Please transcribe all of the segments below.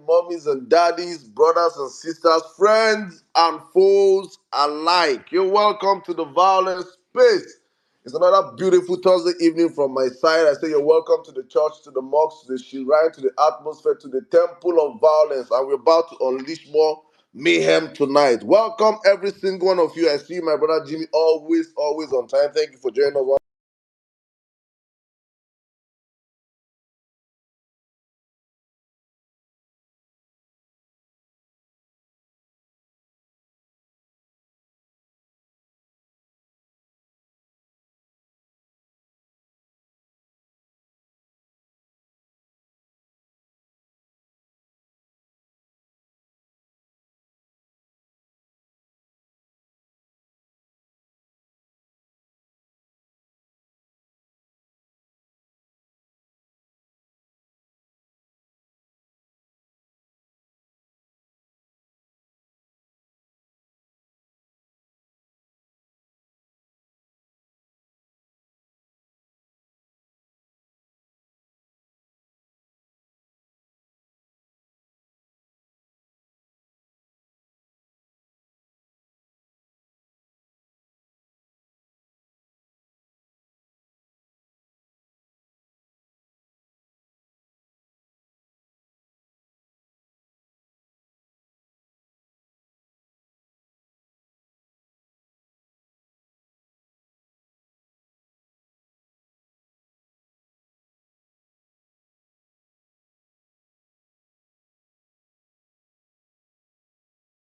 mommies and daddies, brothers and sisters, friends and foes alike. You're welcome to the Violence Space. It's another beautiful Thursday evening from my side. I say you're welcome to the church, to the mosque, to the shrine, to the atmosphere, to the temple of violence. And we're about to unleash more mayhem tonight. Welcome every single one of you. I see my brother Jimmy always on time. Thank you for joining us.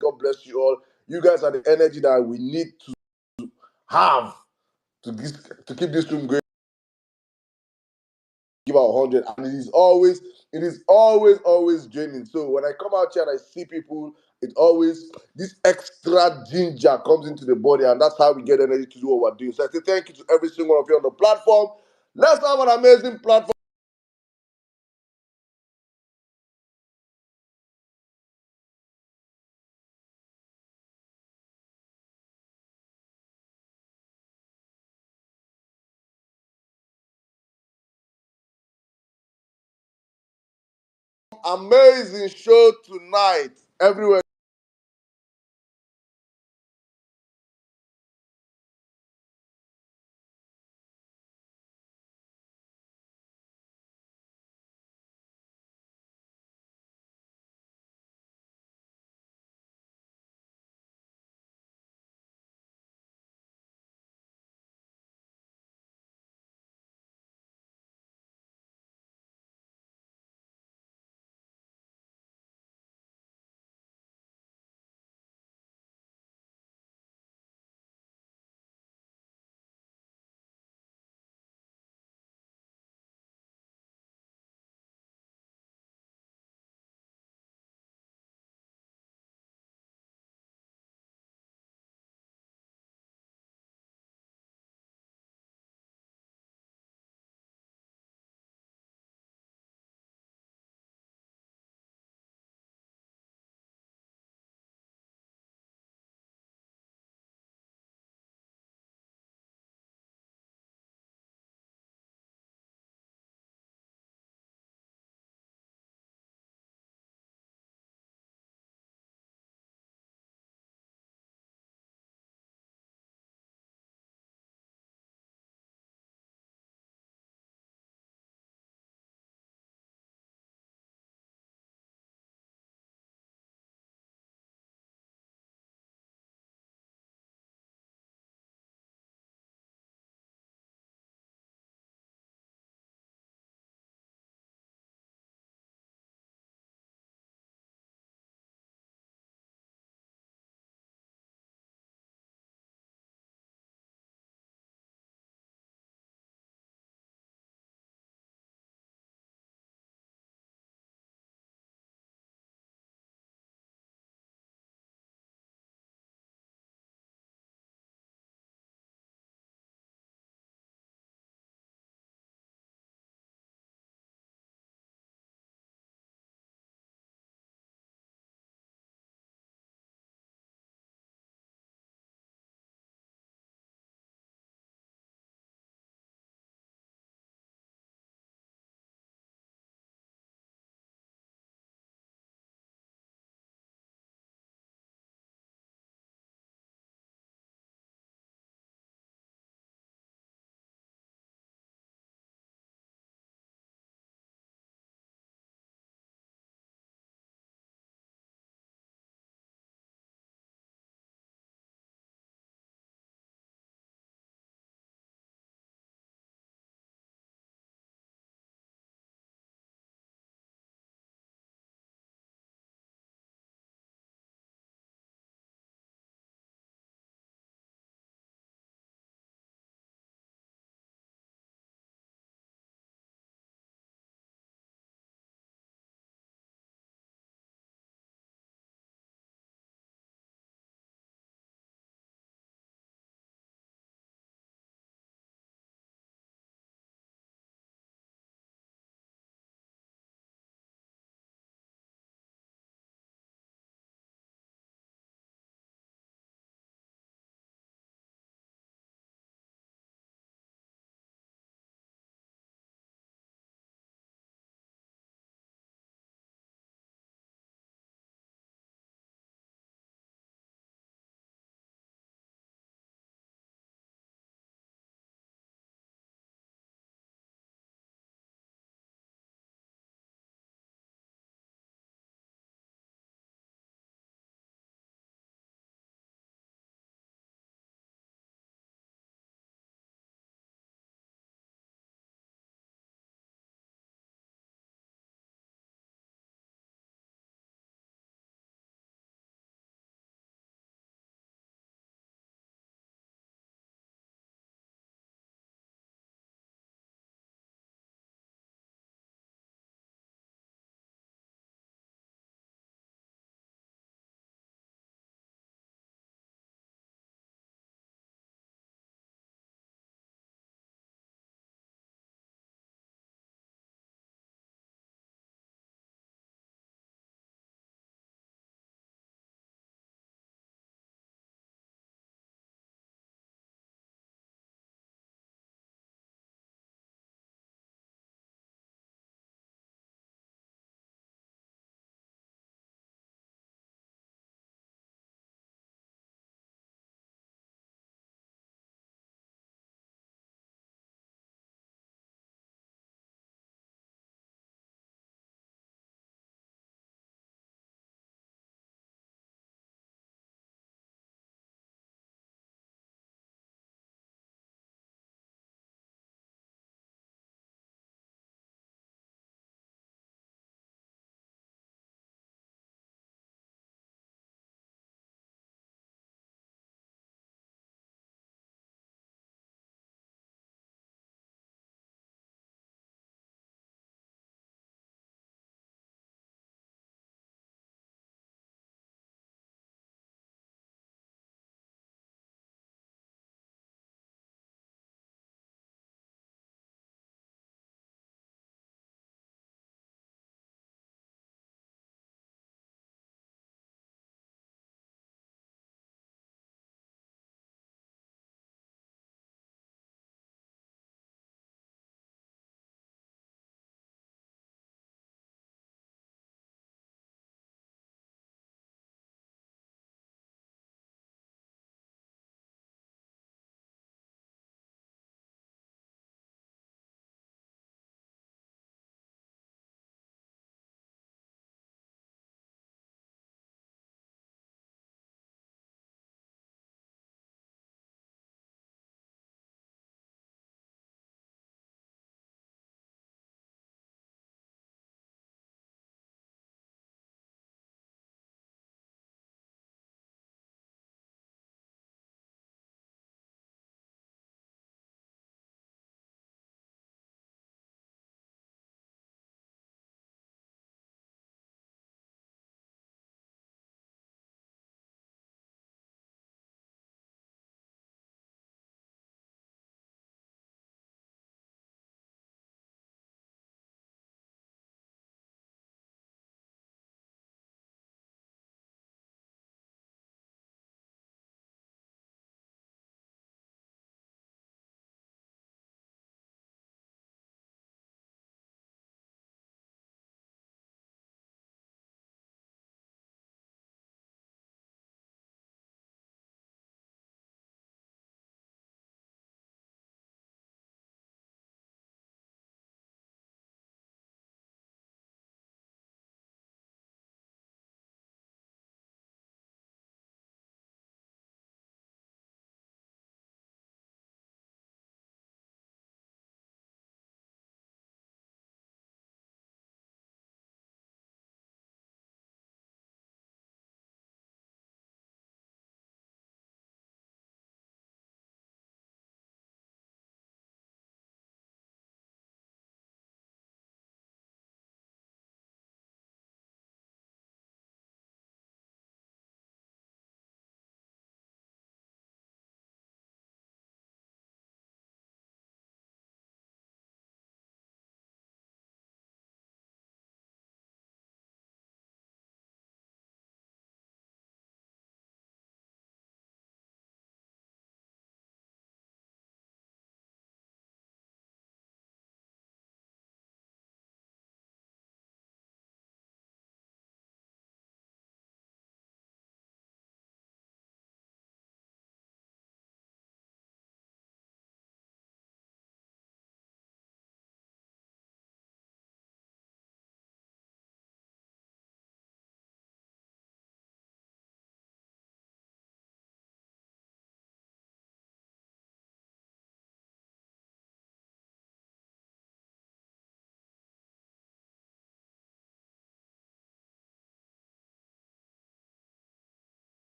God bless you all. You guys are the energy that we need to have to keep this room going. Give out 100, and it is always draining. So when I come out here and I see people, it always this extra ginger comes into the body, and that's how we get energy to do what we're doing. So I say thank you to every single one of you on the platform. Let's have an amazing platform. Amazing show tonight everywhere.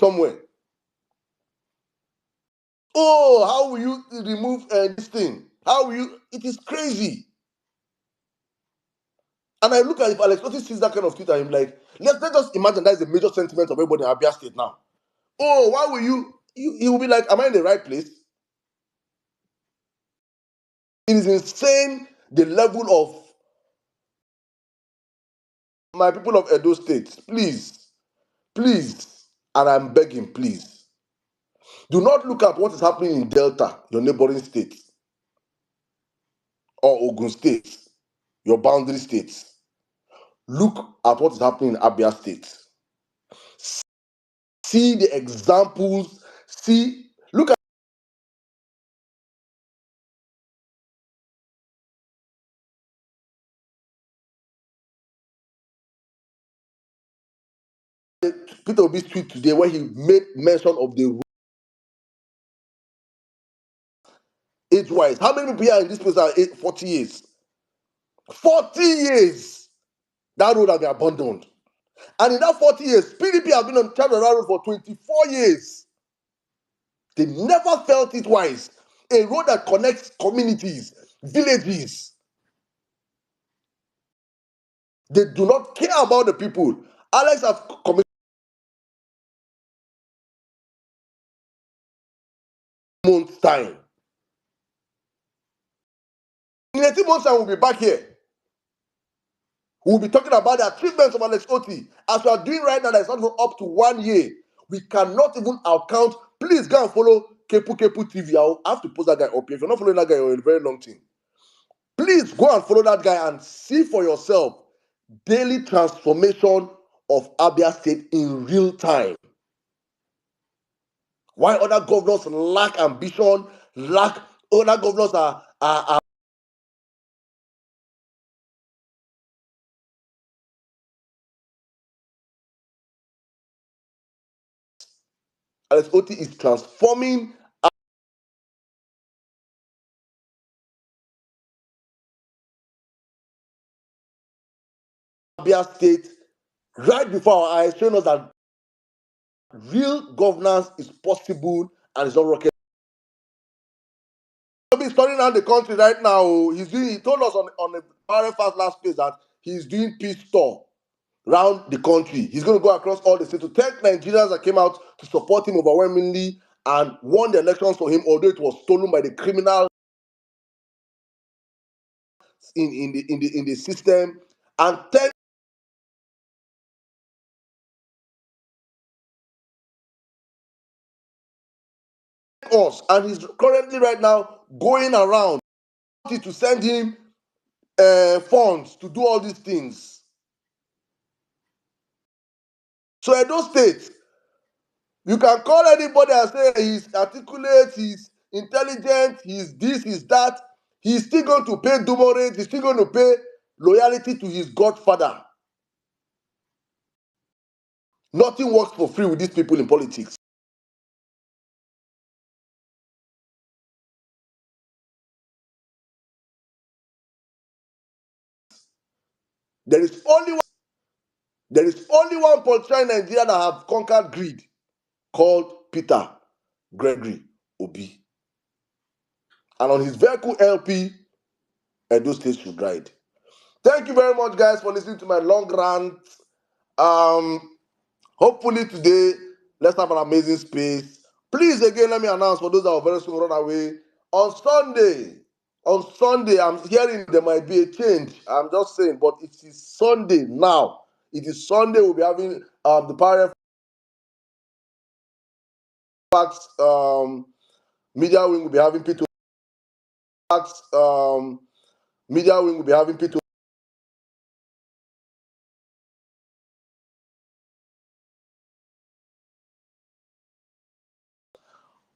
somewhere. Oh, how will you remove this thing? How will you? It is crazy. And I look at if Alex Otti sees that kind of tweet, I'm like, let's just imagine that is the major sentiment of everybody in Abia State now. Oh, why will you? He will be like, am I in the right place? It is insane the level of my people of Edo State. Please, please, and I'm begging, please, do not look at what is happening in Delta, your neighboring state, or Ogun State, your boundary states. Look at what is happening in Abia State. See the examples. Look at Peter Obi's tweet today where he made mention of the age-wise. How many people are in this place are 40 years? 40 years! That road has been abandoned. And in that 40 years, PDP have been on charge of that road for 24 years. They never felt it wise. A road that connects communities, villages. They do not care about the people. Alex has committed months' time. In 18 months' time, we'll be back here. We'll be talking about the achievements of Alex Otti. As we are doing right now, that is not even up to 1 year. We cannot even account. Please go and follow Kepu Kepu TV. I'll have to post that guy up here. If you're not following that guy, you're in a very long thing. Please go and follow that guy and see for yourself daily transformation of Abia State in real time. Why other governors lack ambition, other governors are Alex Otti is transforming Abia State right before our eyes, showing us that real governance is possible and it's not rocket. He's turning around the country right now. He told us on the RFS last page that he's doing peace tour around the country. He's going to go across all the states to thank Nigerians that came out to support him overwhelmingly and won the elections for him, although it was stolen by the criminals in the system. And thank us. And he's currently right now going around to send him funds to do all these things. So Edo State, you can call anybody and say he's articulate, he's intelligent, he's this, he's that. He's still going to pay Dumore, he's still going to pay loyalty to his godfather. Nothing works for free with these people in politics. There is only one politician in Nigeria that have conquered greed, called Peter Gregory Obi. And on his vehicle LP, Edo State should ride. Thank you very much, guys, for listening to my long rant. Hopefully today, let's have an amazing space. Please, again, let me announce for those that are very soon run away. On Sunday, I'm hearing there might be a change. I'm just saying, but it is Sunday now. It is Sunday. We'll be having the Power Facts media wing. Will be having P2 Facts media wing. Will be having P2.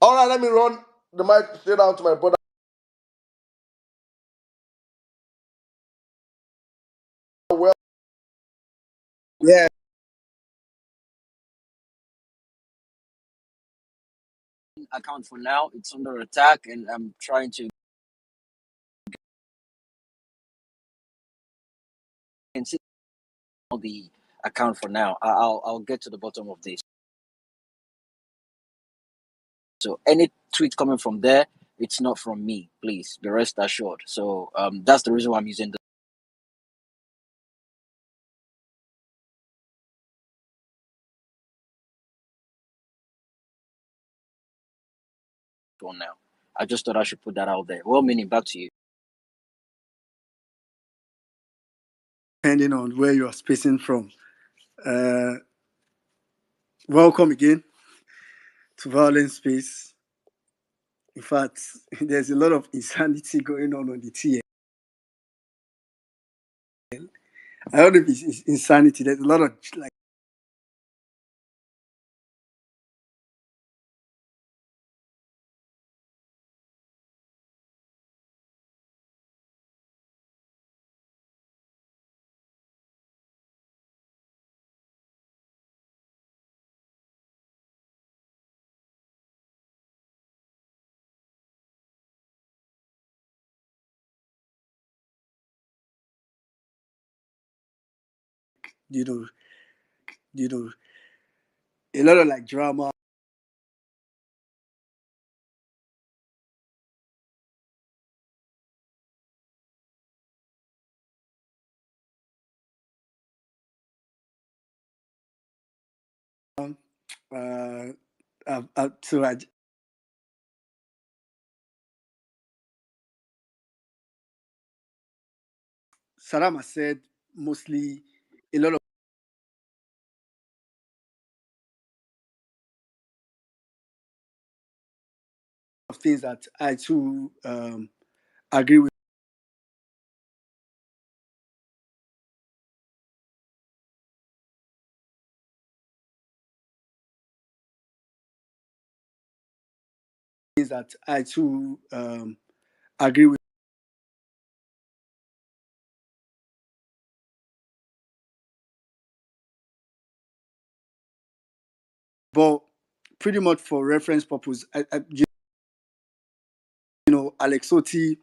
All right, let me run the mic straight down to my brother. Well, yeah. Account for now, it's under attack, and I'm trying to see the account for now. I'll get to the bottom of this. So any tweet coming from there, it's not from me. Please be rest assured. So that's the reason why I'm using this one now. I just thought I should put that out there. Well, meaning back to you. Depending on where you are spacing from. Welcome again to Violence Space. In fact, there's a lot of insanity going on the TL. I don't know if it's insanity. There's a lot of like you know, a lot of like drama. So Sarama said mostly a lot of things that I too agree with. Things that I too agree with. But pretty much for reference purpose, Alex Otti,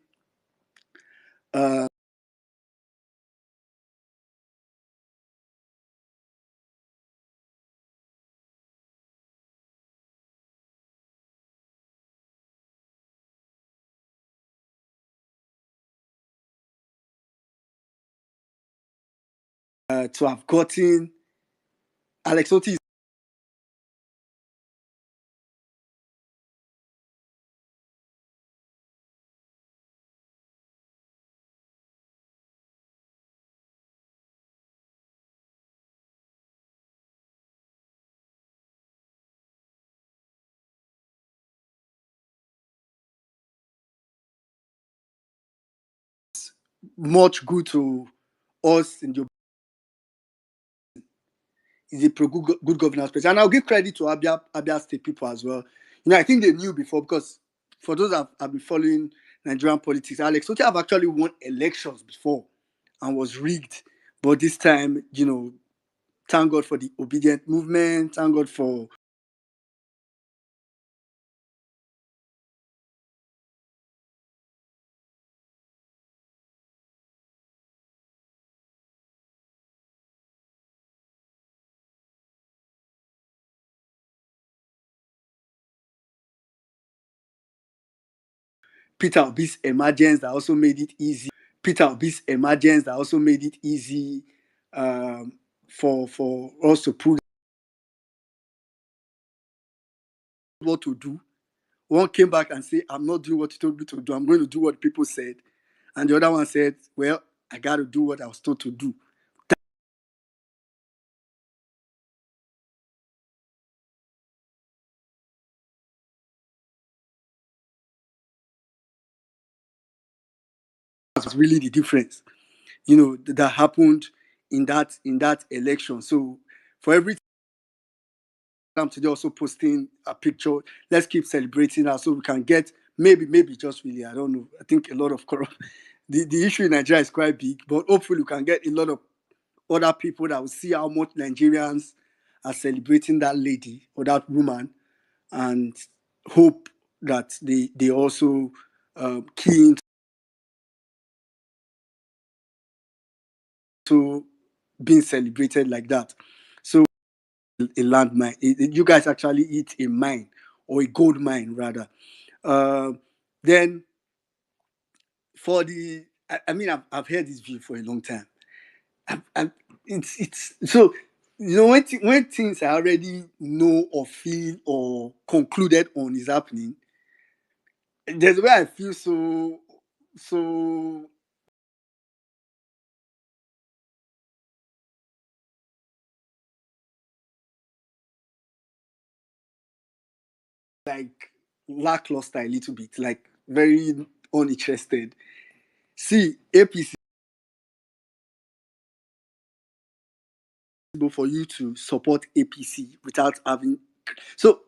to have gotten Alex Otti much good to us in the is a good governance place. And I'll give credit to Abia State people as well. I think they knew before because for those that have been following Nigerian politics, Alex Otti have actually won elections before and was rigged. But this time, thank God for the obedient movement. Thank God for Peter Obi's emergence that also made it easy. Peter Obi's emergence that also made it easy for us to prove what to do. One came back and said, I'm not doing what you told me to do. I'm going to do what people said. And the other one said, well, I got to do what I was told to do. That's really the difference, that happened in that election. So for every time today also posting a picture, let's keep celebrating that so we can get maybe just really, I don't know. I think a lot of the issue in Nigeria is quite big, but hopefully we can get a lot of other people that will see how much Nigerians are celebrating that lady or that woman and hope that they also key into being celebrated like that. So a landmine. You guys actually hit a mine or a gold mine rather. Then for the, I mean, I've heard this view for a long time. It's so, when things I already know or feel or concluded on is happening, there's where I feel so like lackluster a little bit, like very uninterested. See, APC, for you to support APC without having, so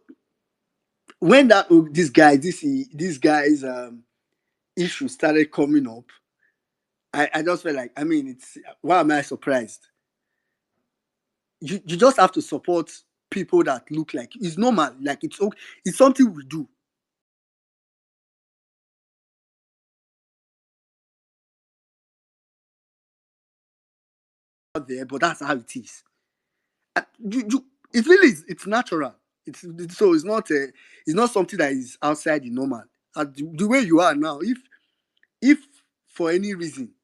when that this guy's issue started coming up, I just felt like, I mean, it's, why am I surprised? You just have to support people that look like you. It's normal, like it's okay, it's something we do out there, but that's how it is. It really is, it's natural. So it's not something that is outside the normal. The way you are now, if for any reason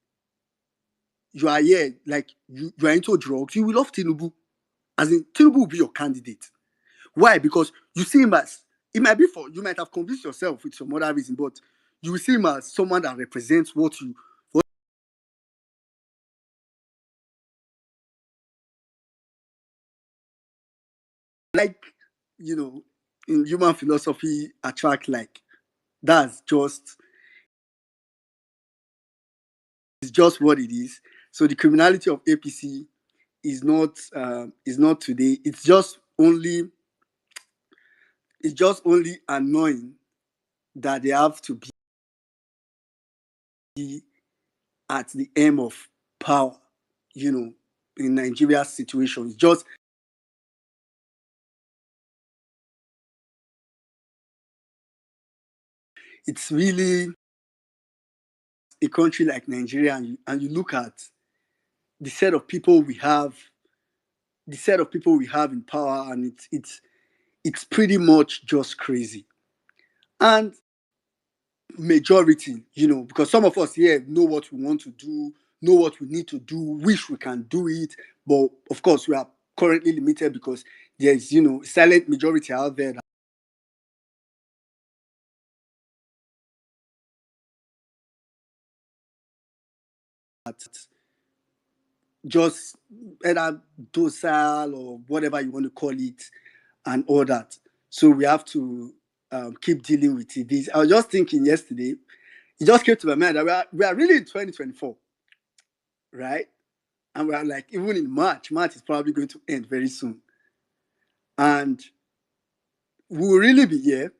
you are here, like you are into drugs, you will love Tinubu. As in, Tinubu will be your candidate. Why? Because you see him as, it might be for, you might have convinced yourself with some other reason, but you will see him as someone that represents what like, in human philosophy, attract like. That's just, it's just what it is. So the criminality of APC is not today. It's just only annoying that they have to be at the aim of power, in Nigeria's situation. It's really a country like Nigeria, and you look at the set of people we have, in power, and it's pretty much just crazy. And majority, because some of us here know what we want to do, know what we need to do, wish we can do it, but of course we are currently limited because there's, silent majority out there that just either docile or whatever you want to call it, and all that. So we have to keep dealing with it. I was just thinking yesterday, it just came to my mind that we are really in 2024, right? And we are like, even in March is probably going to end very soon. And we will really be here.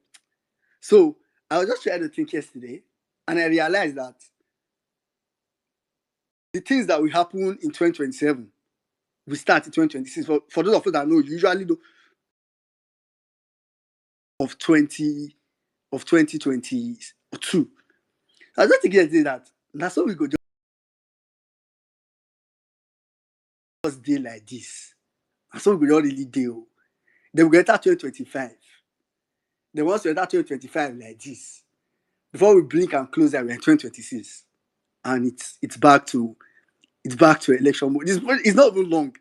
So I was just trying to think yesterday, and I realized that the things that will happen in 2027, we start in 2026. For those of us that know, you usually do of 2022. I was just thinking yesterday that that's how we go just day like this. That's how we don't really deal. Then we enter 2025. Then once we enter 2025 like this, before we blink and close that, we're in 2026. And it's back to election mode. It's not even long,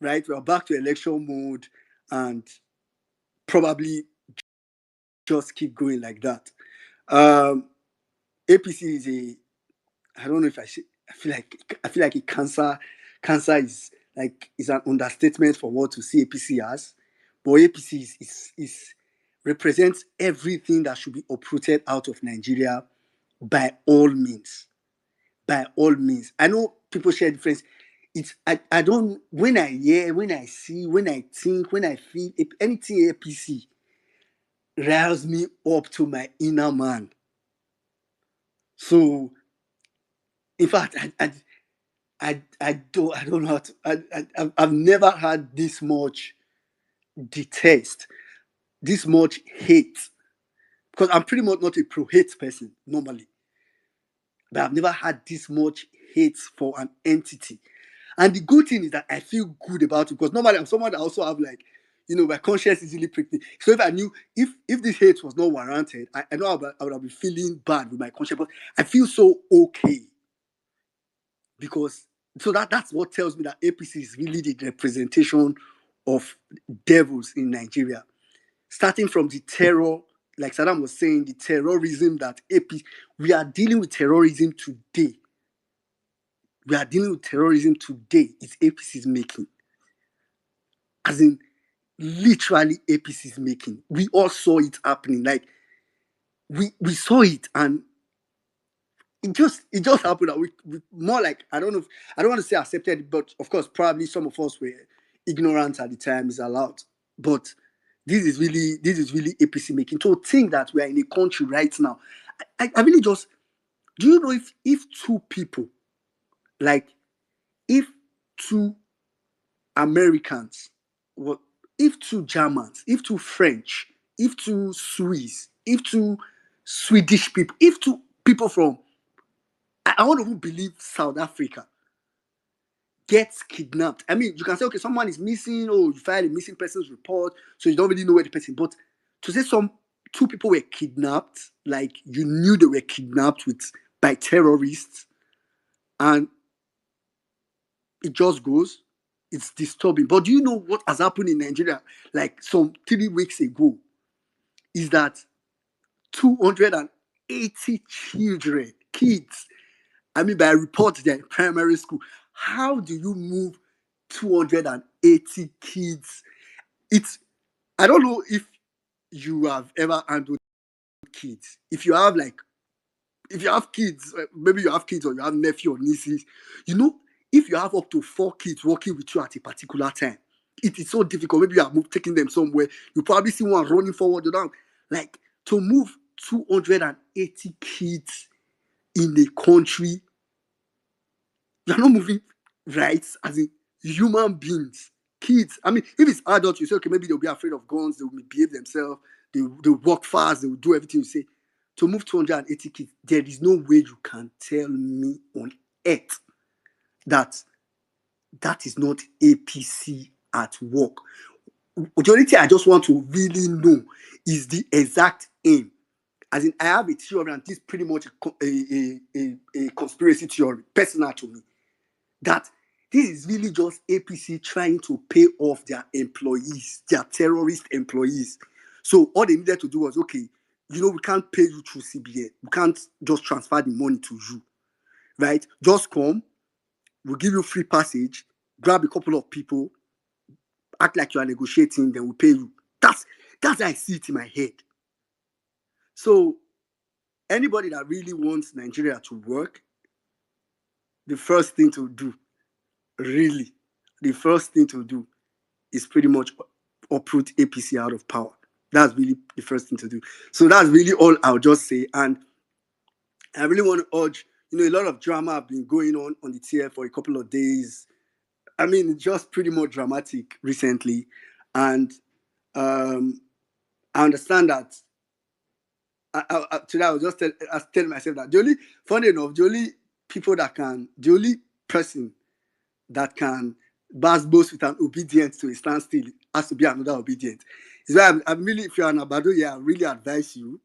right? We are back to election mode, and probably just keep going like that. APC is a, I don't know if I should, I feel like a cancer is an understatement for what to see APC as, but APC is represents everything that should be uprooted out of Nigeria by all means. By all means. I know people share difference. I don't, when I hear, when I see, when I think, when I feel anything APC riles me up to my inner man. So in fact, I don't know how to, I've never had this much detest, this much hate, because I'm pretty much not a pro-hate person normally, but I've never had this much hate for an entity. And the good thing is that I feel good about it, because normally I'm someone that also have like, my conscience easily pricked me. So if I knew if this hate was not warranted, I know I would have been feeling bad with my conscience, but I feel so okay because so that's what tells me that APC is really the representation of devils in Nigeria, starting from the terror, like Saddam was saying, the terrorism that APC, we are dealing with terrorism today. We are dealing with terrorism today. It's APC's making. As in, literally APC's making. We all saw it happening. Like, we saw it and it just happened that we more like, I don't know if, I don't want to say accepted, but of course, probably some of us were ignorant at the time, is allowed. But this is really APC making. To think that we are in a country right now, I really just, do you know if two people, like if two Americans, what if two Germans, if two French, if two Swiss, if two Swedish people, if two people from, I want to believe South Africa gets kidnapped. I mean, you can say, okay, someone is missing, or you file a missing persons report, so you don't really know where the person. But to say two people were kidnapped, like you knew they were kidnapped by terrorists, and it just goes. It's disturbing. But do you know what has happened in Nigeria? Like some 3 weeks ago, is that 280 kids. I mean, by reports, they're in primary school. How do you move 280 kids? I don't know if you have ever handled kids. If you have kids, maybe you have kids or you have nephew or nieces, if you have up to 4 kids working with you at a particular time, it is so difficult. Maybe you are taking them somewhere, you probably see one running forward or down. Like, to move 280 kids in a country, you're not moving rights as in human beings. Kids, I mean, if it's adults, you say, okay, maybe they'll be afraid of guns, they will behave themselves, they'll walk fast, they will do everything you say. To move 280 kids, there is no way you can tell me on earth that is not APC at work. The only thing I just want to really know is the exact aim. As in, I have a theory, and this is pretty much a conspiracy theory, personal to me, that this is really just APC trying to pay off their employees, their terrorist employees. So all they needed to do was, okay, we can't pay you through CBN. We can't just transfer the money to you, right? Just come, we'll give you free passage, grab a couple of people, act like you are negotiating, then we'll pay you. That's how I see it in my head. So anybody that really wants Nigeria to work, the first thing to do is pretty much uproot APC out of power. That's really the first thing to do. So that's really all I'll just say. And I really want to urge, a lot of drama have been going on the TF for a couple of days. I mean, it's just pretty much dramatic recently. And I understand that today I was telling myself that funny enough, the only person that can boast with an obedience to a standstill has to be another obedient. Is why I'm really, if you're an Abado, I really advise you,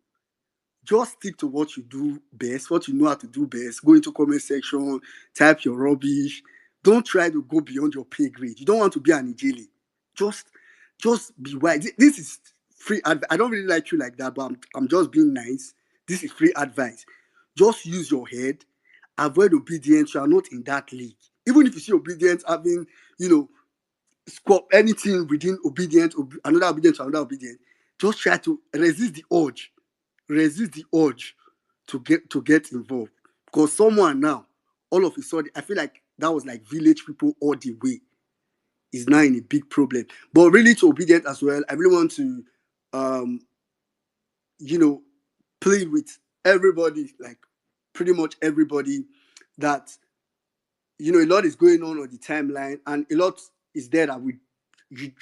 just stick to what you do best, what you know how to do best. Go into comment section, type your rubbish. Don't try to go beyond your pay grade. You don't want to be an Ijeli. Just be wise. This is free advice. I don't really like you like that, but I'm just being nice. This is free advice. Just use your head. Avoid obedience. You are not in that league. Even if you see obedience having, score anything within obedience, another obedience to another obedience, just try to resist the urge. Resist the urge to get involved. Because someone now, all of a sudden, I feel like that was like village people all the way, is now in a big problem. But really, to obedient as well, I really want to, plead with everybody, like pretty much everybody, that a lot is going on the timeline, and a lot is there that you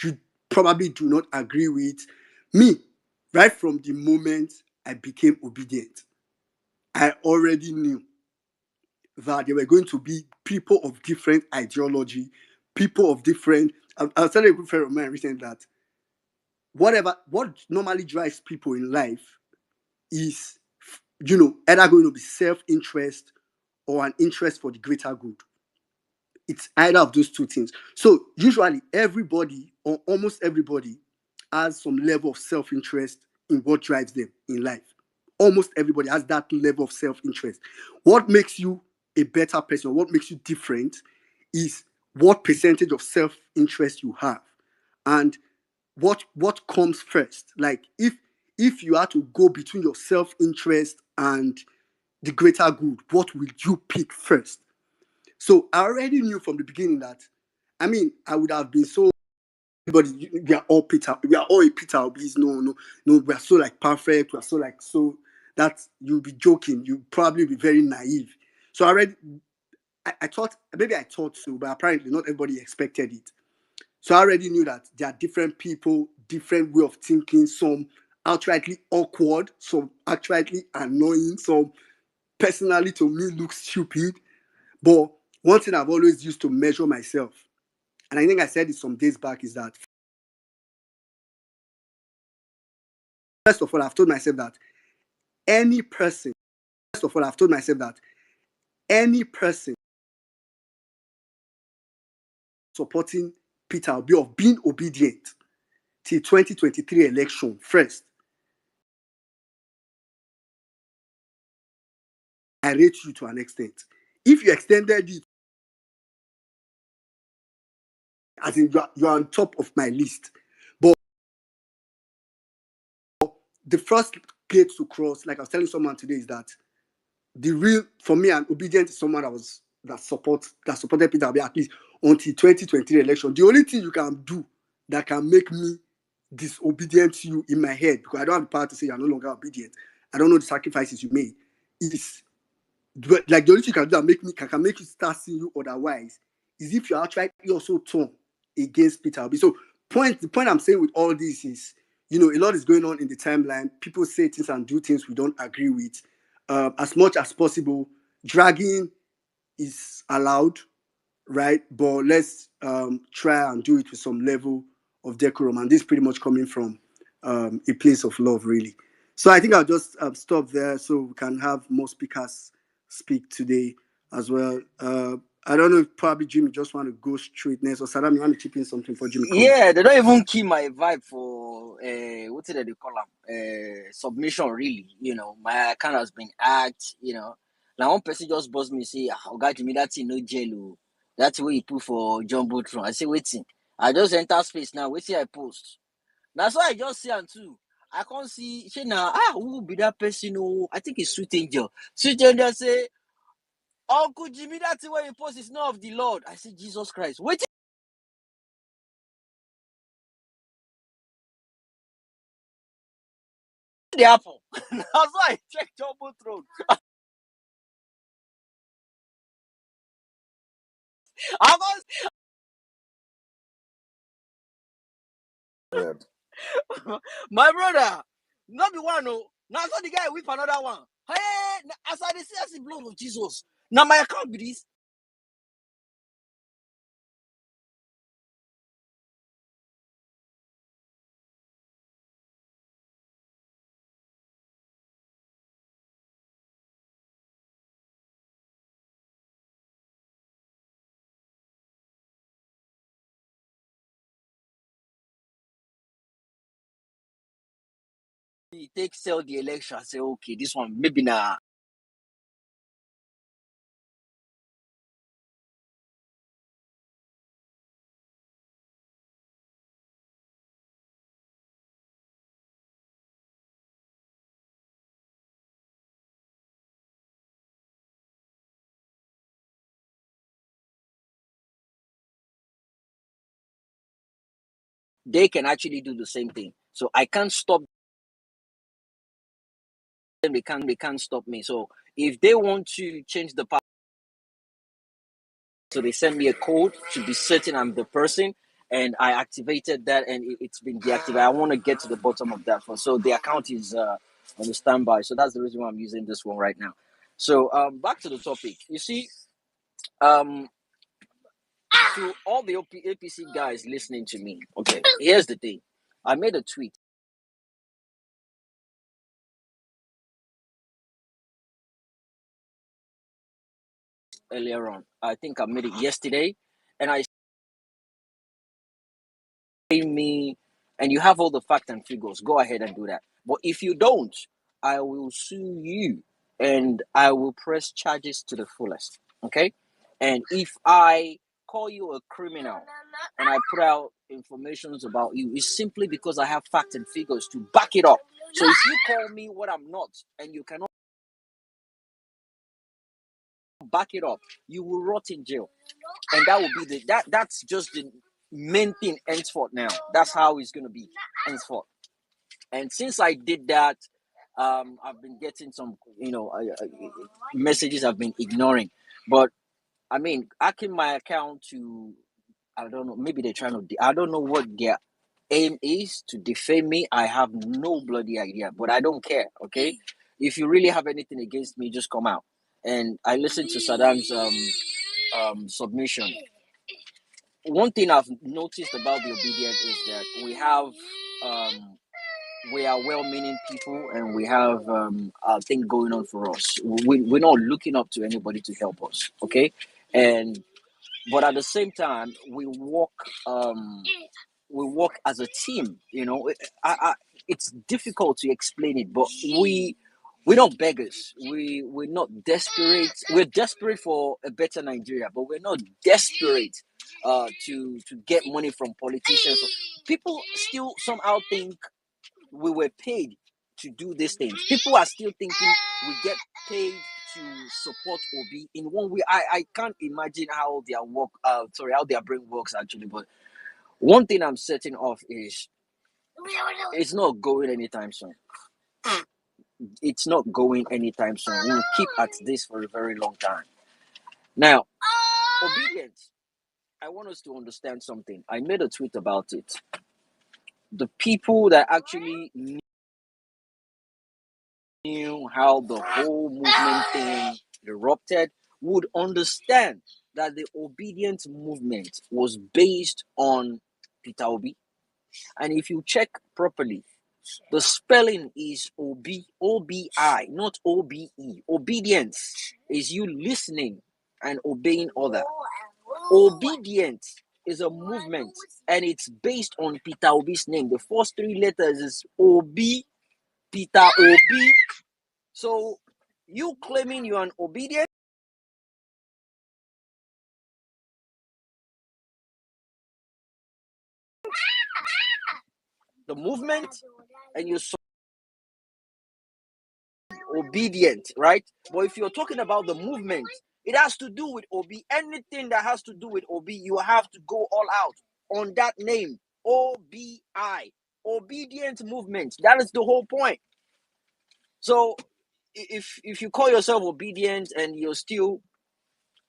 probably do not agree with. Me, right from the moment I became obedient, I already knew that there were going to be people of different ideology, people of different. I was telling a good friend of mine recently that what normally drives people in life is, either going to be self-interest or an interest for the greater good. It's either of those two things. So usually everybody or almost everybody has some level of self-interest in what drives them in life. Almost everybody has that level of self-interest. What makes you a better person, what makes you different, is what percentage of self-interest you have, and what comes first. Like if you are to go between your self-interest and the greater good, what will you pick first? So I already knew from the beginning that, I would have been so, everybody, we are all Peter, we are all a Peter Obi's. No, no, no, we are so like perfect, we are so like, so that you'll be joking, you probably be very naive. So I already, I thought, maybe I thought so, but apparently not everybody expected it. So I already knew that there are different people, different way of thinking, some outrightly awkward, some outrightly annoying, some personally to me look stupid. But one thing I've always used to measure myself, and I think I said it some days back, is that first of all, I've told myself that any person, first of all, I've told myself that any person supporting Peter Obi of being obedient till 2023 election first, I rate you to an extent. If you extended it, as in you're on top of my list. But the first gate to cross, like I was telling someone today, is that the real, for me, and obedient is someone that supported Peter Obi at least until 2023 election. The only thing you can do that can make me disobedient to you in my head, because I don't have the power to say you're no longer obedient, I don't know the sacrifices you made, is like the only thing you can do that can make you start seeing you otherwise is if you're outright also torn against Peter Obi. So the point I'm saying with all this is, a lot is going on in the timeline. People say things and do things we don't agree with. As much as possible, dragging is allowed, right? But let's try and do it with some level of decorum. And this is pretty much coming from a place of love, really. So I think I'll just stop there so we can have more speakers speak today as well. I don't know if probably Jimmy just want to go straight next, or Saddam, you want to chip in something for Jimmy? Yeah, they don't even keep my vibe for what did they call them? Submission, really. My account has been hacked. Now one person just buzzed me, say, "Oh God, Jimmy, that's no jello. That's what you put for John Boatron." I say, waiting. I just enter space now. Wait till I post. That's why I just see and too. I can't see. Say now, who will be that person? Oh, I think it's Sweet Angel. Sweet Angel say, "Uncle Jimmy, that's what you post is not of the Lord." I say, Jesus Christ, wait. The apple. That's why I checked Jumbo Throne. I Yeah. was my brother. Not the one, no. Now I saw the guy whip another one. Hey, as I see as the blood of Jesus. Now my account be this. He take sell the election. I say, okay, this one maybe now. They can actually do the same thing. So I can't stop them. They can't stop me. So if they want to change the path, so they send me a code to be certain I'm the person, and I activated that, and it's been deactivated. I want to get to the bottom of that one. So the account is on the standby. So that's the reason why I'm using this one right now. So back to the topic. You see, um, to all the APC guys listening to me, okay, here's the thing. I made a tweet earlier on. I think I made it yesterday, and I say me, and you have all the facts and figures. Go ahead and do that. But if you don't, I will sue you, and I will press charges to the fullest. Okay, and if I call you a criminal and I put out informations about you, it's simply because I have facts and figures to back it up. So if you call me what I'm not, and you cannot back it up, you will rot in jail. And that will be that's just the main thing henceforth now. That's how it's gonna be henceforth. And since I did that, I've been getting some, messages I've been ignoring. But I mean, hacking my account to, I don't know, maybe they're trying to, I don't know what their aim is to defame me. I have no bloody idea, but I don't care, okay? If you really have anything against me, just come out. And I listened to Saddam's submission. One thing I've noticed about the obedient is that we are well-meaning people, and we have a thing going on for us. We're not looking up to anybody to help us, okay? And but at the same time, we work as a team. It's difficult to explain it, but we're not beggars. We're not desperate. We're desperate for a better Nigeria, but we're not desperate to get money from politicians. People still somehow think we were paid to do these things. People are still thinking we get paid to support Obi in one way. I can't imagine how how their brain works actually. But one thing I'm certain of is it's not going anytime soon. It's not going anytime soon. We'll keep at this for a very long time. Now, obedience. I want us to understand something. I made a tweet about it. The people that actually knew how the whole movement thing erupted would understand that the obedience movement was based on Peter Obi. And if you check properly, the spelling is O-B-I, not O-B-E. Obedience is you listening and obeying other. Obedience is a movement, and it's based on Peter Obi's name. The first three letters is Obi, Peter Obi. So you claiming you're an obedient, the movement, and you're obedient, right? But if you're talking about the movement, it has to do with Obi. Anything that has to do with Obi, you have to go all out on that name. OBI. Obedient movement. That is the whole point. So if you call yourself obedient and you're still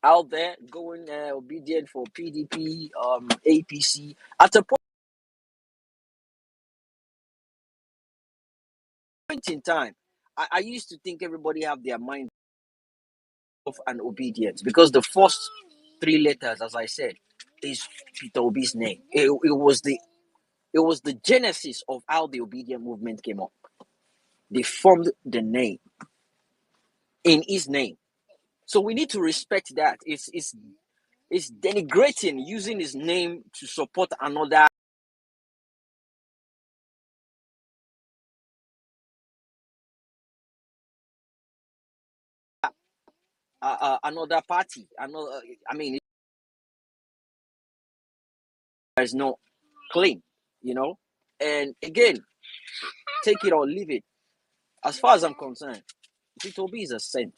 out there going obedient for PDP, APC, at a point in time, I used to think everybody have their mind of an obedience because the first three letters, as I said, is Peter Obi's name. It was the genesis of how the obedient movement came up. They formed the name in his name. So we need to respect that. It's denigrating using his name to support another another party. I mean, there's no claim, And again, take it or leave it. As far as I'm concerned, Peter Obi is a saint.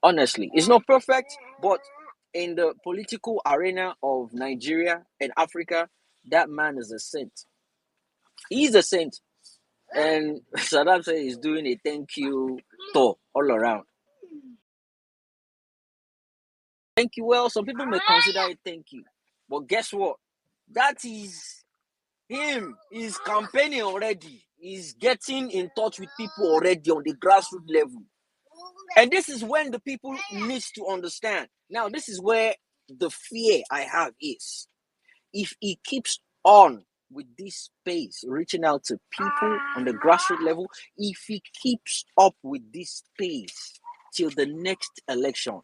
Honestly, it's not perfect, but in the political arena of Nigeria and Africa, that man is a saint. He's a saint. And Saddam said he's doing a thank you tour all around. Thank you. Well, some people may consider it thank you. But guess what? That is him. He's campaigning already. He's getting in touch with people already on the grassroots level. And this is when the people need to understand. Now, this is where the fear I have is. If he keeps on with this space, reaching out to people on the grassroots level, if he keeps up with this pace till the next election,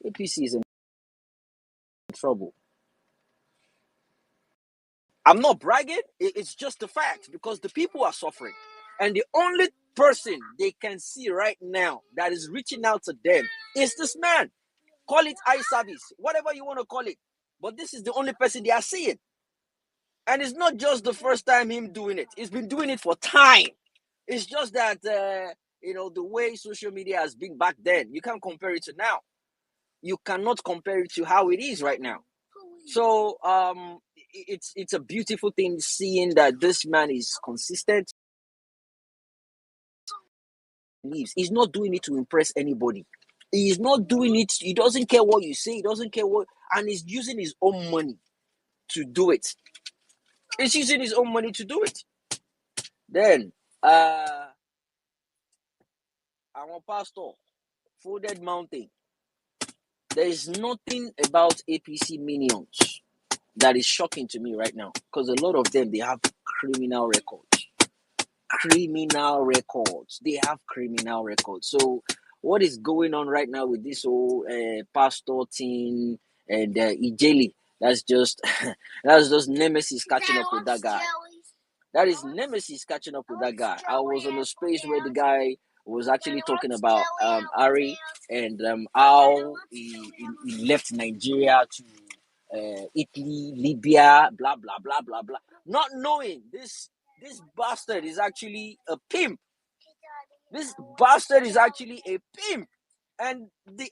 APC is in trouble. I'm not bragging, it's just a fact, because the people are suffering. And the only person they can see right now that is reaching out to them is this man. Call it eye service, whatever you want to call it. But this is the only person they are seeing. And it's not just the first time him doing it. He's been doing it for time. It's just that, the way social media has been back then, you can't compare it to now. You cannot compare it to how it is right now. So it's a beautiful thing seeing that this man is consistent. He's not doing it to impress anybody. He's not doing it. He doesn't care what you say. He doesn't care what, and he's using his own money to do it. He's using his own money to do it. Then, our pastor, Folded Mountain. There is nothing about APC minions that is shocking to me right now, because a lot of them, they have criminal records. They have criminal records. So what is going on right now with this whole pastor thing and Ijeli? That's just Nemesis catching up with that guy. That is Nemesis catching up with that guy. I was on a space where the guy was actually talking about Ari and how he left Nigeria to Italy, Libya, blah blah blah blah blah, not knowing this bastard is actually a pimp. This bastard is actually a pimp. And the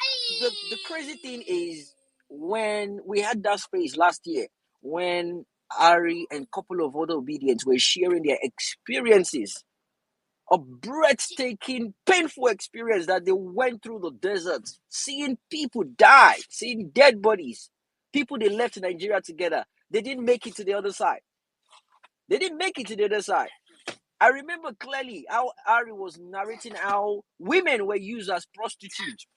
crazy thing is, when we had that space last year, when Ari and a couple of other obedients were sharing their experiences, a breathtaking, painful experience that they went through the desert, seeing people die, seeing dead bodies, people they left Nigeria together. They didn't make it to the other side. I remember clearly how Ari was narrating how women were used as prostitutes.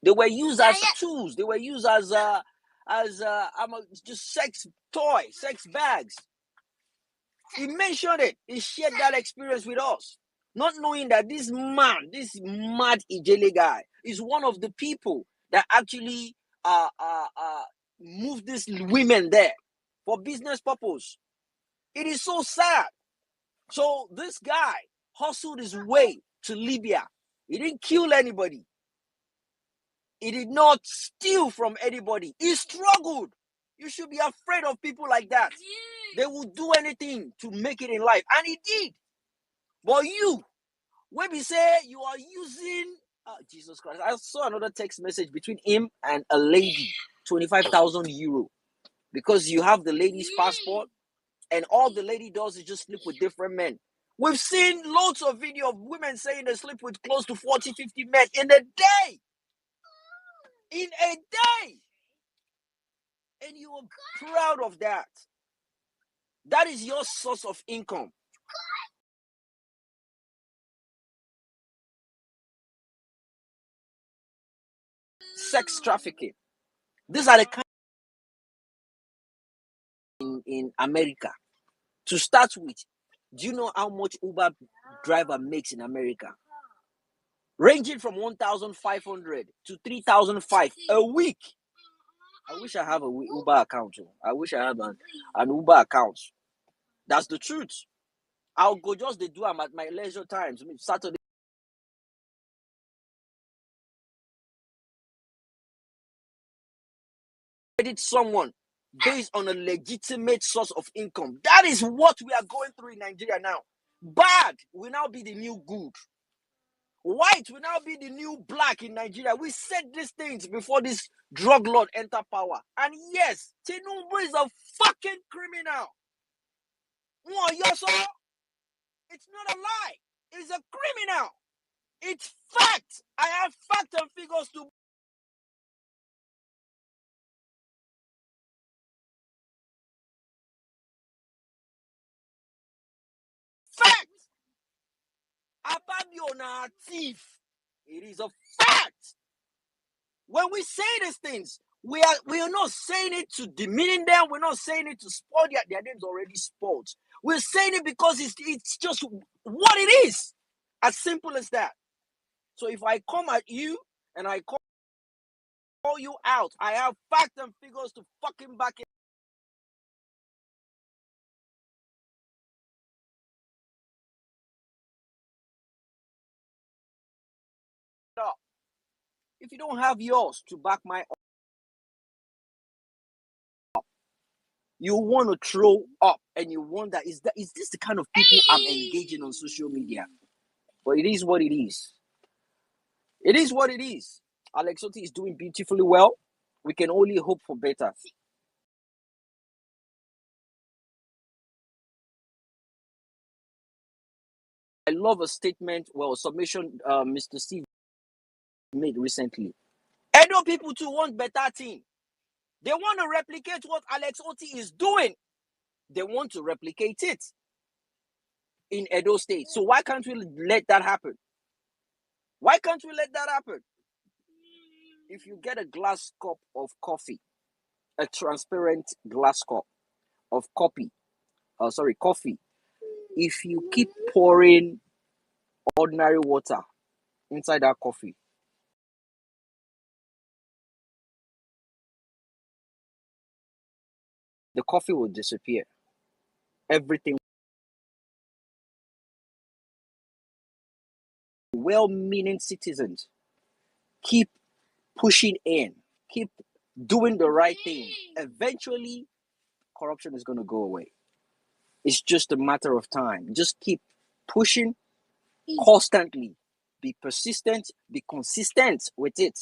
They were used as tools. They were used as just sex toys, sex bags. He mentioned it. He shared that experience with us, not knowing that this man, this mad Ijele guy, is one of the people that actually moved these women there for business purpose. It is so sad. So this guy hustled his way to Libya. He didn't kill anybody. He did not steal from anybody. He struggled. You should be afraid of people like that. They will do anything to make it in life. And he did. But you, when we say you are using Jesus Christ, I saw another text message between him and a lady, 25,000 euro, because you have the lady's passport, and all the lady does is just sleep with different men. We've seen loads of video of women saying they sleep with close to 40, 50 men in a day. In a day. And you are proud of that. That is your source of income. Sex trafficking. These are the kind in America. To start with, do you know how much Uber driver makes in America? Ranging from 1,500 to 3,500 a week. I wish I have a Uber account. I wish I have an Uber account. That's the truth. I'll go just do them at my leisure times. I mean, Saturday. Credit someone based on a legitimate source of income. That is what we are going through in Nigeria now. Bad will now be the new good. White will now be the new black in Nigeria. We said these things before this drug lord enter power. And yes, Tinubu is a fucking criminal. It's not a lie. It's a criminal. It's fact. I have fact and figures to fact. Abamio na thief. It is a fact. When we say these things, We are not saying it to demean them. We're not saying it to spoil their names already spoiled. We're saying it because it's just what it is. As simple as that. So if I come at you and I call you out, I have facts and figures to fucking back it up. If you don't have yours to back my up, you want to throw up and you wonder, is this the kind of people I'm engaging on social media? But it is what it is. It is what it is. Alex Otti is doing beautifully well. We can only hope for better. I love a statement, submission Mr. Steve made recently. Edo people too want better team. They want to replicate what Alex Otti is doing. They want to replicate it in Edo State. So why can't we let that happen? Why can't we let that happen? If you get a glass cup of coffee, a transparent glass cup of coffee, if you keep pouring ordinary water inside that coffee, the coffee will disappear. Everything. Well-meaning citizens keep pushing in, keep doing the right thing. Eventually, corruption is going to go away. It's just a matter of time. Just keep pushing constantly. Be persistent, be consistent with it.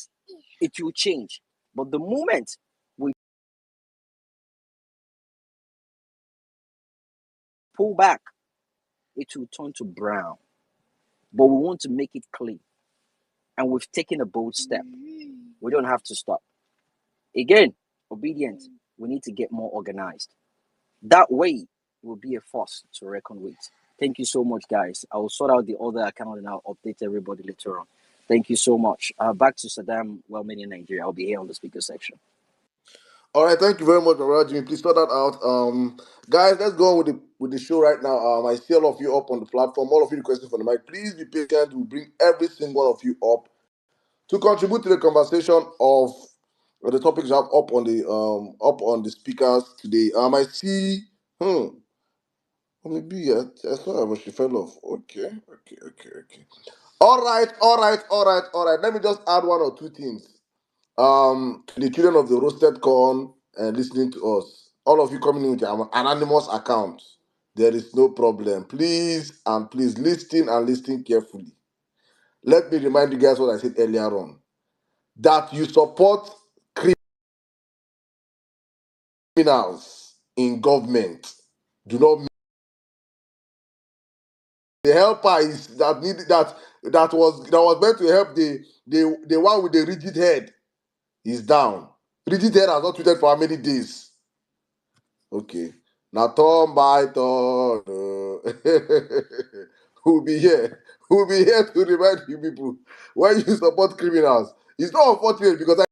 It will change. But the moment we pull back, it will turn to brown. But we want to make it clean. And we've taken a bold step. We don't have to stop. Again, obedient. We need to get more organized. That way will be a force to reckon with. Thank you so much, guys. I will sort out the other account and I'll update everybody later on. Thank you so much. Back to Saddam, well made in Nigeria. I'll be here on the speaker section. All right, thank you very much, Brother Jimmy. Please sort that out. Guys, let's go on with the show right now. I see all of you up on the platform, all of you requesting for the mic. Please be patient. We'll bring every single one of you up to contribute to the conversation of the topics you have up on the speakers today. I see. Maybe I saw she fell off. Okay. All right. Let me just add one or two things. To the children of the roasted corn and listening to us, all of you coming in with an anonymous account, there is no problem. Please listen and listen carefully. Let me remind you guys what I said earlier on, that you support criminals in government. Do not mean the helper is that needed that was meant to help the one with the rigid head is down. Rigid head has not treated for how many days? Okay. Now turn by turn. Who'll be here? Who'll be here to remind you people when you support criminals? It's not unfortunate because I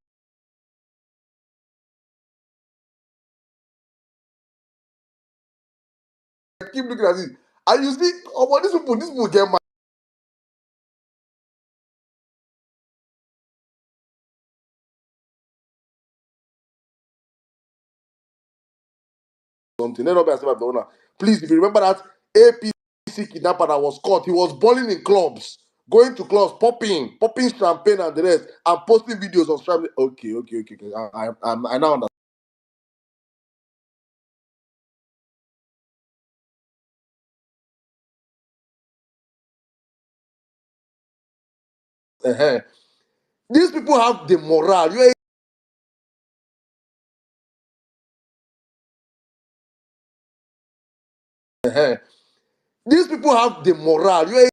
keep looking at it. And you see, oh, but these people get mad. Something. Let not be accepted by the owner. Please, if you remember that APC kidnapper that was caught, he was balling in clubs, going to clubs, popping champagne and the rest, and posting videos on social media. Okay. I now understand. These people have the morale. These people have the morale. You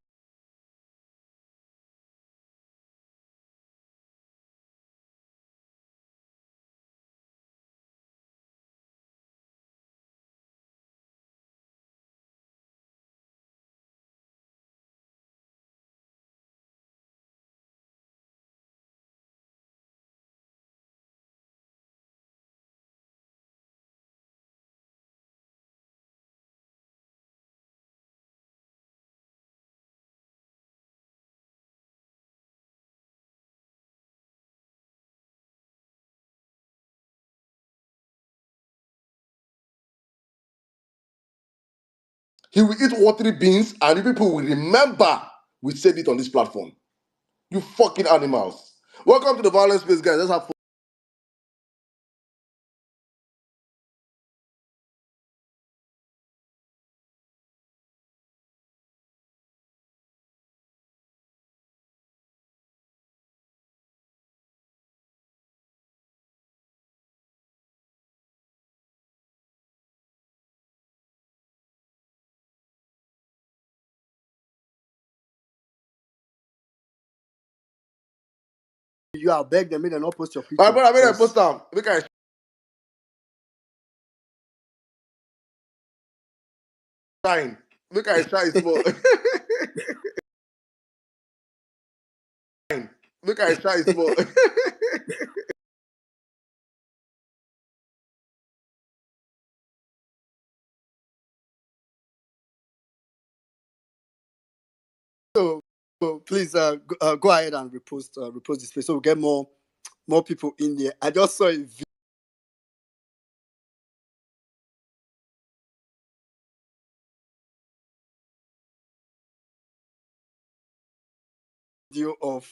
He will eat watery beans, and you people will remember we said it on this platform. You fucking animals. Welcome to the Violence Space, guys. Let's have You are beg them, make them not post your my picture. brother, make I Because post them. Make I shine. Make I shine small. Make I shine small. so please go ahead and repost this space so we get more people in there. I just saw a video of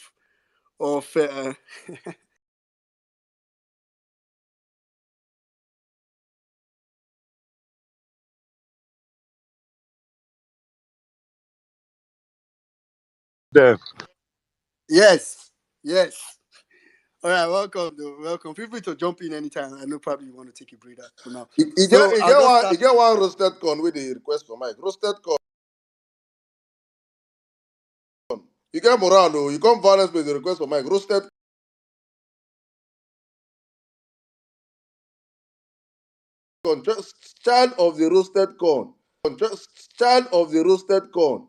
Death. yes. All right, welcome though. Welcome. Feel free to jump in anytime. I know probably you want to take a breather for now. You So I'll just start. get one roasted corn with the request for Mike. Roasted corn. You get Morano. You come violence with the request for Mike. Roasted corn. Just child of the roasted corn. Just child of the roasted corn.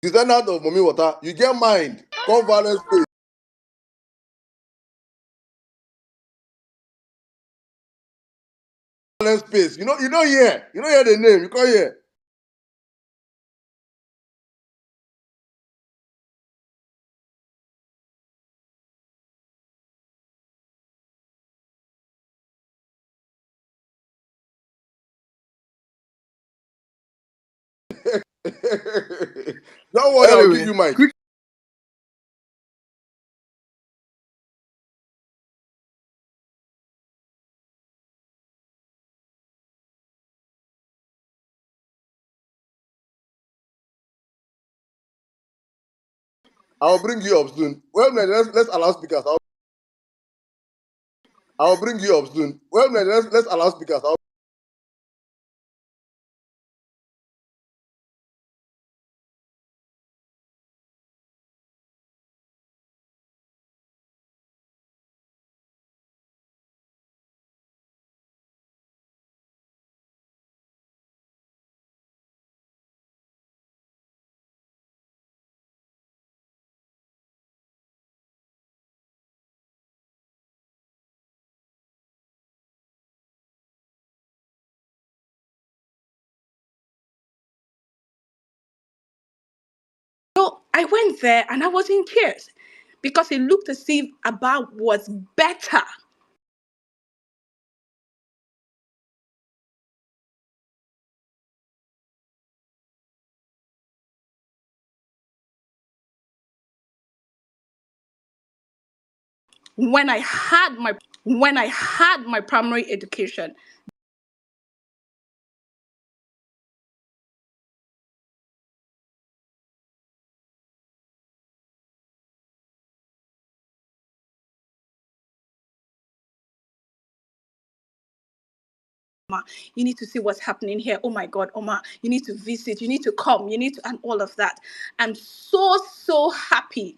Descendant of Mommy Water. You get mind. Come violence space. Violence space. You know here. You know hear the name. You can't hear. Don't worry, I'll give Anyway, you mic. quick. I'll bring you up soon. Well, let's allow speakers. I'll bring you up soon. Well, let's allow speakers. So I went there and I was in tears because it looked as if Abba was better. When I had my primary education. You need to see what's happening here. Oh my God, Oma, you need to visit, you need to come, you need to, and all of that. I'm so happy,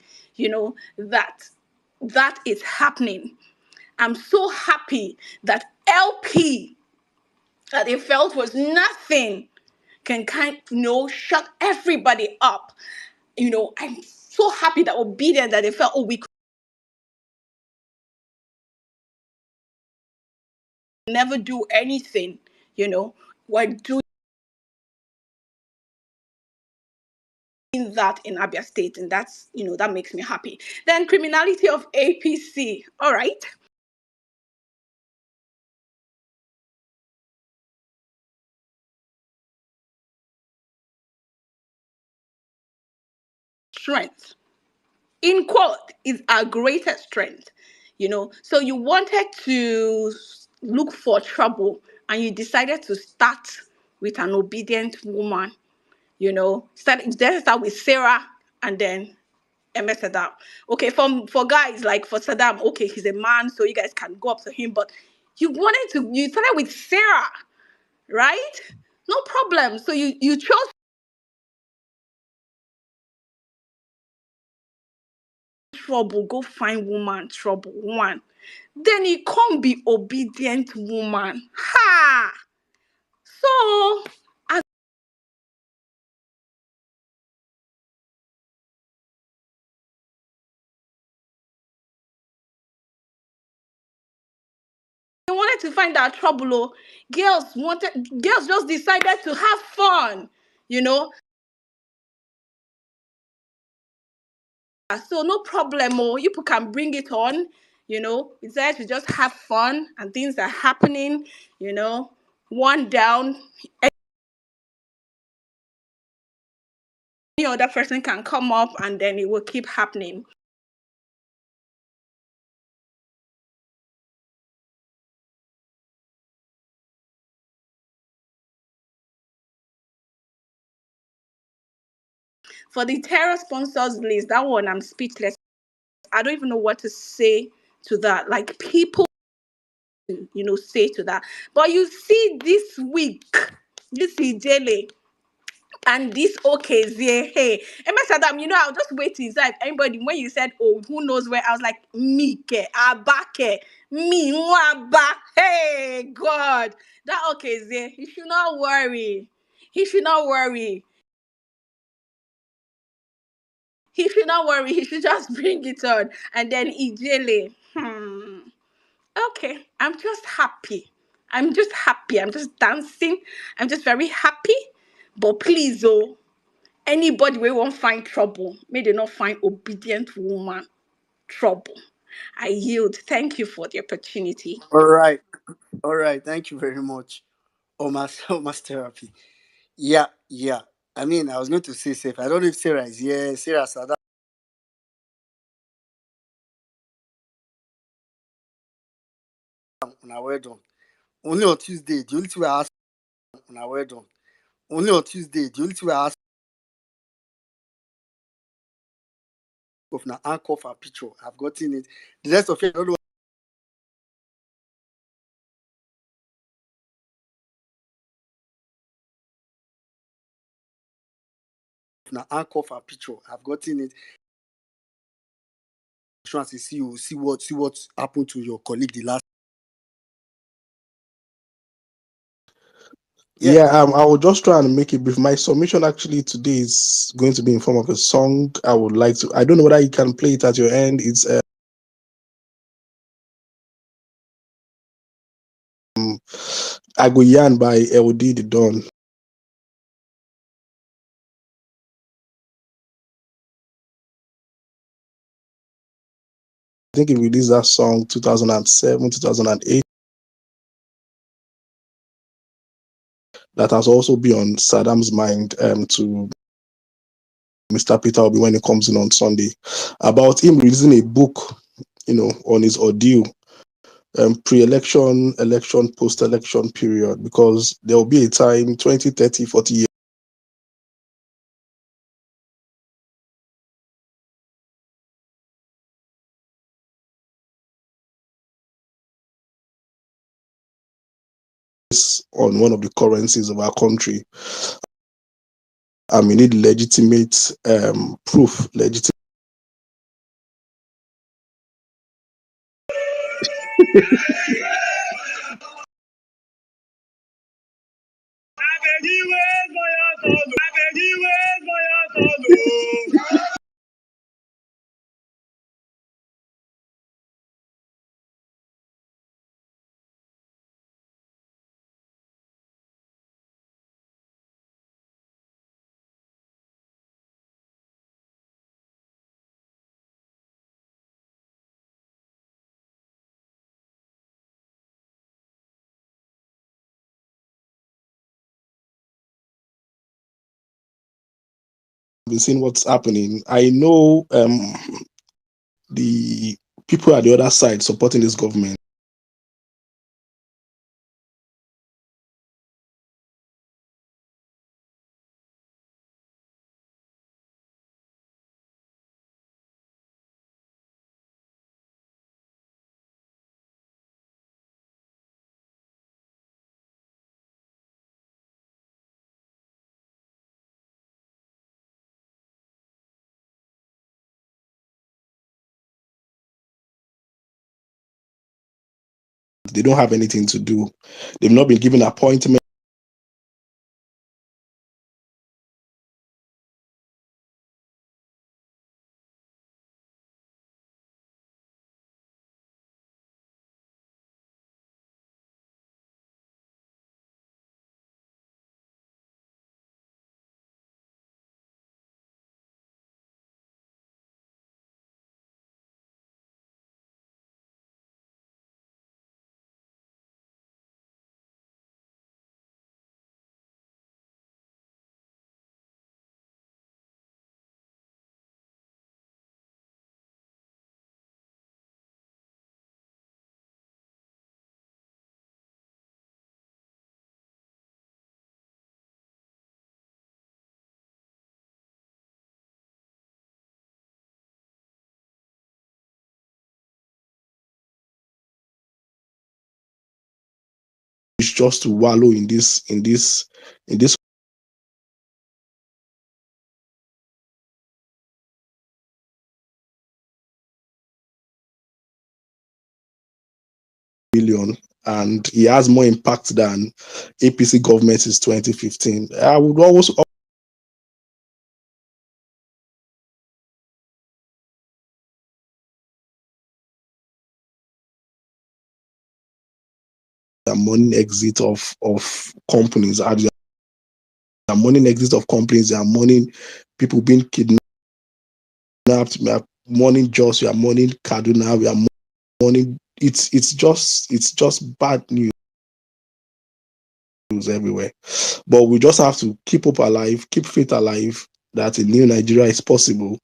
that is happening. I'm so happy that LP, that they felt was nothing, can shut everybody up. I'm so happy that obedient that they felt, oh, we could never do anything, we're doing doing that in Abia State, and that's, that makes me happy. Then criminality of APC. All right. Strength. In quote, is our greatest strength. So you wanted to look for trouble, and you decided to start with an obedient woman. Start with Sarah, and then MS Saddam. Okay, for guys, like for Saddam, okay, he's a man, so you guys can go up to him, but you started with Sarah, right? No problem. So you chose trouble, go find woman trouble one. Then he can't be obedient woman. Ha! So as they wanted to find that trouble, girls just decided to have fun, you know. So no problem, you people can bring it on, it's there to just have fun, and things are happening, one down, any other person can come up, and then it will keep happening. For the terror sponsors list, that one I'm speechless. I don't even know what to say to that. Like, people, say to that. But you see, this week, this Ijele and this Okezie, hey, MS Adam, I'll just wait inside. Anybody, when you said, oh, who knows where, I was like, me, ke, abake, me, waba, hey, God. That Okezie, he should not worry. He should not worry. He should not worry. He should just bring it on. And then Ijele, okay, I'm just happy. I'm just happy. I'm just dancing. I'm just very happy. But please, anybody we won't find trouble, may they not find obedient woman trouble. I yield. Thank you for the opportunity. All right. All right. Thank you very much. Omas Omas therapy. Yeah, yeah. I mean, I was going to say safe. I don't know if Sarah is here. Sarah Sada, on our well done. Only on Tuesday, the only two I asked on our well done. Only on Tuesday, the only two I asked of an anchor for a picture. I've gotten it. The rest of it, I don't know. An anchor for a picture. I've gotten it. Trying to see what happened to your colleague the last. Yeah. Yeah, I will just try and make it brief. My submission actually today is going to be in form of a song. I would like to. I don't know whether you can play it at your end. It's Agoyan by LD the Don. I think he released that song 2007, 2008. That has also been on Saddam's mind to Mr. Peter Obi when he comes in on Sunday about him releasing a book, on his ordeal, pre-election, election, post-election period, because there will be a time, 20, 30, 40 years, on one of the currencies of our country, and we need legitimate proof, legitimate. been seeing what's happening. I know the people at the other side supporting this government, they don't have anything to do. They've not been given appointment. Just to wallow in this billion, and he has more impact than APC government since 2015. I would always the money exit of companies. At the money exit of companies, they are money people being kidnapped. We are money Jos, we are money Kaduna, we are money. It's just bad news everywhere. But we just have to keep hope alive, keep faith alive that a new Nigeria is possible.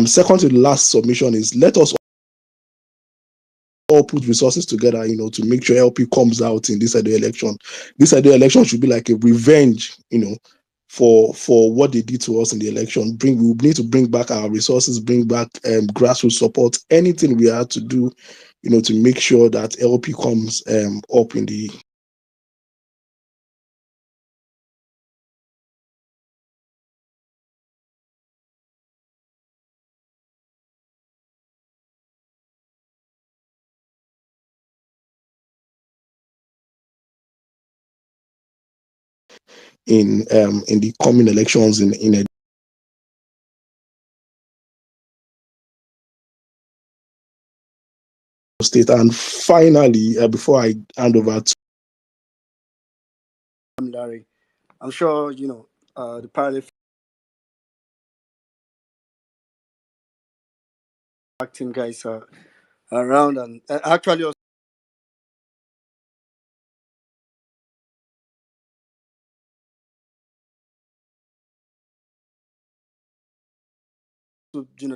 Second to the last submission is let us all put resources together, to make sure LP comes out in this Edo election. This Edo election should be like a revenge, for what they did to us in the election. We need to bring back our resources, bring back grassroots support, anything we have to do, to make sure that LP comes up in the in the coming elections in a state. And finally, before I hand over to Larry, I'm sure the parallel acting guys are around, and actually also,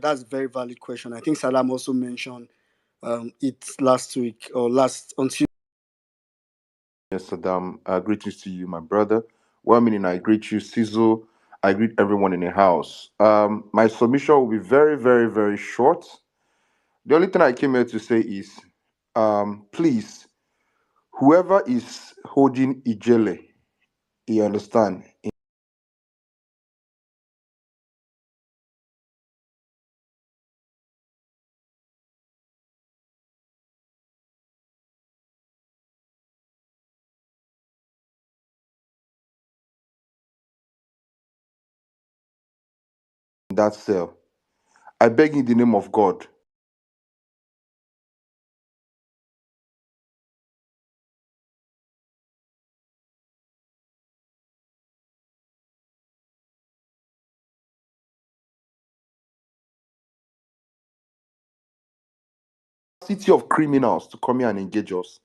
that's a very valid question. I think Salam also mentioned it last week or last on Tuesday. Yes, Saddam. Greetings to you, my brother. Well, meaning I greet you, Sizzle. I greet everyone in the house. My submission will be very, very, very short. The only thing I came here to say is, please, whoever is holding Ijele, you understand, in that cell. I beg in the name of God, City of criminals to come here and engage us.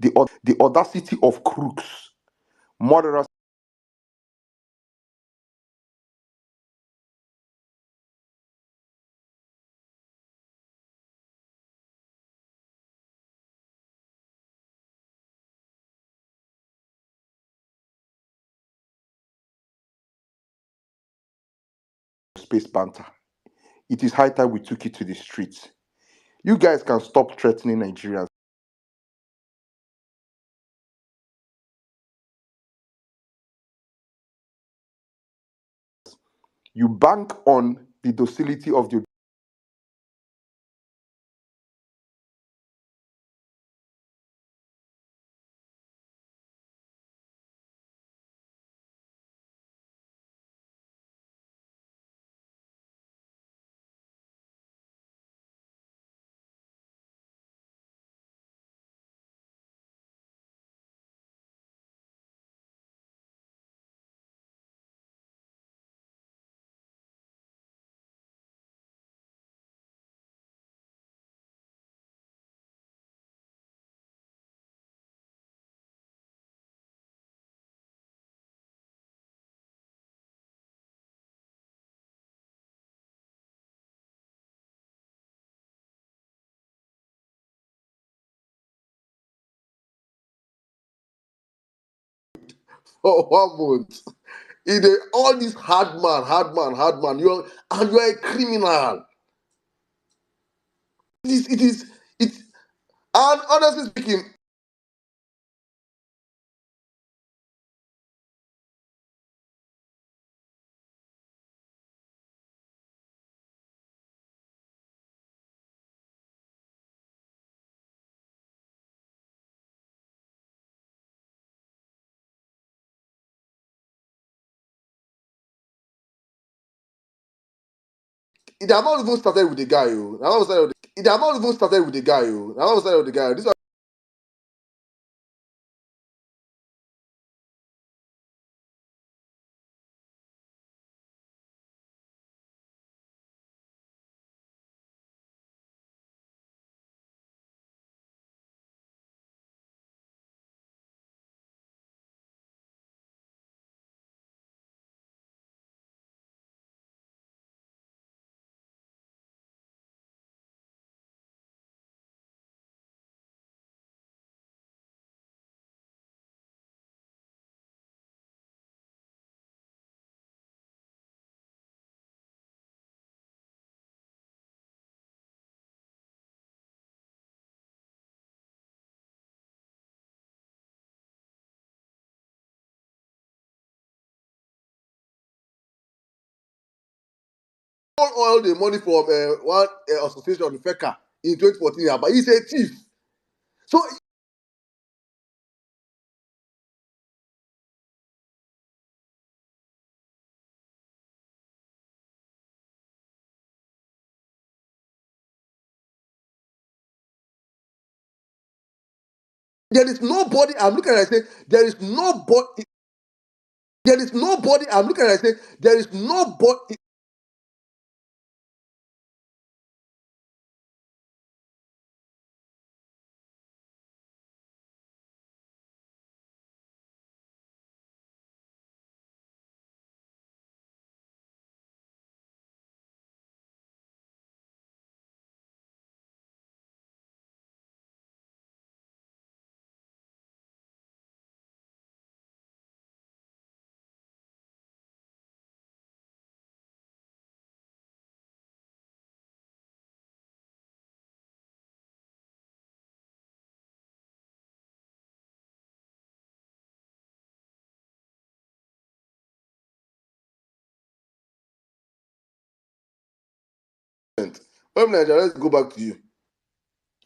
The audacity of crooks, murderers, space banter. It is high time we took it to the streets. You guys can stop threatening Nigerians. You bank on the docility of the for 1 month. All this hard man. You're a criminal. It's and honestly speaking, they have not even started with the guy. They have not even started with the guy. They have not started with the guy. This one, all the money from one association, FECA, in 2014, yeah, but he's a thief. So there is nobody. I'm looking at it and say there is nobody. There is nobody. I'm looking at it and say there is nobody. Nigeria, let's go back to you.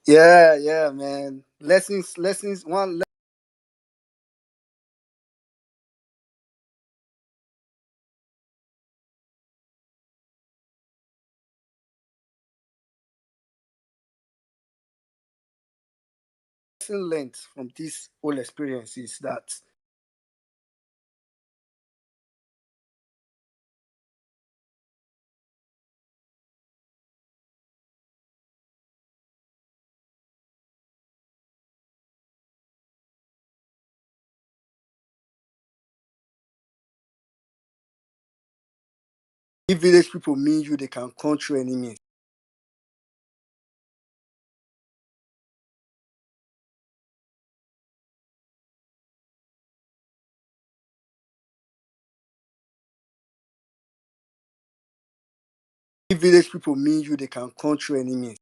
Yeah, man. Lessons. One lesson learned from this whole experience is that if village people mean you, they can come through any means. If village people mean you, they can come through any means.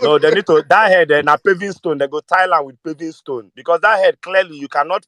No, they need to that head and a paving stone. They go Thailand with paving stone because that head clearly you cannot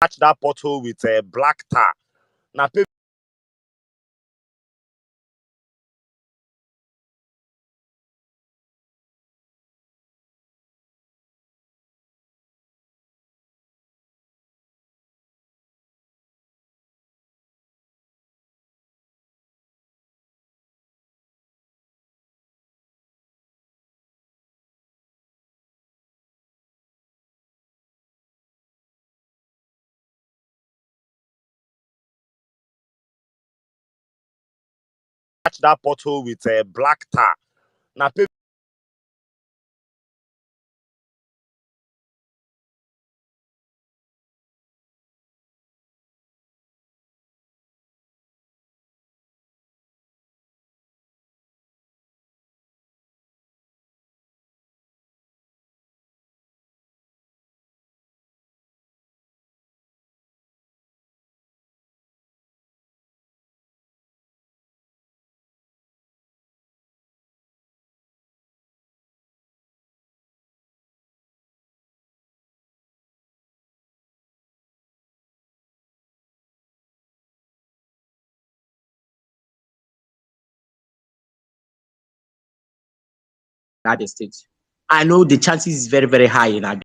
patch that pothole with a black tar. Now patch that pothole with a black tar. Now United States. I know the chances is very, very high in that.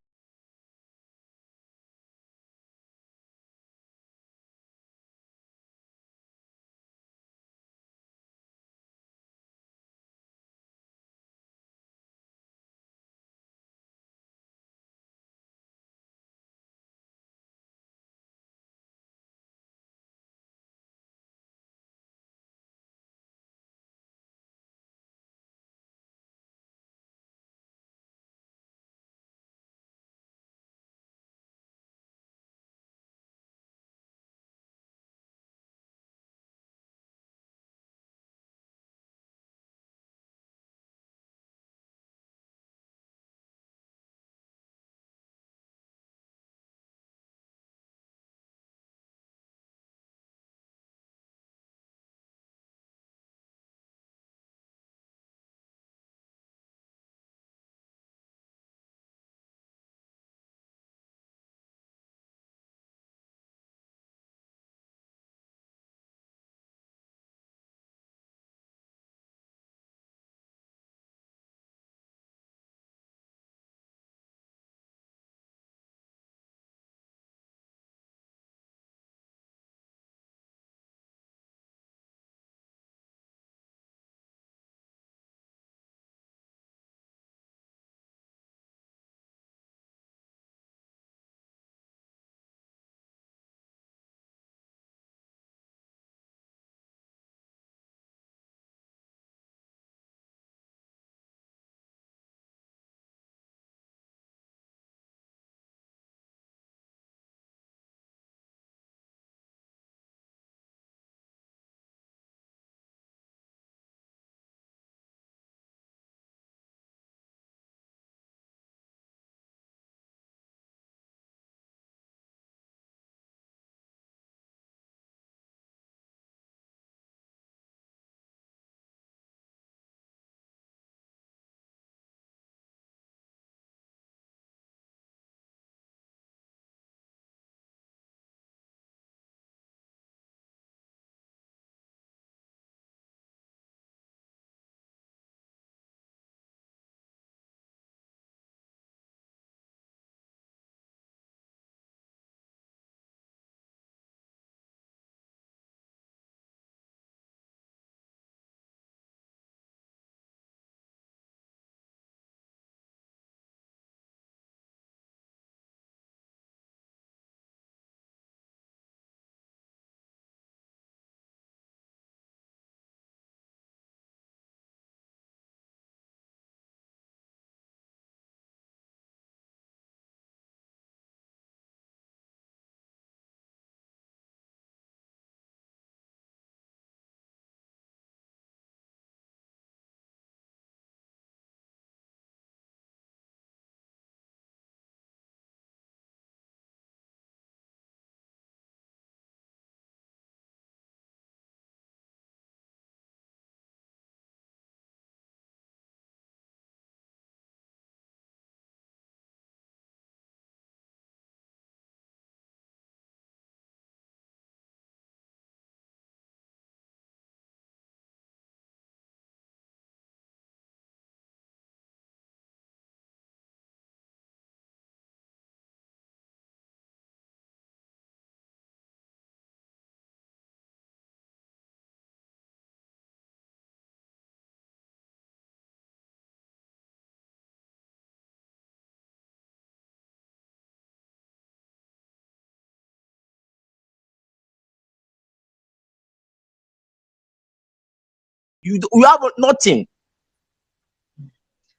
You have nothing.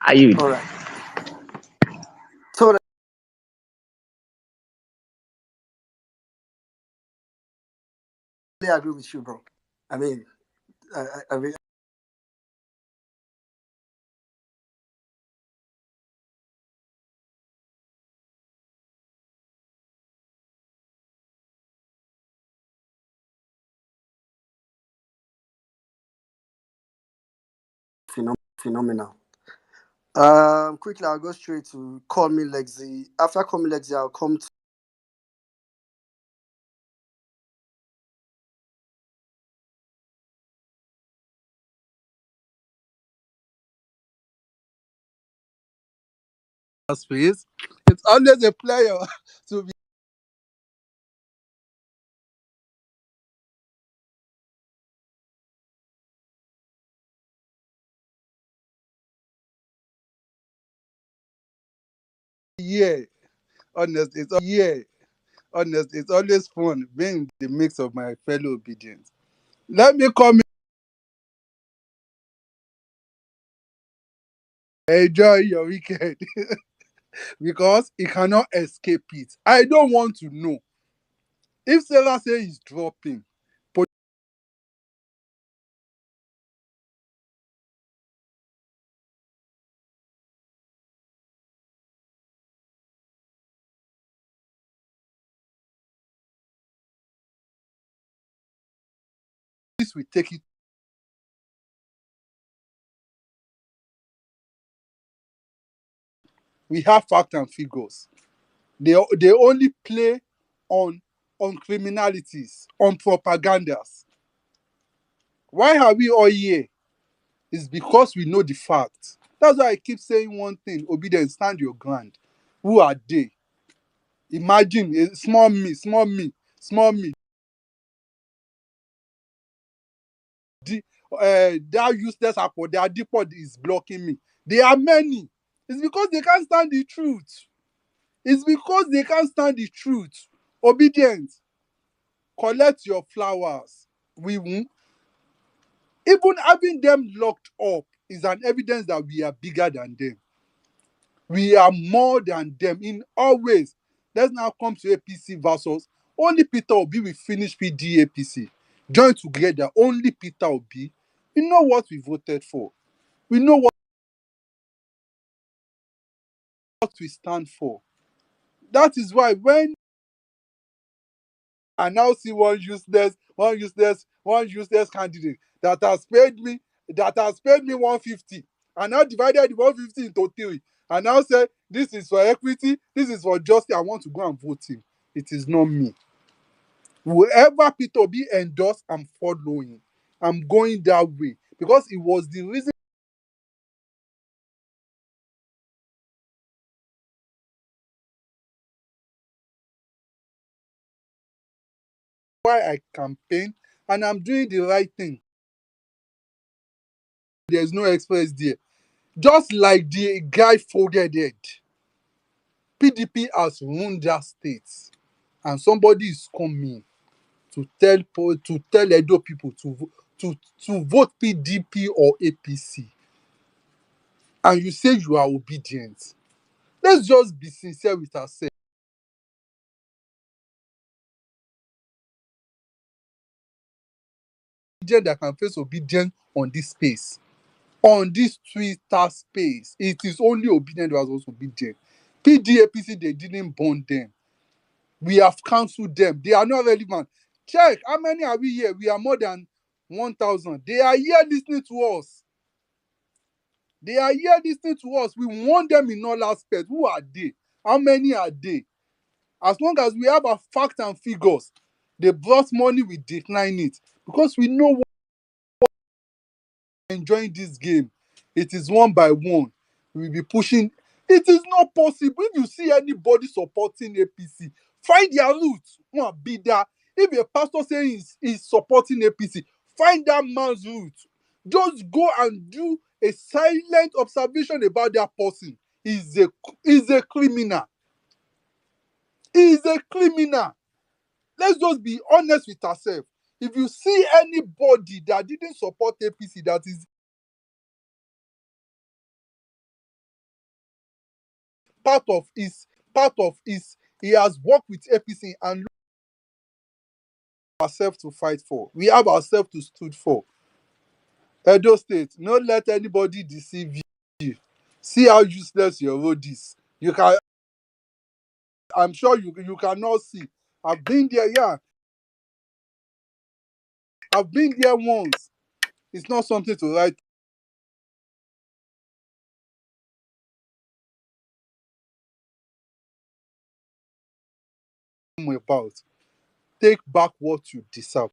Are you? All right. So I agree with you, bro. I mean, I mean, phenomenal. Quickly, I'll go straight to Call Me Lexi. After Call Me Lexi, I'll come to space. It's always a player to be here. Honest. It's always fun being the mix of my fellow obedience. Let me come enjoy your weekend because he cannot escape it. I don't want to know if Sarah say he's dropping. Police will take it. We have facts and figures. They only play on criminalities, on propagandas. Why are we all here? It's because we know the facts. That's why I keep saying one thing: obedience, stand your ground. Who are they? Imagine a small me. That useless apple, their depot is blocking me. They are many. It's because they can't stand the truth. Obedience, collect your flowers. We won't. Even having them locked up is an evidence that we are bigger than them. We are more than them in all ways. Let's now come to APC versus only Peter Obi will finish PD APC. Join together, only Peter Obi. We know what we voted for. We know what we stand for. That is why when I now see one useless candidate that has paid me 150 and now divided the 150 into three and now say this is for equity, this is for justice, I want to go and vote him. It is not me. Whoever Peter B endorsed, I'm following. I'm going that way because it was the reason why I campaign, and I'm doing the right thing. There's no express there. Just like the guy folded it, PDP has ruined that state, and somebody is coming to tell Edo people to vote PDP or APC, and you say you are obedient. Let's just be sincere with ourselves. That can face obedience on this space, on this Twitter space. It is only obedient that was obedient. PDAPC, they didn't burn them. We have cancelled them. They are not relevant. Check, how many are we here? We are more than 1,000. They are here listening to us. They are here listening to us. We want them in all aspects. Who are they? How many are they? As long as we have our facts and figures, they brought money, we decline it. Because we know what enjoying this game. It is one by one. We will be pushing. It is not possible. If you see anybody supporting APC, find their roots. One be that. If a pastor saying he's supporting APC, find that man's roots. Just go and do a silent observation about that person. He's a criminal. He's a criminal. Let's just be honest with ourselves. If you see anybody that didn't support APC, that is part of his, he has worked with APC and look ourselves to fight for. We have ourselves to stood for. Edo State, don't let anybody deceive you. See how useless your road is. You can, I'm sure you cannot see. I've been there, yeah. I've been there once. It's not something to write home about. Take back what you deserve.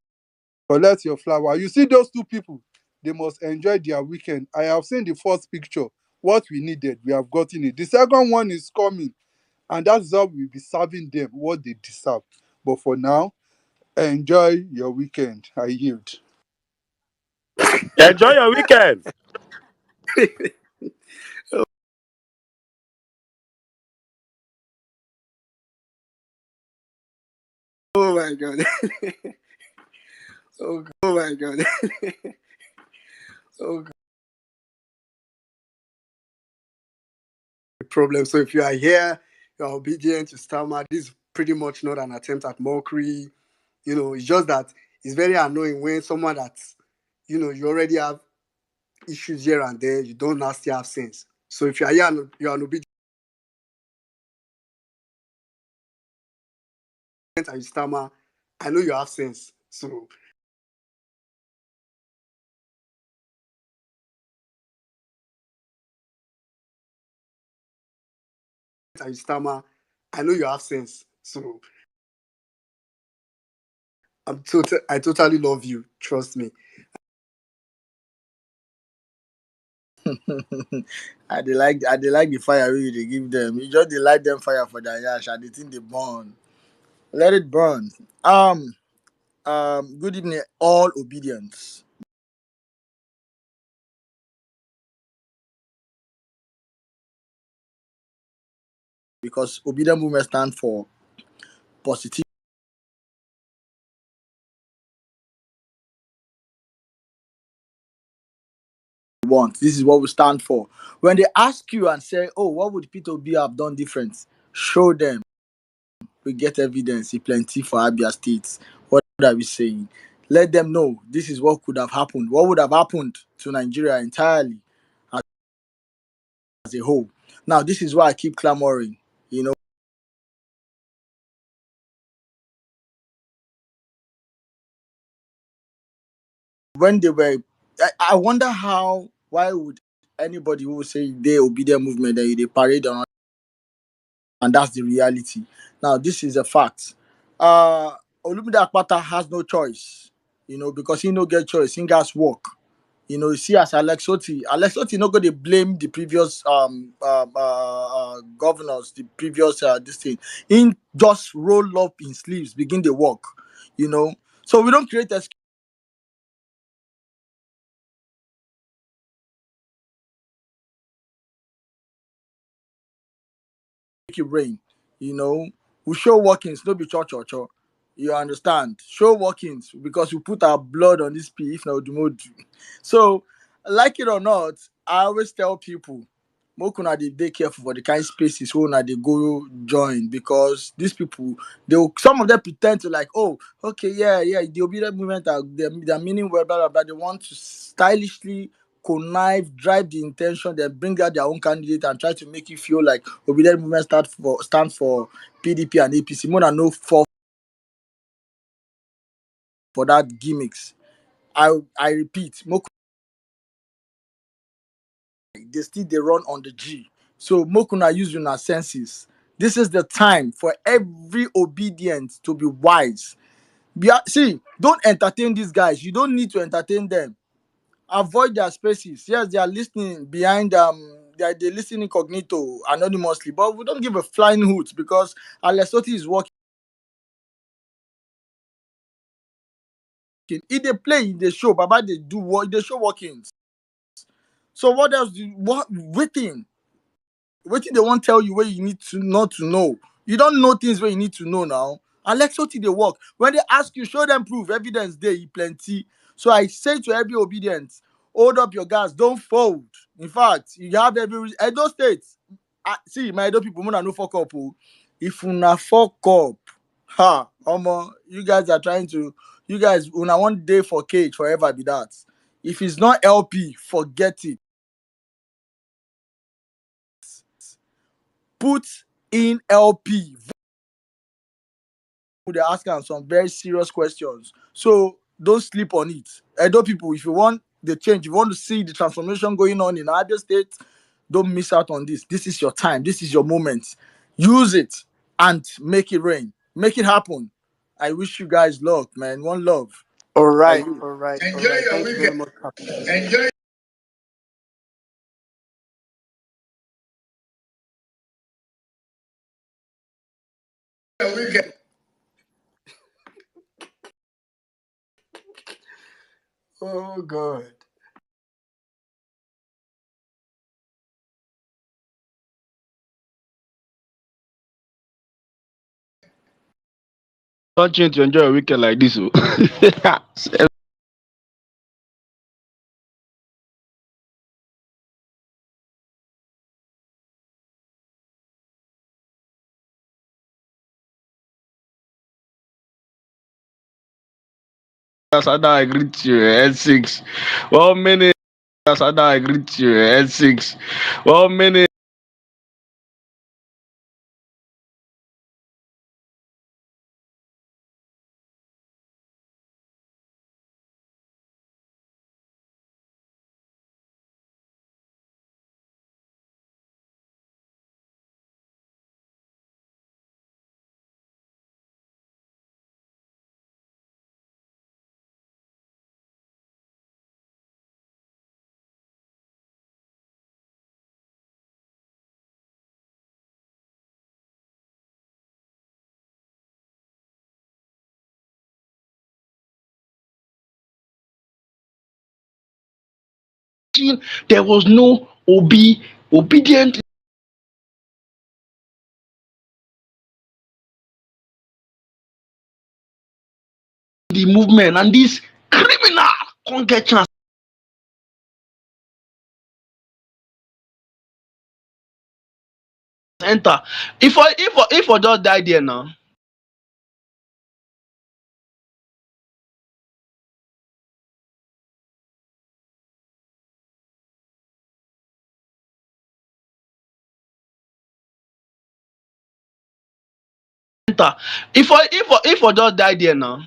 Collect your flower. You see those two people, they must enjoy their weekend. I have seen the first picture. What we needed, we have gotten it. The second one is coming, and that's how we'll be serving them what they deserve. But for now, enjoy your weekend. I yield. Enjoy your weekend. Oh my god. Oh my god. Oh god. Problem. So if you are here, you are obedient to Stammer. This is pretty much not an attempt at mockery. It's just that it's very annoying when someone that, you already have issues here and there, you don't now still have sense. So if you are here and you are an obedient and you stammer, I know you have sense. So and you stammer, I know you have sense. So I totally love you. Trust me. I dey like the fire wey you dey give them. You just dey light them fire for their yash and the thing dey burn. Let it burn. Good evening, all obedience. Because obedient movement stand for positive. Want. This is what we stand for. When they ask you and say, "Oh, what would Peter Obi have done different?" Show them. We get evidence. Plenty for Abia State. What are we saying? Let them know this is what could have happened. What would have happened to Nigeria entirely as a whole? Now, this is why I keep clamoring. When they were, I wonder why would anybody who say they obedient movement that they parade on, and that's the reality. Now, this is a fact. Olumide Akpata has no choice, because he no get choice. He gas work. You see, as Alex Oti no go dey blame the previous governors, the previous this thing. He just roll up in sleeves, begin the work. So we don't create excuse. Make it rain. We show workings, no be cho cho cho. You understand? Show workings because we put our blood on this P if not do. So, like it or not, I always tell people, make una dey careful for the kind spaces wey una dey go join, because these people, some of them pretend to like, oh, okay, yeah, the obedient movement are they're meaning well, blah blah blah. They want to stylishly connive, drive the intention, then bring out their own candidate and try to make you feel like obedient movement stand for PDP and APC. More than no fall for that gimmicks. I repeat, they still they run on the G. So Mokuna use your senses. This is the time for every obedient to be wise. See, don't entertain these guys. You don't need to entertain them. Avoid their spaces. Yes, they are listening behind they listen incognito anonymously, but we don't give a flying hoot because Alessoti is working. If they play in the show, Baba they do what they show workings. So what else waiting they won't tell you where you need to not to know. You don't know things where you need to know now. Alex Otti they work. When they ask you, show them proof, evidence there, plenty. So I say to every obedient, hold up your gas, don't fold. In fact, you have every Edo State. See, my Edo people, no fuck up. Oh. If una fuck up, you guys are trying to, you guys, una one day for cage forever be that. If it's not LP, forget it. Put in LP. They're asking some very serious questions. So don't sleep on it. Edo people, if you want the change, you want to see the transformation going on in Abia State, don't miss out on this. This is your time. This is your moment. Use it and make it rain. Make it happen. I wish you guys luck, man. One love. All Are right, you? all right, all Enjoy right. your Thank you weekend. very much. Enjoy your weekend. Oh God. Don't change to enjoy a weekend like this. Oh. Sada, I greet you. N6. 1 minute. Sada, I greet you. N6. 1 minute. There was no obedient the movement, and this criminal can't get chance enter. If I just die there now, enter. If I just die there now,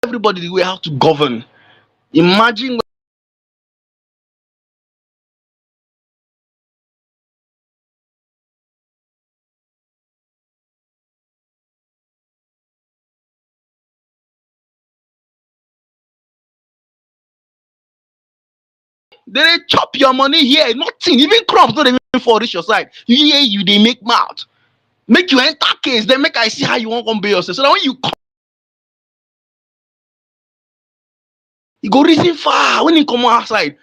everybody will have to govern. Imagine they chop your money here, nothing, even crops don't even for reach your side. Here you they make mouth, make you enter case, then make I see how you want to come pay yourself. So that when you come, you go reason far. When you come outside,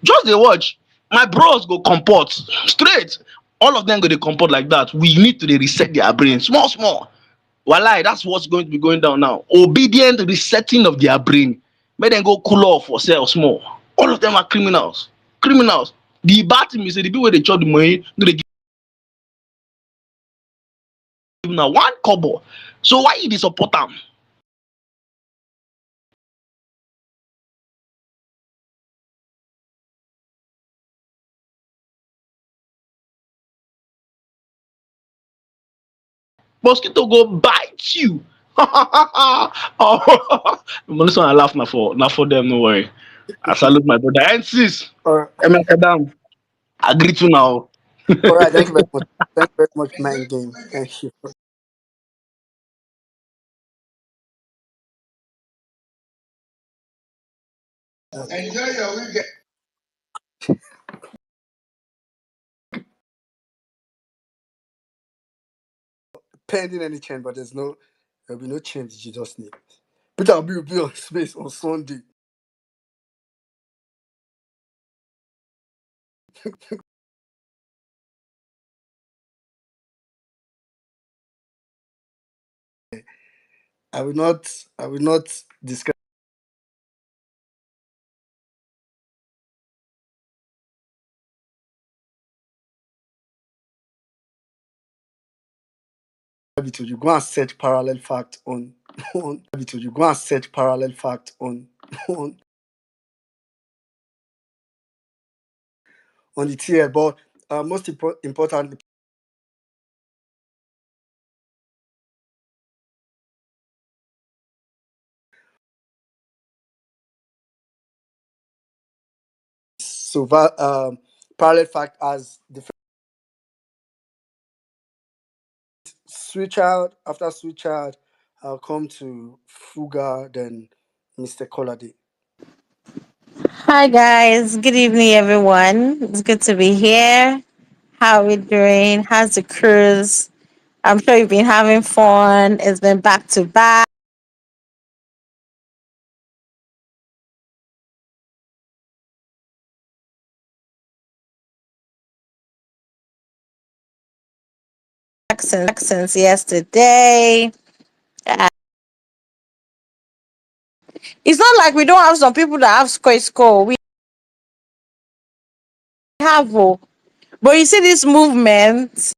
just the watch. My bros go comport straight. All of them go they comport like that. We need to dey reset their brain small, small. Walai, that's what's going to be going down now. Obedient resetting of their brain. Make them go cool off for sale small. All of them are criminals. Criminals. The bad thing is the people where they chop the money, no they give now one kobo. So why you dey support them? Mosquito go bite you. Oh, this one I laugh now for them, no worry. I salute my brother. And sis, All right, Madam, I greet you now. all right. Thank you very much. Thank you very much, man. Game. Thank you. Enjoy your weekend. Pending any change, but there's no There will be no change in Jesus' name. Peter Obi will be on space on Sunday. I will not describe it to you. Go and search parallel fact on it you. Go and search parallel fact on on the TL. But most importantly, so parallel fact as the switch out. After switch out, I'll come to Fuga, then Mr. Colade. Hi guys, good evening everyone. It's good to be here. How are we doing? How's the cruise? I'm sure you've been having fun. It's been back to back since yesterday. Uh, It's not like we don't have some people that have score. We have, but you see this movement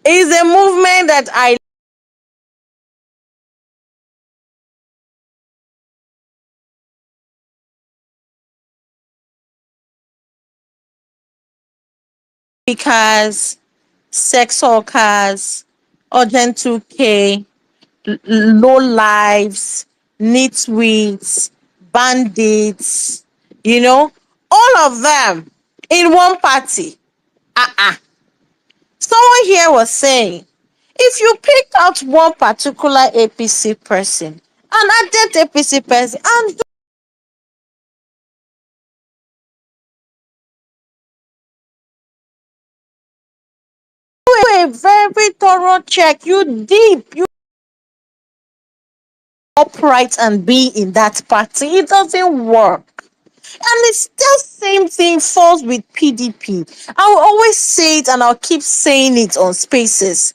is a movement that I because sex workers, urgent 2K, low lives, nitwits, bandits, all of them in one party. Uh-uh. Someone here was saying, if you pick out one particular APC person, an ardent APC person, and do a very thorough check, you deep, you upright and be in that party, it doesn't work. And it's still same thing falls with PDP. I will always say it and I'll keep saying it on spaces.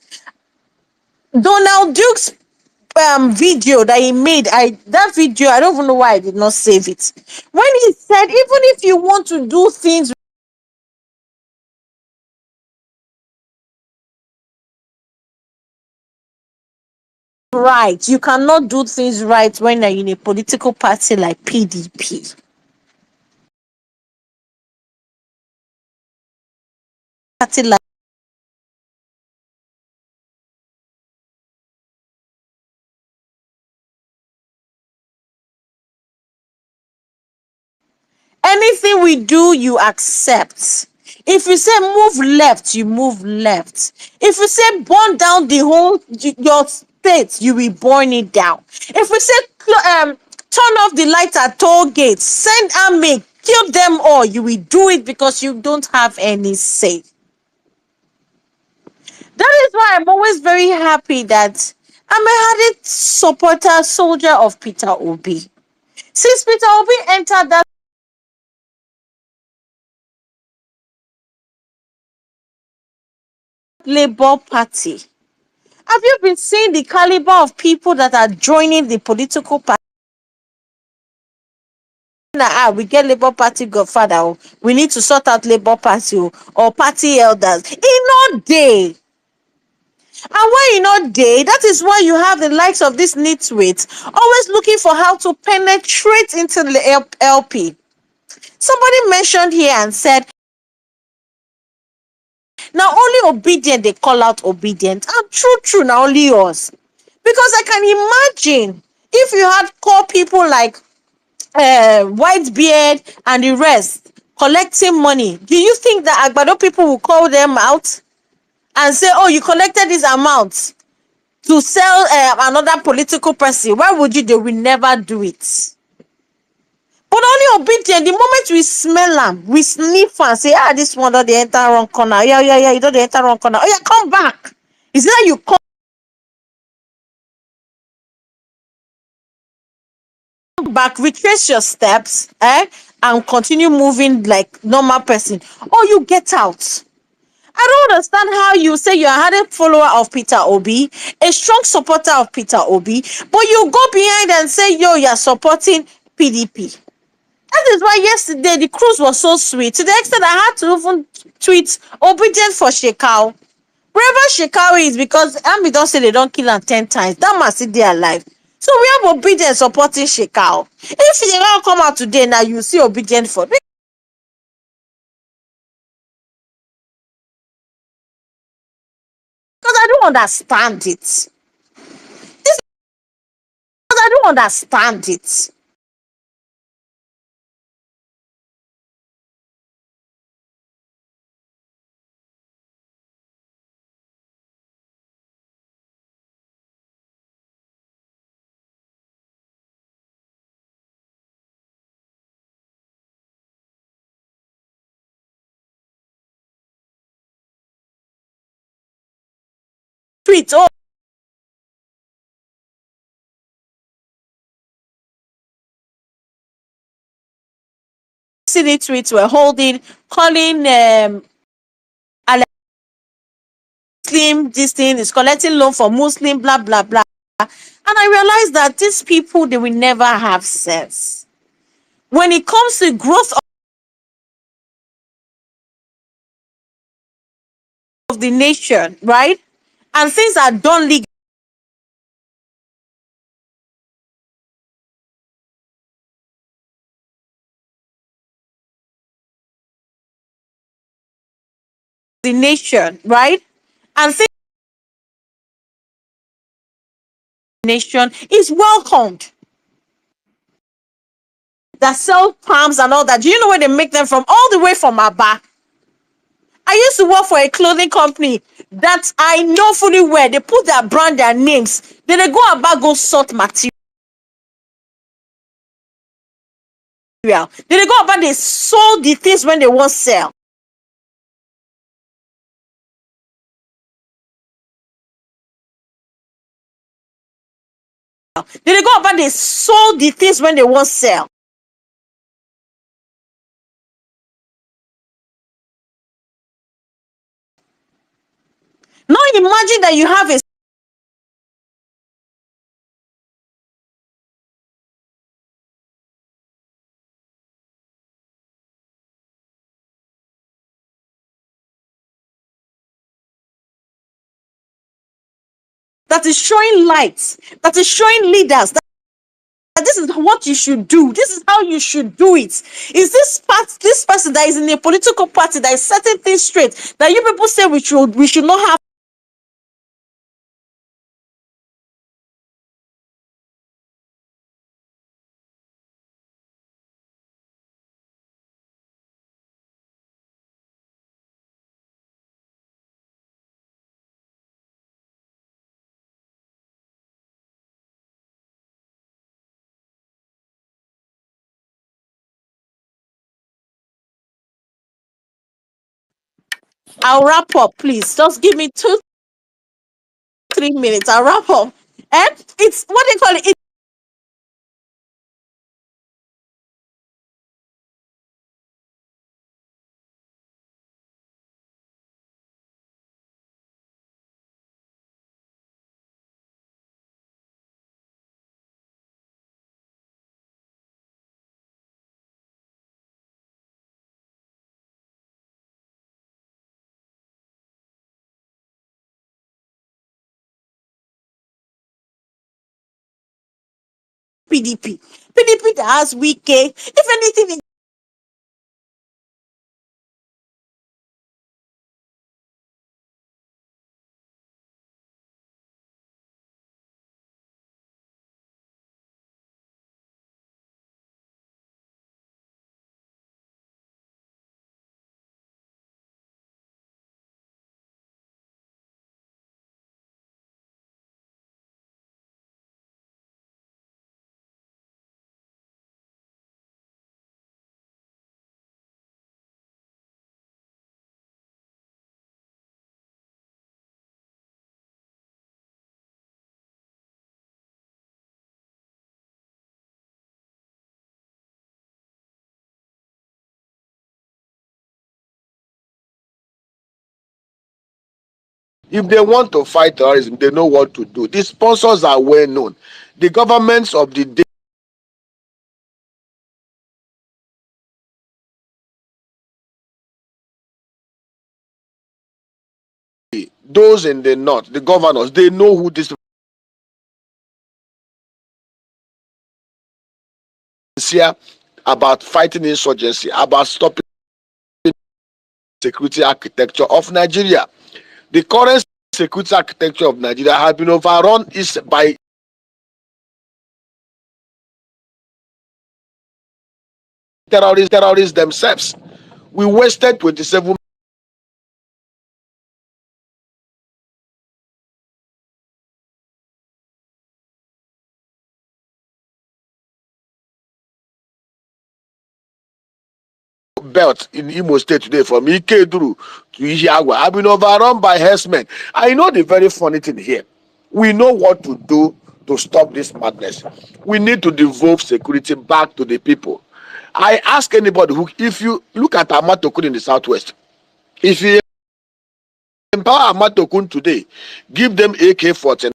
Donald Duke's video that he made, that video, I don't even know why I did not save it. When he said, even if you want to do things right, you cannot do things right when you're in a political party like PDP. Party like anything we do, you accept. If you say move left, you move left. If you say burn down the whole your state, you will burn it down. If we say turn off the light at toll gates, send army, kill them all, you will do it because you don't have any say. That is why I'm always very happy that I'm a hardened supporter, soldier of Peter Obi. Since Peter Obi entered that Labour Party, have you been seeing the caliber of people that are joining the political party? We get Labour Party godfather, we need to sort out Labour Party or party elders. In no day. And when you know day, that is why you have the likes of this nitwit always looking for how to penetrate into the LP. Somebody mentioned here and said, now only obedient they call out obedient. And true, now only yours. Because I can imagine if you had core people like Whitebeard and the rest collecting money, do you think that Agbado people will call them out and say, oh, you collected this amount to sell another political person? Why would you? They will never do it. But only obedient obedient. The moment we smell am, we sniff and say, ah, this one don dey enter wrong corner. Yeah, yeah, yeah, you don dey enter wrong corner. Oh yeah, come back. Is that you come back, retrace your steps, and continue moving like normal person, or you get out. I don't understand how you say you're a ardent follower of Peter Obi, a strong supporter of Peter Obi, but you go behind and say, yo, you're supporting PDP. That is why yesterday the cruise was so sweet, to the extent I had to even tweet obedient for Shekau. Wherever Shekau is, because Army don't say they don't kill am 10 times. That man still dey alive. So we have obedient supporting Shekau. If Shekau come out today now, you see obedient for, because I don't understand it. This because I don't understand it. Tweet, oh, see the tweets we're holding, calling Muslim, this thing is collecting loan for Muslim, blah blah blah. And I realized that these people, they will never have sense. When it comes to growth of the nation, right? And things are done legally, the nation, right? And things nation is welcomed. That sell palms and all that. Do you know where they make them from? All the way from Aba. I used to work for a clothing company that I know fully well. They put their brand, their names. Then they go about go sort material. Then they go about they sold the things when they want sell. Then they go about they sold the things when they want sell. Now imagine that you have a that is showing light, that is showing leaders that this is what you should do. This is how you should do it. Is this person that is in a political party that is setting things straight that you people say we should not have I'll wrap up, please. Just give me 2-3 minutes. I'll wrap up. And it's what they call it. PDP. PDP that has weak. If anything, If they want to fight terrorism, they know what to do. The sponsors are well known. The governments of the day, those in the north, the governors, they know who this is here about fighting insurgency, about stopping security architecture of Nigeria. The current security architecture of Nigeria has been overrun by terrorists themselves. We wasted 27 belt in Imo State today from Ikeduru to Ihiagwa have been overrun by herdsmen. I know the very funny thing here. We know what to do to stop this madness. We need to devolve security back to the people. I ask anybody who, if you look at Amatokun in the southwest, if you empower Amatokun today, give them AK-49,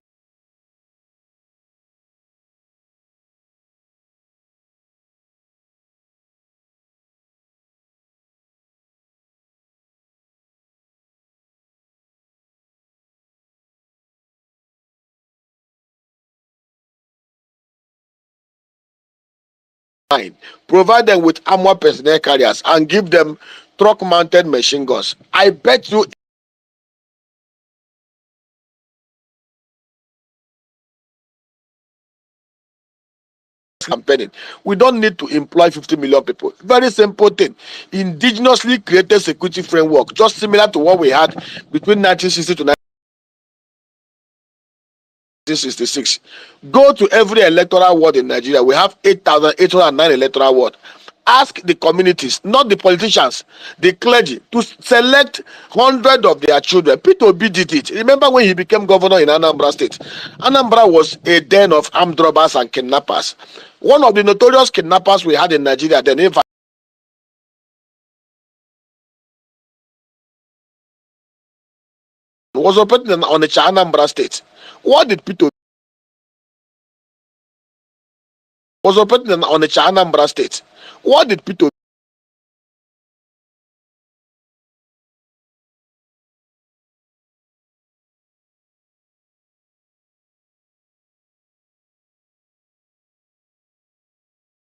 provide them with armored personnel carriers, and give them truck-mounted machine guns. I bet you campaigning. We don't need to employ 50 million people. Very simple thing. Indigenously created security framework, just similar to what we had between 1960 to 1966. Go to every electoral ward in Nigeria. We have 8,809 electoral ward. Ask the communities, not the politicians, the clergy, to select 100 of their children. Peter Obi did it. Remember when he became governor in Anambra State? Anambra was a den of armed robbers and kidnappers. One of the notorious kidnappers we had in Nigeria then, in fact, was operating on the Anambra State. What did Peter was operating on the Anambra State? What did Peter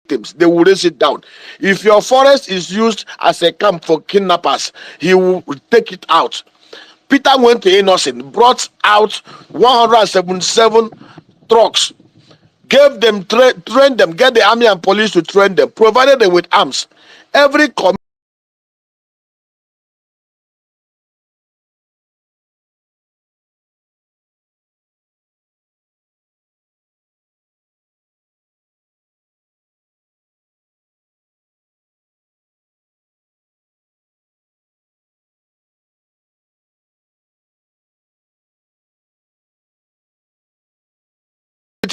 teams? They will raise it down. If your forest is used as a camp for kidnappers, he will take it out. Peter went to Innocent, brought out 177 trucks, gave them, trained them, get the army and police to train them, provided them with arms. Every community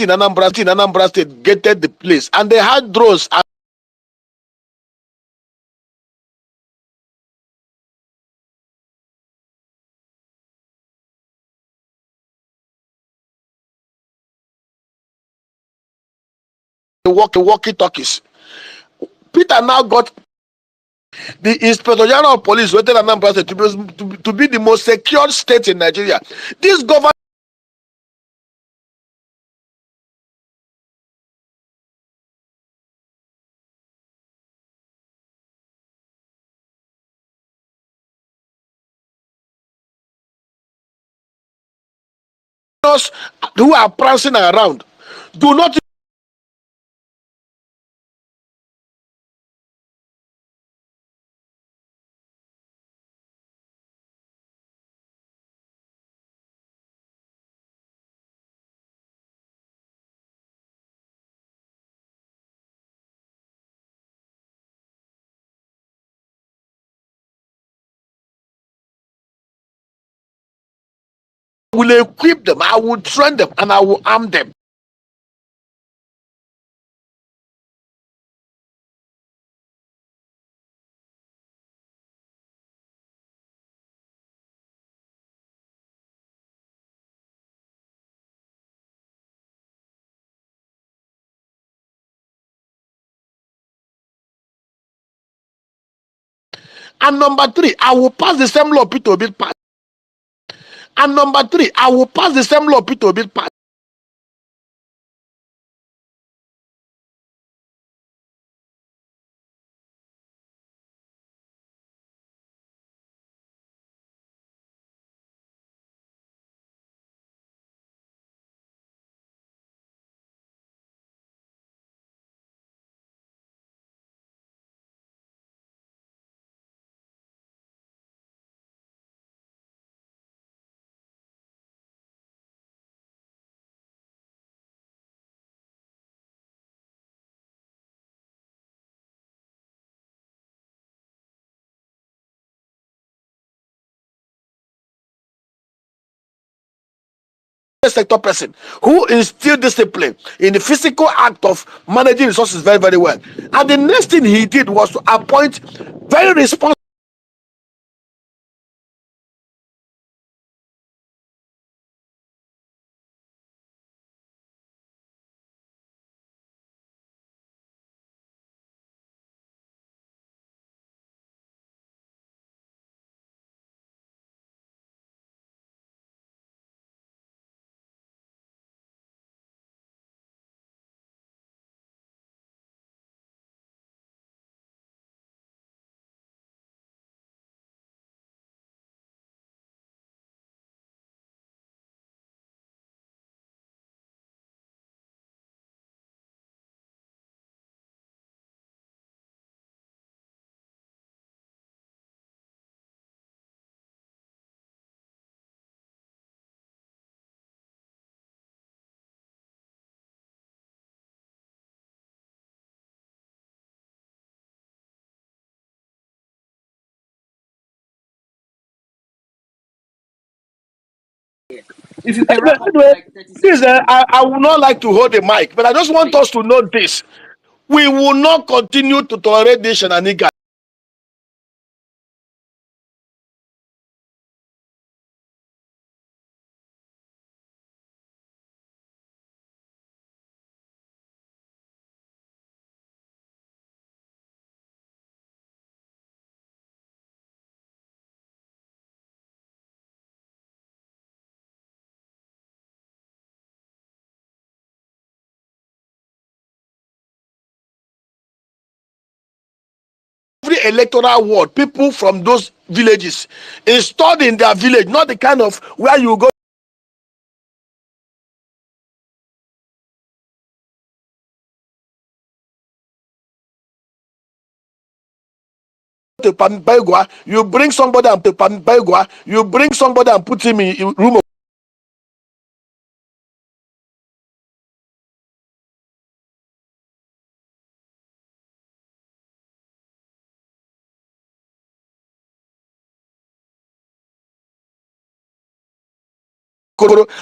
in Anambra State gated the place, and they had drones and walkie-talkies. Peter now got the Inspector General of Police rated Anambra State to be the most secure state in Nigeria. This government who are prancing around do not will equip them. I will train them and I will arm them. And number three, I will pass the same law Peter Obi passed. And number three, I will pass the same law Peter Obi passed. Sector person who instilled discipline in the physical act of managing resources very, very well. And the next thing he did was to appoint very responsible If you can wrap up in anyway, like 30 this seconds, please. I would not like to hold the mic, but I just want Please. us to know this. We will not continue to tolerate this shenanigans. Every electoral ward, people from those villages installed in their village, not the kind of where you go to Pambagua, you bring somebody and to Pambagua, you bring somebody and put him in room of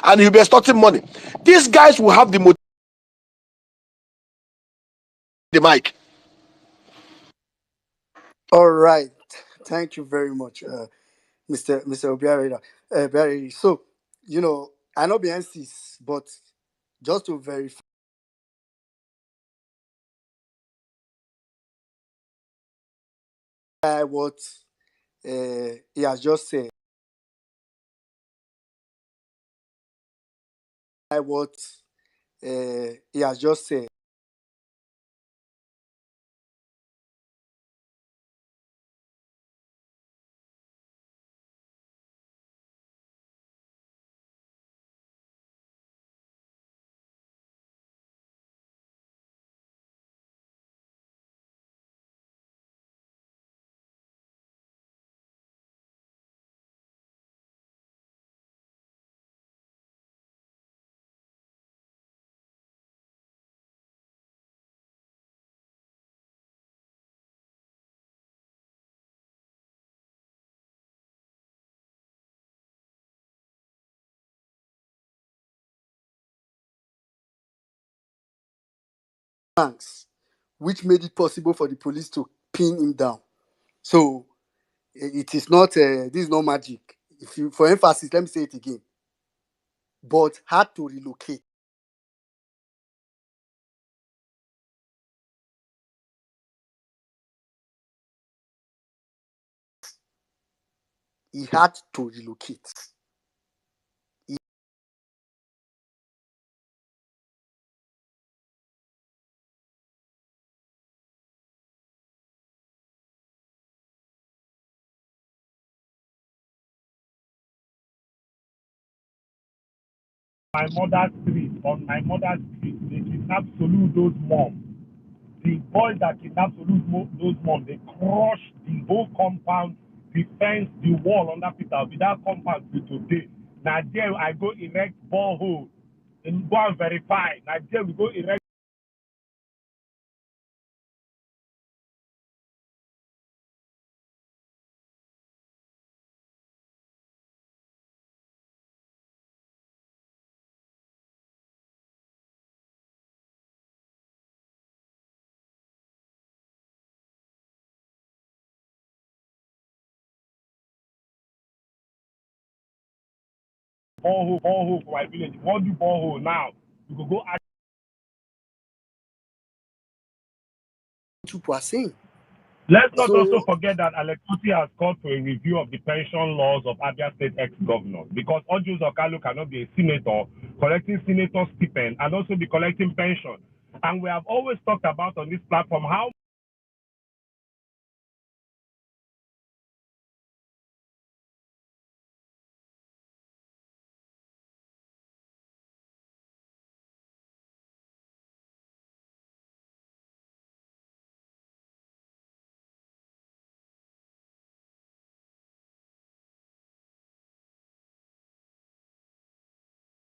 and he'll be extorting money. These guys will have the mic. All right. Thank you very much, Mr. Obiareda. Barry. So, I know the NCs, but just to verify what he has just said, what he has just said. Thanks, which made it possible for the police to pin him down. So it is not this is not magic. If you, for emphasis, let me say it again. But had to relocate. he had to relocate. My mother's street, on my mother's street, they kidnapped Soludo's mom. The boys that kidnapped Soludo's mom, they crushed the whole compound, the fence, the wall under Peter. With that compound till today. Now there I go erect borehole and go and verify. Now there we go erect. Borehole for my village. You want to do borehole now? You go go ask. People are saying. Let's not also So forget that Alex Otti has called for a review of the pension laws of Abia State ex-governors because Ojus Okalu cannot be a senator collecting senator stipend and also be collecting pension. And we have always talked about on this platform how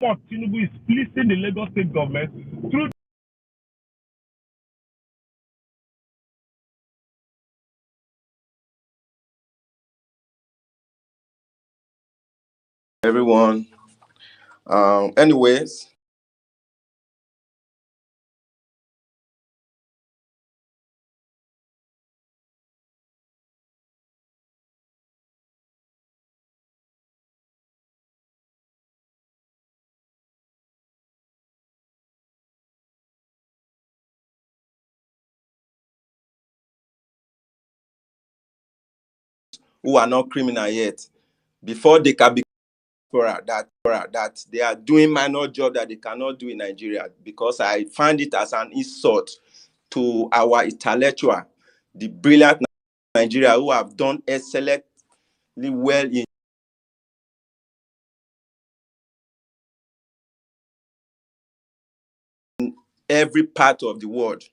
much Tinubu is fleecing the Lagos state government through. Everyone. Anyways, who are not criminal yet, before they can be that they are doing minor job that they cannot do in Nigeria, because I find it as an insult to our intellectual, the brilliant Nigeria who have done excellently well in every part of the world.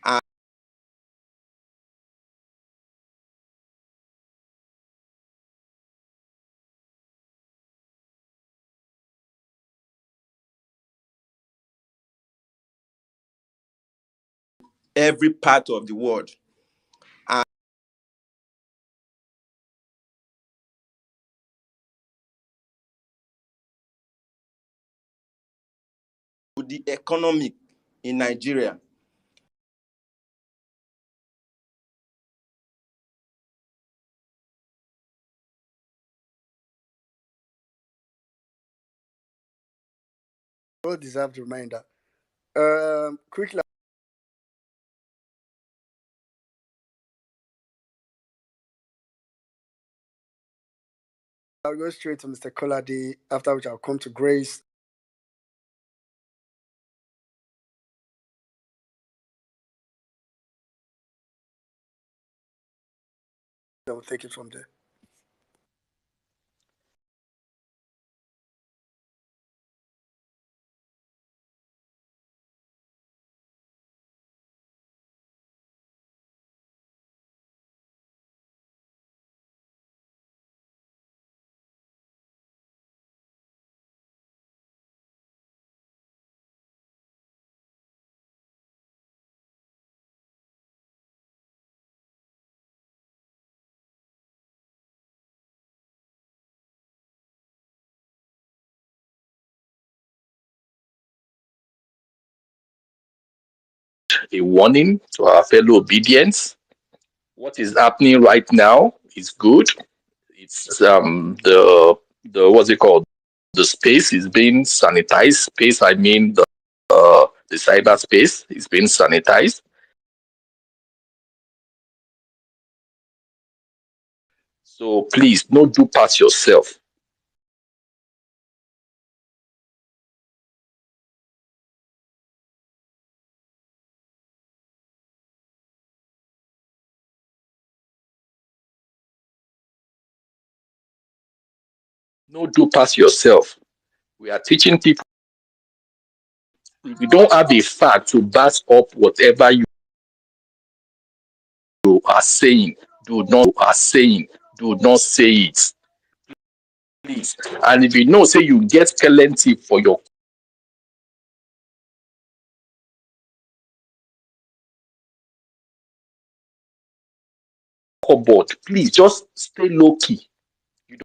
And every part of the world. And the economic in Nigeria. well deserved reminder. Quickly, I'll go straight to Mr. Kolade, after which I'll come to Grace. Then we'll take it from there. A warning to our fellow obedience. What is happening right now is good. It's the what's it called? The space is being sanitized. Space, I mean the cyberspace is being sanitized. So please, don't do pass yourself. No do pass yourself. We are teaching people. If you don't have a fact to back up whatever you are saying, do not say it, please. And if you know, say you get plenty for your cupboard, please just stay low key. You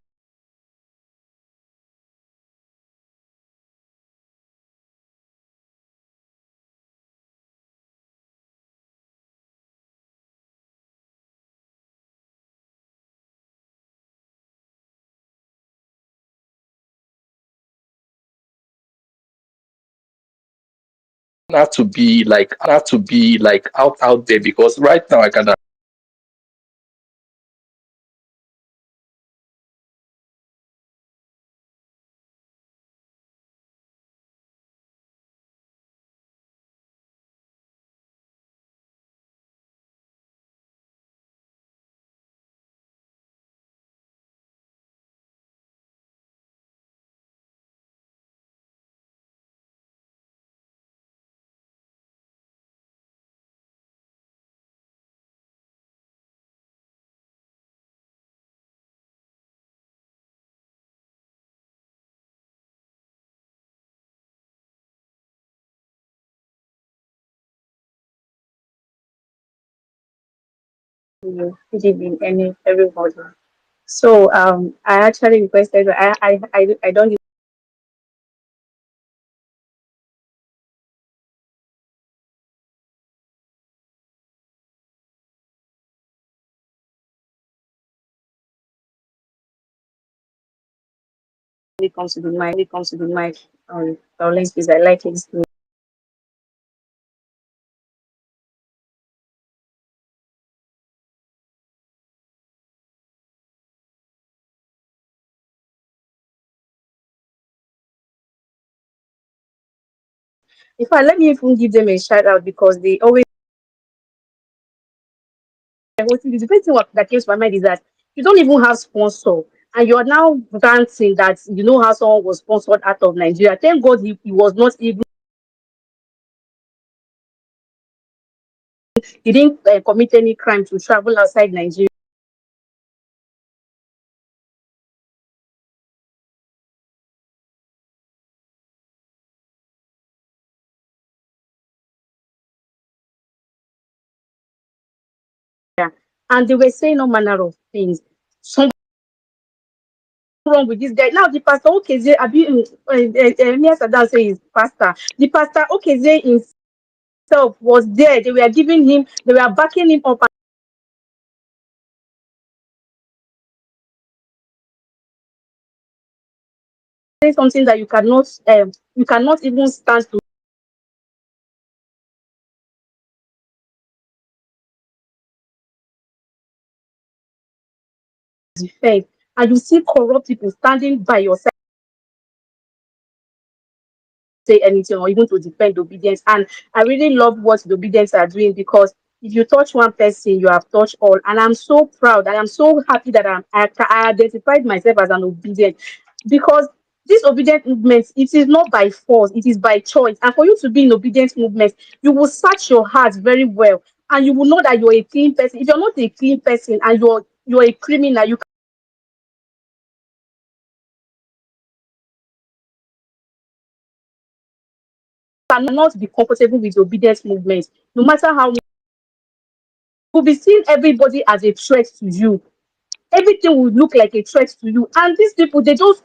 don't have to be like out there because right now I can you, good evening, everybody. So I actually requested. I don't usually comes to the mic. Vawulence, please. I like it. In fact, let me even give them a shout out because they always. The first thing that came to my mind is that you don't even have sponsor, and you are now dancing that you know how someone was sponsored out of Nigeria. Thank God he was not even. He didn't commit any crime to travel outside Nigeria. And they were saying all manner of things. Something wrong with this guy. Now the pastor Okeze, Mia Sadam say is pastor. The pastor Okeze himself was there. They were giving him, they were backing him up and saying something that you cannot even stand to defend. And you see corrupt people standing by your side, say anything or even to defend obedience. And I really love what the obedience are doing because if you touch one person, you have touched all. And I'm so proud and I'm so happy that I identified myself as an obedient because this obedient movement, it is not by force, it is by choice. And for you to be in obedient movement, you will search your heart very well and you will know that you're a clean person. If you're not a clean person and you're a criminal, you cannot be comfortable with the obedience movement. No matter how you'll be seeing everybody as a threat to you. Everything will look like a threat to you. And these people, they just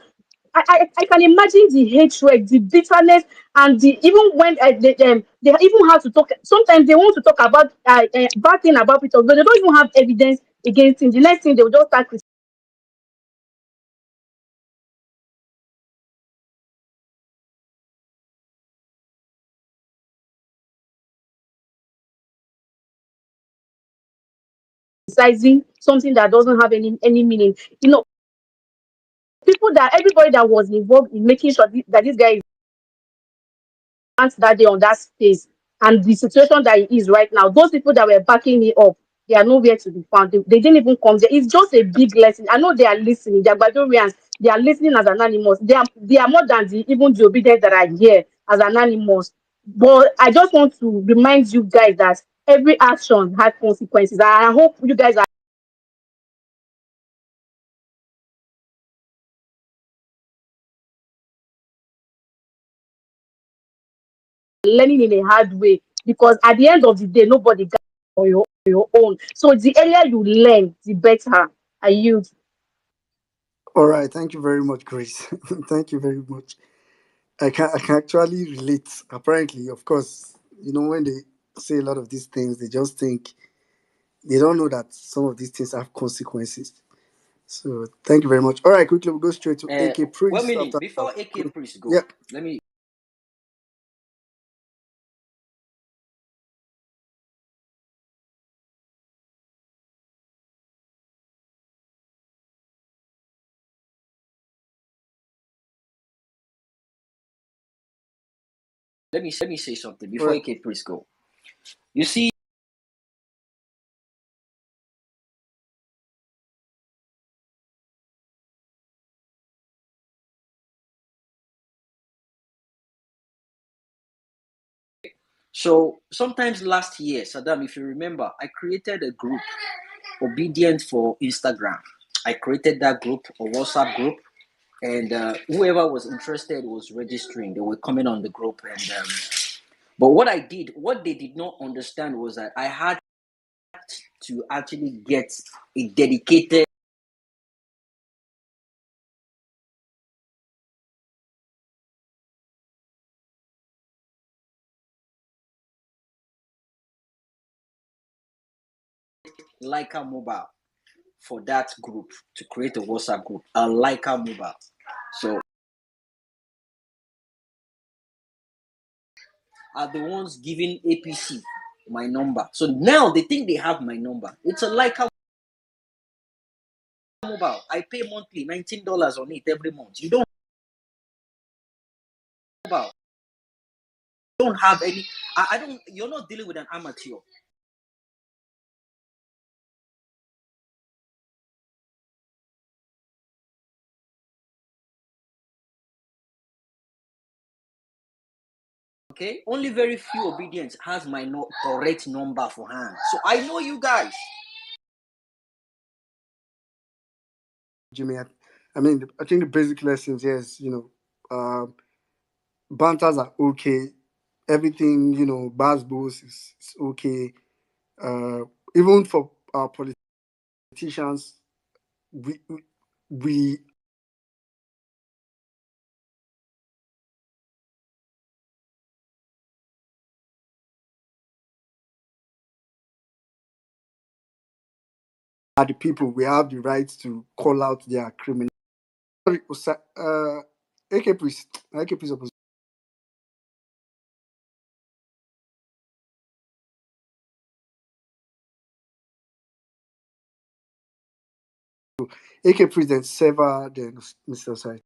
I can imagine the hatred, the bitterness, and the even when they even have to talk. Sometimes they want to talk about bad thing about people, but they don't even have evidence against him. The next thing they will just start criticizing something that doesn't have any meaning. People that everybody that was involved in making sure that this guy is that day on that space and the situation that he is right now, those people that were backing me up, they are nowhere to be found. They didn't even come there. It's just a big lesson. I know they are listening. They are Badorians. They are listening as anonymous. They are more than even the obedient that are here as anonymous. But I just want to remind you guys that every action has consequences. I hope you guys are learning in a hard way, because at the end of the day, nobody got for your own. So the earlier you learn, the better. I use. All right, thank you very much, Grace. Thank you very much. I can actually relate. Apparently, of course, when they say a lot of these things, they just think they don't know that some of these things have consequences. So thank you very much. All right, quickly we'll go straight to AK Well, Priest meaning after that. before AK Priest Yeah. go, let me say something All before right. AK Priest go. You see, so sometimes last year, Saddam, if you remember, I created a group, Obedient for Instagram. I created that group, a WhatsApp group, and whoever was interested was registering. They were coming on the group, and but what they did not understand was that I had to actually get a dedicated Leica mobile for that group to create a WhatsApp group, a Leica mobile. So are the ones giving APC my number. So now they think they have my number. It's a Leica mobile. I pay monthly $19 on it every month. You don't have any. I don't. You're not dealing with an amateur. Okay, only very few obedience has my correct number for hand. So I know you guys. Jimmy, I think the basic lessons, yes, banters are okay. Everything, buzz boost is okay. Uh, Even for our politicians, we are the people. We have the right to call out their criminal. AK priest, AK priest opposition. AK priest then Sever then Mr. Side.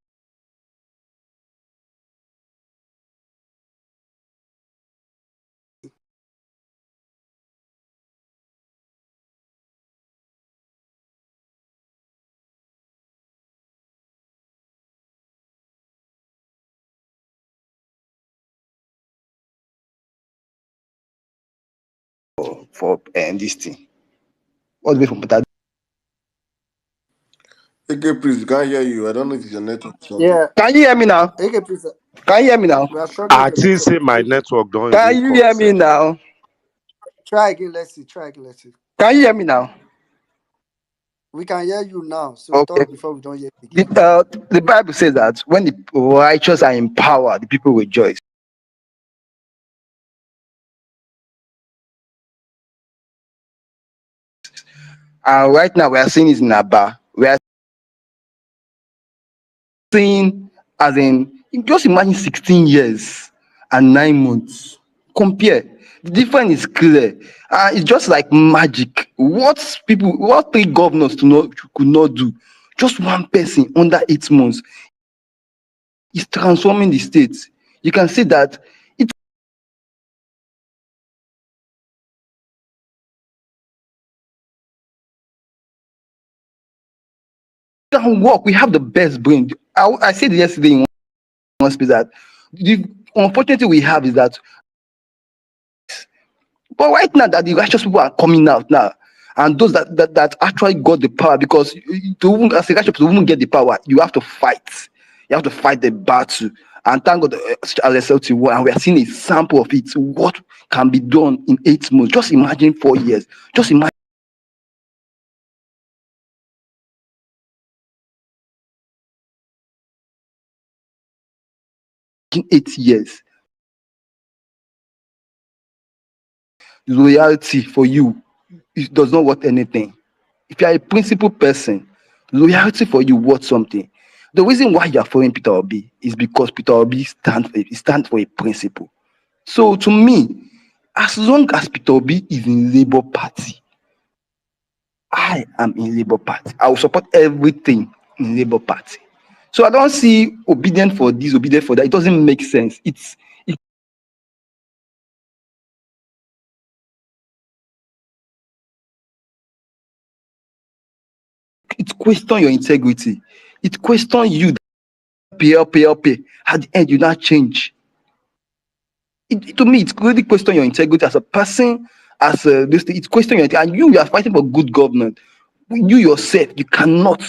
For this thing. All the way from Port. Okay, please, can't hear you. I don't know if it's your network or something. Yeah, Can you hear me now? AK priest. Can you hear me now? We are struggling I with the think network. say my network don't Can even you cut hear me self. now? Try again. Let's see. Try again. Let's see. Can you hear me now? We can hear you now. So Okay. talk before we don't hear you The, again. uh, the Bible says that when the righteous are in power, the people rejoice. And right now, we are seeing it in Aba. We are seeing, as in, just imagine 16 years and 9 months. Compare. The difference is clear. It's just like magic. what three governors could not do, just one person under 8 months is transforming the state. You can see that it can work. We have the best brain. I said yesterday in one space that the unfortunately we have is that, but right now that the righteous people are coming out now, and those that actually got the power, because as a righteous person, to even get the power, you have to fight. You have to fight the battle. And thank God, RSLT won, and we are seeing a sample of it. What can be done in 8 months? Just imagine 4 years. Just imagine 8 years. Loyalty for you, it does not worth anything. If you are a principled person, loyalty for you worth something. The reason why you are following Peter Obi is because Peter Obi stands for a principle. So to me, as long as Peter Obi is in Labour Party, I am in Labour Party. I will support everything in Labour Party. So I don't see obedient for this, obedient for that. It doesn't make sense. It question your integrity. It question you. Pay. At the end, you not change. To me, it's really question your integrity as a person, as this. It's question your integrity, and you are fighting for good governance. You yourself, you cannot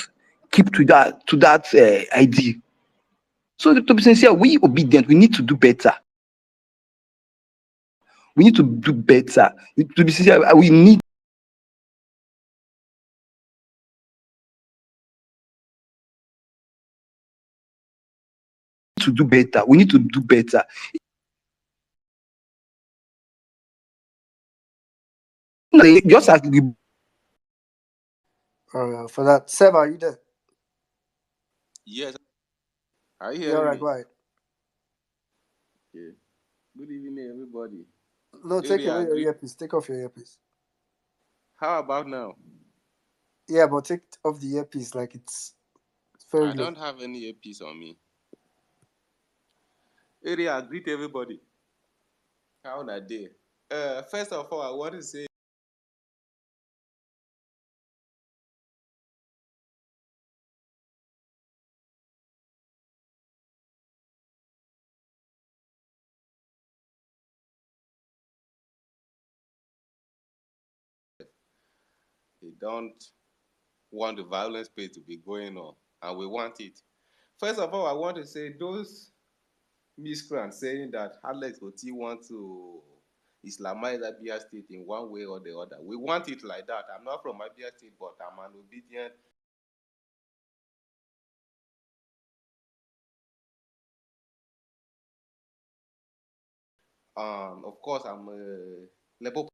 keep to that idea. So to be sincere, we obedient. We need to do better. We need to do better. To be sincere, we need to do better. We need to do better. Just as we For that, Seb, are you there? Yes, are you Yeah, all hearing right, me? go ahead. Okay. Good evening, everybody. No, take Area away your agree. earpiece. Take off your earpiece. How about now? Yeah, but take off the earpiece like it's very I low. don't have any earpiece on me. Area greet everybody. How na day? First of all, I want to say they don't want the violent space to be going on, and we want it. First of all, I want to say those miscreants saying that Alex Otti want to Islamize Abia State in one way or the other. We want it like that. I'm not from Abia State, but I'm an obedient. Of course, I'm a Labour.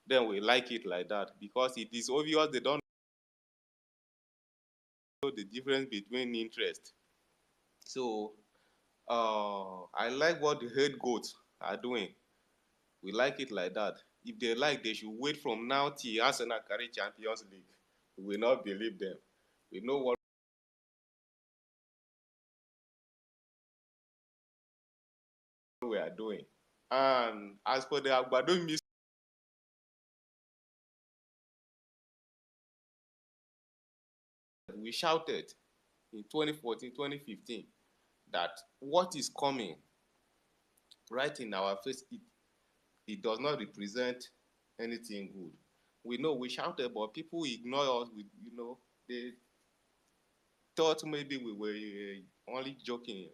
Then we like it like that because it is obvious they don't know the difference between interest. So I like what the head goats are doing. We like it like that. If they like, they should wait from now till Arsenal carry Champions League. We will not believe them. We know what we are doing. And as for the Agbado miss, we shouted in 2014, 2015 that what is coming right in our face, it does not represent anything good. We know we shouted, but people ignore us. They thought maybe we were only joking.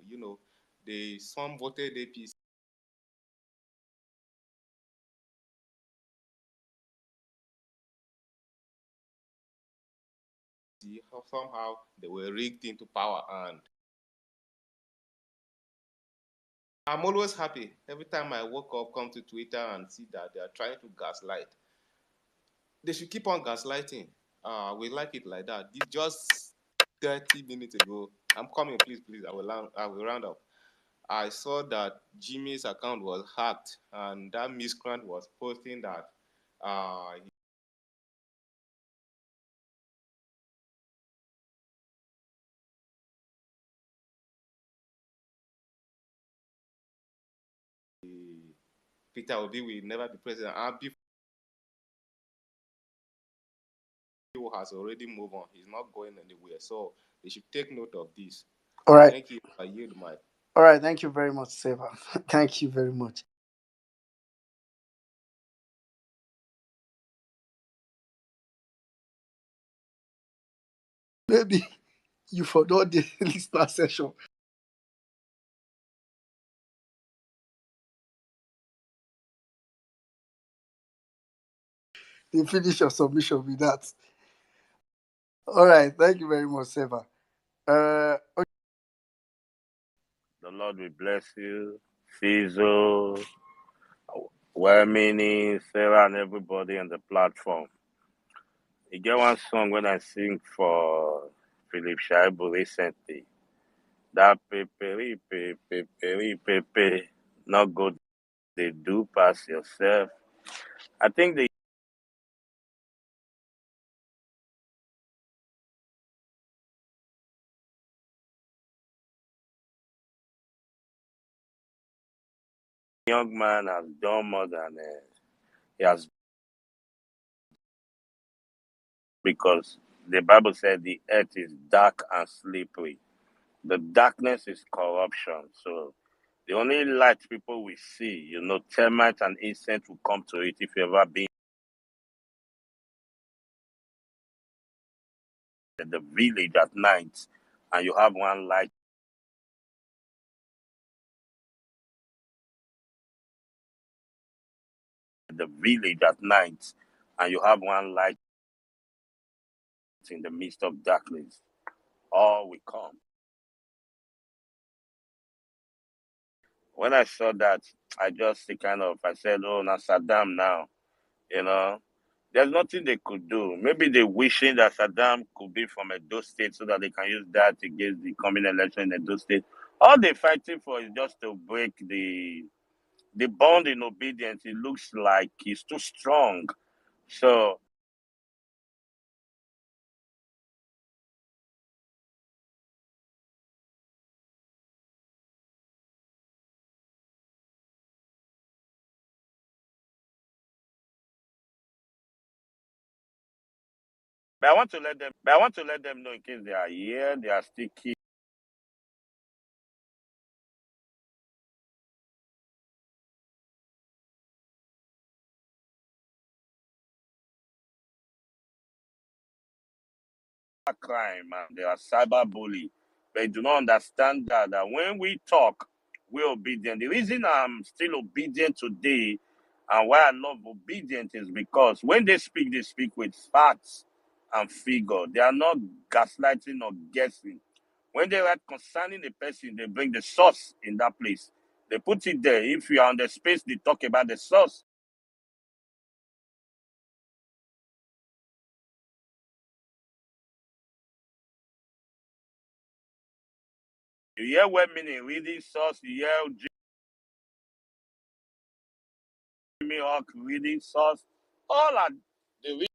Some voted APC. Somehow they were rigged into power, and I'm always happy every time I wake up, come to Twitter and see that they are trying to gaslight. They should keep on gaslighting. We like it like that. This just 30 minutes ago. I'm coming, please. I will round up. I saw that Jimmy's account was hacked, and that miscreant was posting that Peter Obi will never be president. And before he has already moved on, he's not going anywhere. So they should take note of this. All right. Thank you. I yield my. All right. Thank you very much, Seva. Thank you very much. Maybe you forgot the listener session. You finish your submission with that. All right. Thank you very much, Seva. Okay. The Lord will bless you. Fizo, Wemini, Sarah, and everybody on the platform. You get one song when I sing for Philip Shaibu recently. That pepe, pepe, pepe, pepe, not good. They do pass yourself. I think the young man has done more than he has, because the Bible said the earth is dark and slippery. The darkness is corruption. So the only light people will see, termites and insects will come to it if you ever been at the village at night and you have one light at the village at night and you have one light in the midst of darkness, all will come. When I saw that, I said, oh, now Saddam now, you know. There's nothing they could do. Maybe they're wishing that Saddam could be from Edo State so that they can use that against the coming election in Edo State. All they're fighting for is just to break the bond in obedience. It looks like it's too strong. So, but I want to let them know in case they are here, they are still key crime and they are cyberbully. They do not understand that when we talk, we're obedient. The reason I'm still obedient today and why I love obedience is because when they speak with facts and figure. They are not gaslighting or guessing. When they write concerning the person, they bring the source in that place. They put it there. If you are on the space, they talk about the source. You hear what meaning reading source, you hear Jimmy Hawk reading source. All are the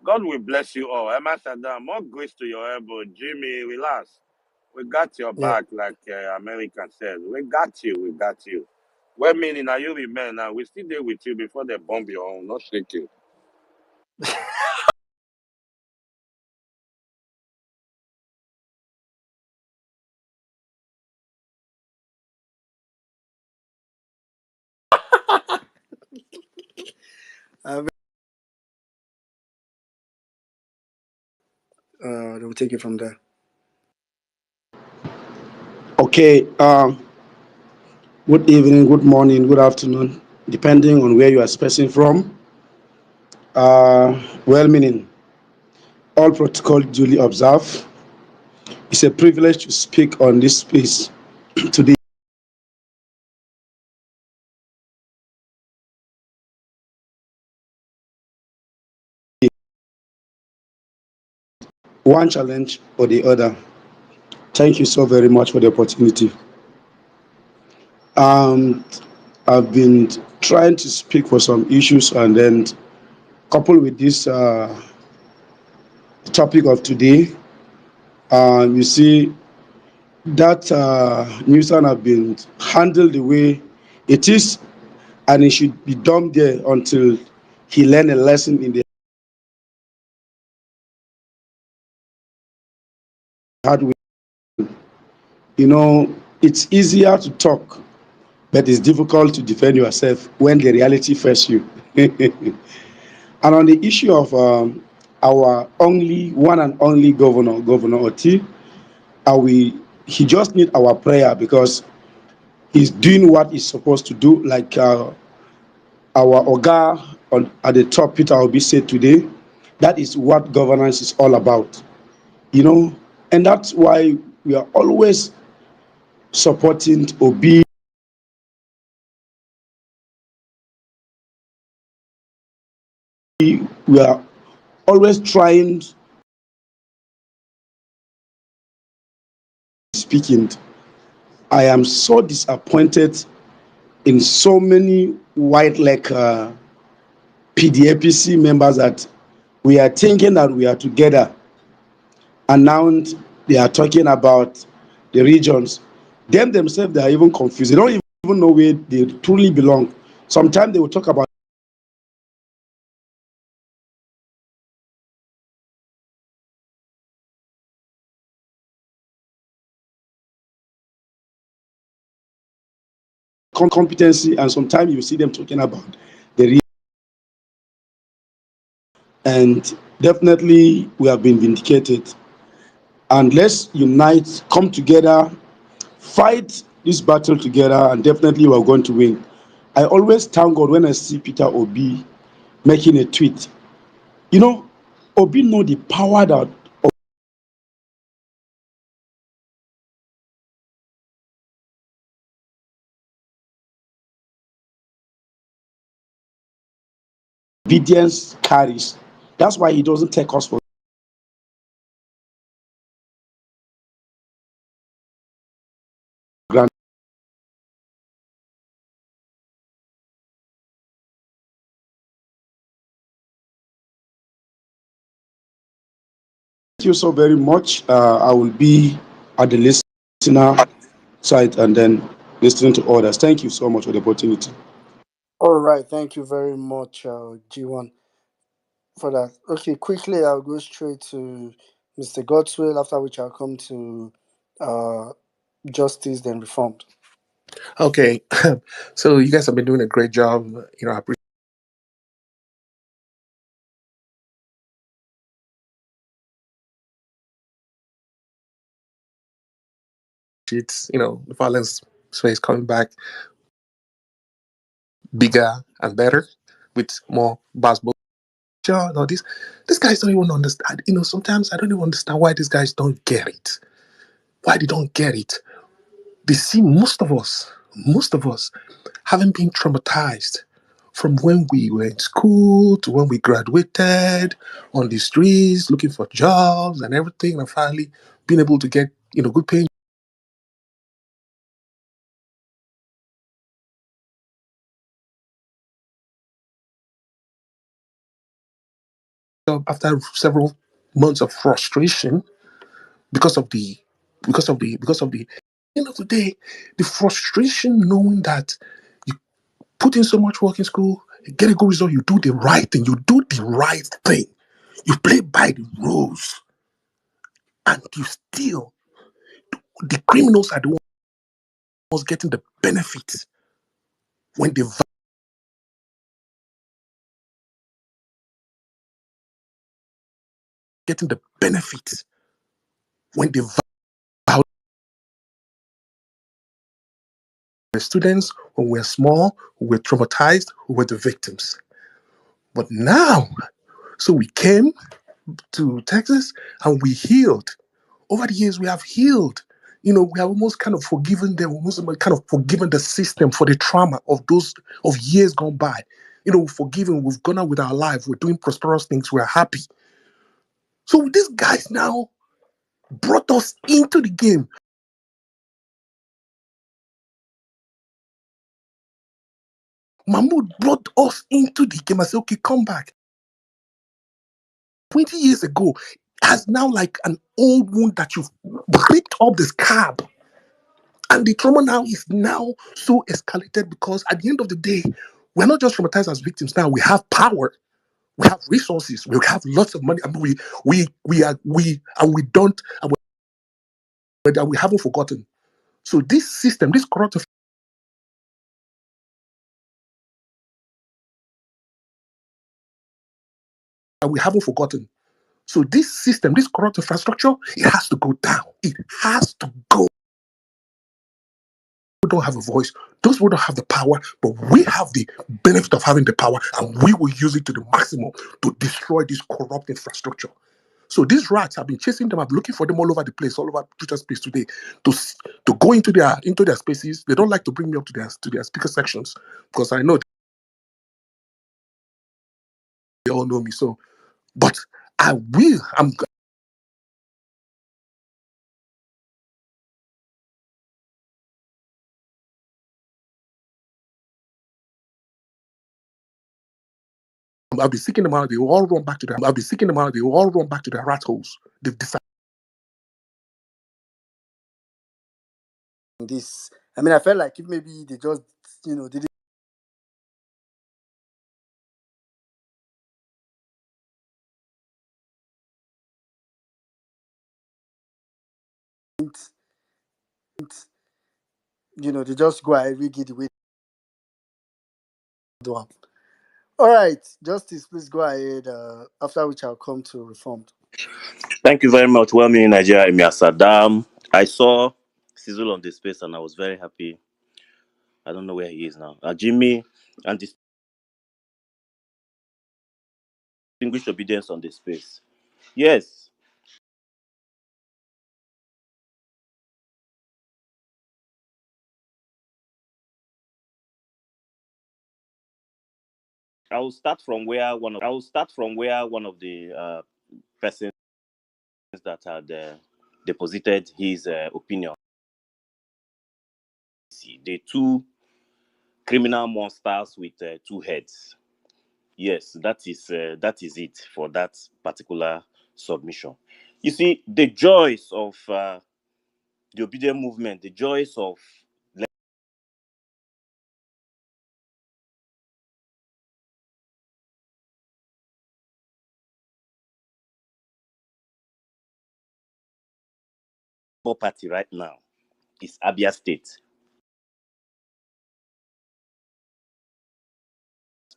God will bless you all. Emma Saddam, more grace to your elbow. Jimmy, relax. We got your Yeah. back, like American says. We got you. We got you. Well, meaning, now you remain. Now we still there with you before they bomb your home. Not shake you. Uh, we'll take it from there. Okay. Good evening, good morning, good afternoon, depending on where you are speaking from. Well-meaning, all protocol duly observed. It's a privilege to speak on this space today. One challenge or the other. Thank you so very much for the opportunity. Um, I've been trying to speak for some issues, and then coupled with this topic of today, you see that nuisance have been handled the way it is, and it should be done there until he learn a lesson in the hard way. You know, it's easier to talk, but it's difficult to defend yourself when the reality faces you. And on the issue of our only one and only governor, Governor Otti, he just need our prayer because he's doing what he's supposed to do, like our Oga at the top, Peter Obi, said today. That is what governance is all about, you know, and that's why we are always supporting Obi. We are always trying speaking. I am so disappointed in so many white leg PDAPC members that we are thinking that we are together, and now they are talking about the regions. Them themselves, they are even confused. They don't even know where they truly belong. Sometimes they will talk about competency, and sometimes you see them talking about the region. And definitely, we have been vindicated. And let's unite, come together, fight this battle together, and definitely we are going to win. I always thank God when I see Peter Obi making a tweet. You know, Obi know the power that obedience carries. That's why he doesn't take us for granted. Thank you so very much. I will be at the listener side and then listening to others. Thank you so much for the opportunity. All right, thank you very much, G1, for that. Okay, quickly, I'll go straight to Mr. Godswill, after which I'll come to uh, Justice, then Reformed. Okay, so you guys have been doing a great job. I appreciate the violence space coming back bigger and better with more basketball. Sure, no, these guys don't even understand. Sometimes I don't even understand why these guys don't get it. Why they don't get it? They see most of us haven't been traumatized from when we were in school to when we graduated on the streets looking for jobs and everything, and finally being able to get good paying job after several months of frustration because of the end of the day, the frustration knowing that you put in so much work in school, you get a good result, you do the right thing, you play by the rules, and you still, the criminals are the ones getting the benefits when they getting the benefits when they violate the students when we're small, who were traumatized, who were the victims. But now, so we came to Texas and we healed. Over the years, we have healed. We have almost kind of forgiven them, almost kind of forgiven the system for the trauma of those of years gone by. We've forgiven, we've gone on with our life, we're doing prosperous things, we're happy. So these guys now, brought us into the game. Mahmoud brought us into the game. I said, okay, come back. 20 years ago has now like an old wound that you've ripped up the scab. And the trauma now is now so escalated because at the end of the day, we're not just traumatized as victims now. We have power, we have resources, we have lots of money. I mean, we don't and we haven't forgotten. So this system, this corrupt, and we haven't forgotten. So this system, this corrupt infrastructure, it has to go down. It has to go. We don't have a voice. Those who don't have the power, but we have the benefit of having the power, and we will use it to the maximum to destroy this corrupt infrastructure. So these rats have been chasing them. I'm looking for them all over the place, all over Twitter space today, to go into their spaces. They don't like to bring me up to their speaker sections because I know they all know me. So, but I will. I'll be seeking them out. They will all run back to their. I'll be seeking them out. They will all run back to their rat holes. They've decided This, I mean, I felt like if maybe they just, didn't they just go ahead, rig it the way they do. All right, Justice, please go ahead. After which I'll come to Reformed. Thank you very much. Well, me in Nigeria, Emir Saddam. I saw Sizzle on the space and I was very happy. I don't know where he is now. Jimmy and distinguished obedience on the space. Yes, I will start from where one of the persons that had deposited his opinion. The two criminal monsters with two heads. Yes, that is it for that particular submission. You see, the joys of the obedient movement, the joys of Labour Party right now is Abia State.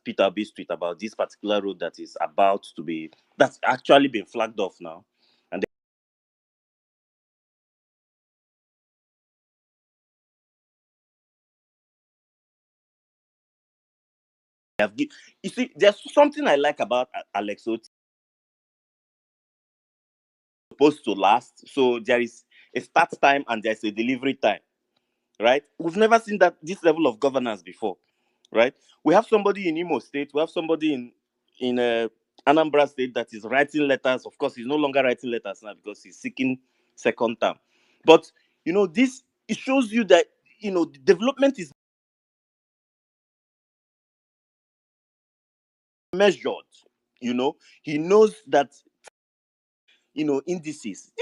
Peter Obi's tweet about this particular road that is about to be that's actually been flagged off now, and they have. You see, there's something I like about Alex Otti. Supposed to last, so there is a start time and there's a delivery time, right? We've never seen that this level of governance before, right? We have somebody in Imo State, we have somebody in Anambra State that is writing letters. Of course, he's no longer writing letters now because he's seeking second term. But this it shows you that the development is measured. He knows that indices.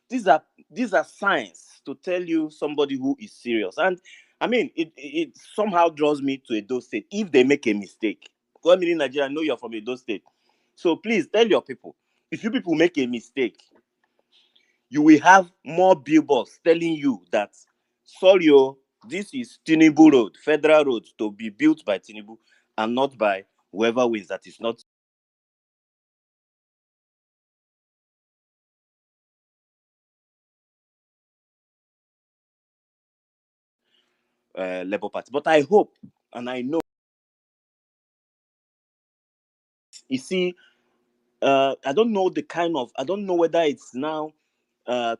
These are signs to tell you somebody who is serious. And I mean, it somehow draws me to Edo State. If they make a mistake, well, in Nigeria, I know you're from Edo State, so please tell your people. If you people make a mistake, you will have more billboards telling you that, sorry, this is Tinubu Road, Federal Road, to be built by Tinubu and not by whoever wins. That is not Labour Party. But I hope and I know. You see, I don't know I don't know whether it's now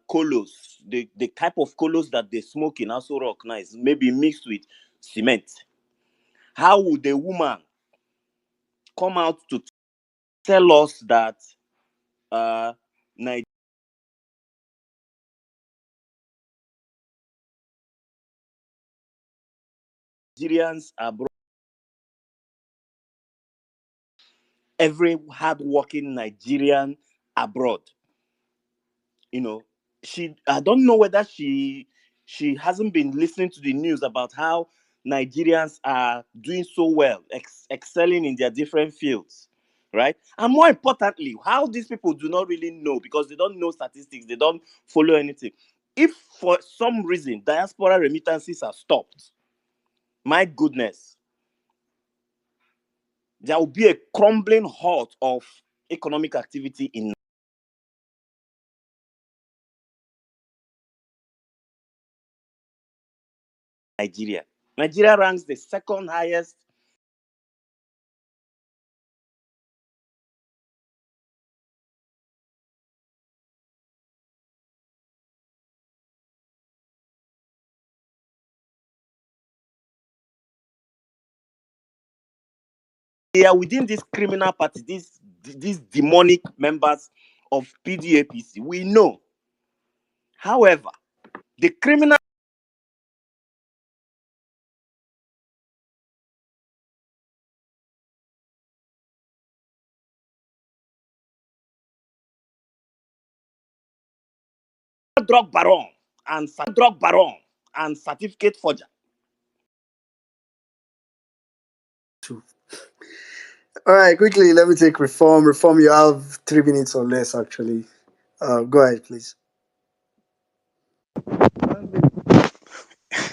colos, the type of colos that they smoke in Aso Rock now is maybe mixed with cement. How would a woman come out to tell us that Nigeria Nigerians abroad, every hardworking Nigerian abroad, you know, I don't know whether she hasn't been listening to the news about how Nigerians are doing so well, excelling in their different fields, right? And more importantly, how these people do not really know because they don't know statistics, they don't follow anything. If for some reason diaspora remittances are stopped, my goodness, there will be a crumbling halt of economic activity in Nigeria. Nigeria ranks the second highest. They are within this criminal party, these demonic members of PDAPC. We know. However, the criminal drug baron and certificate forger. All right, quickly, let me take reform. Reform, you have 3 minutes or less, actually. Go ahead, please.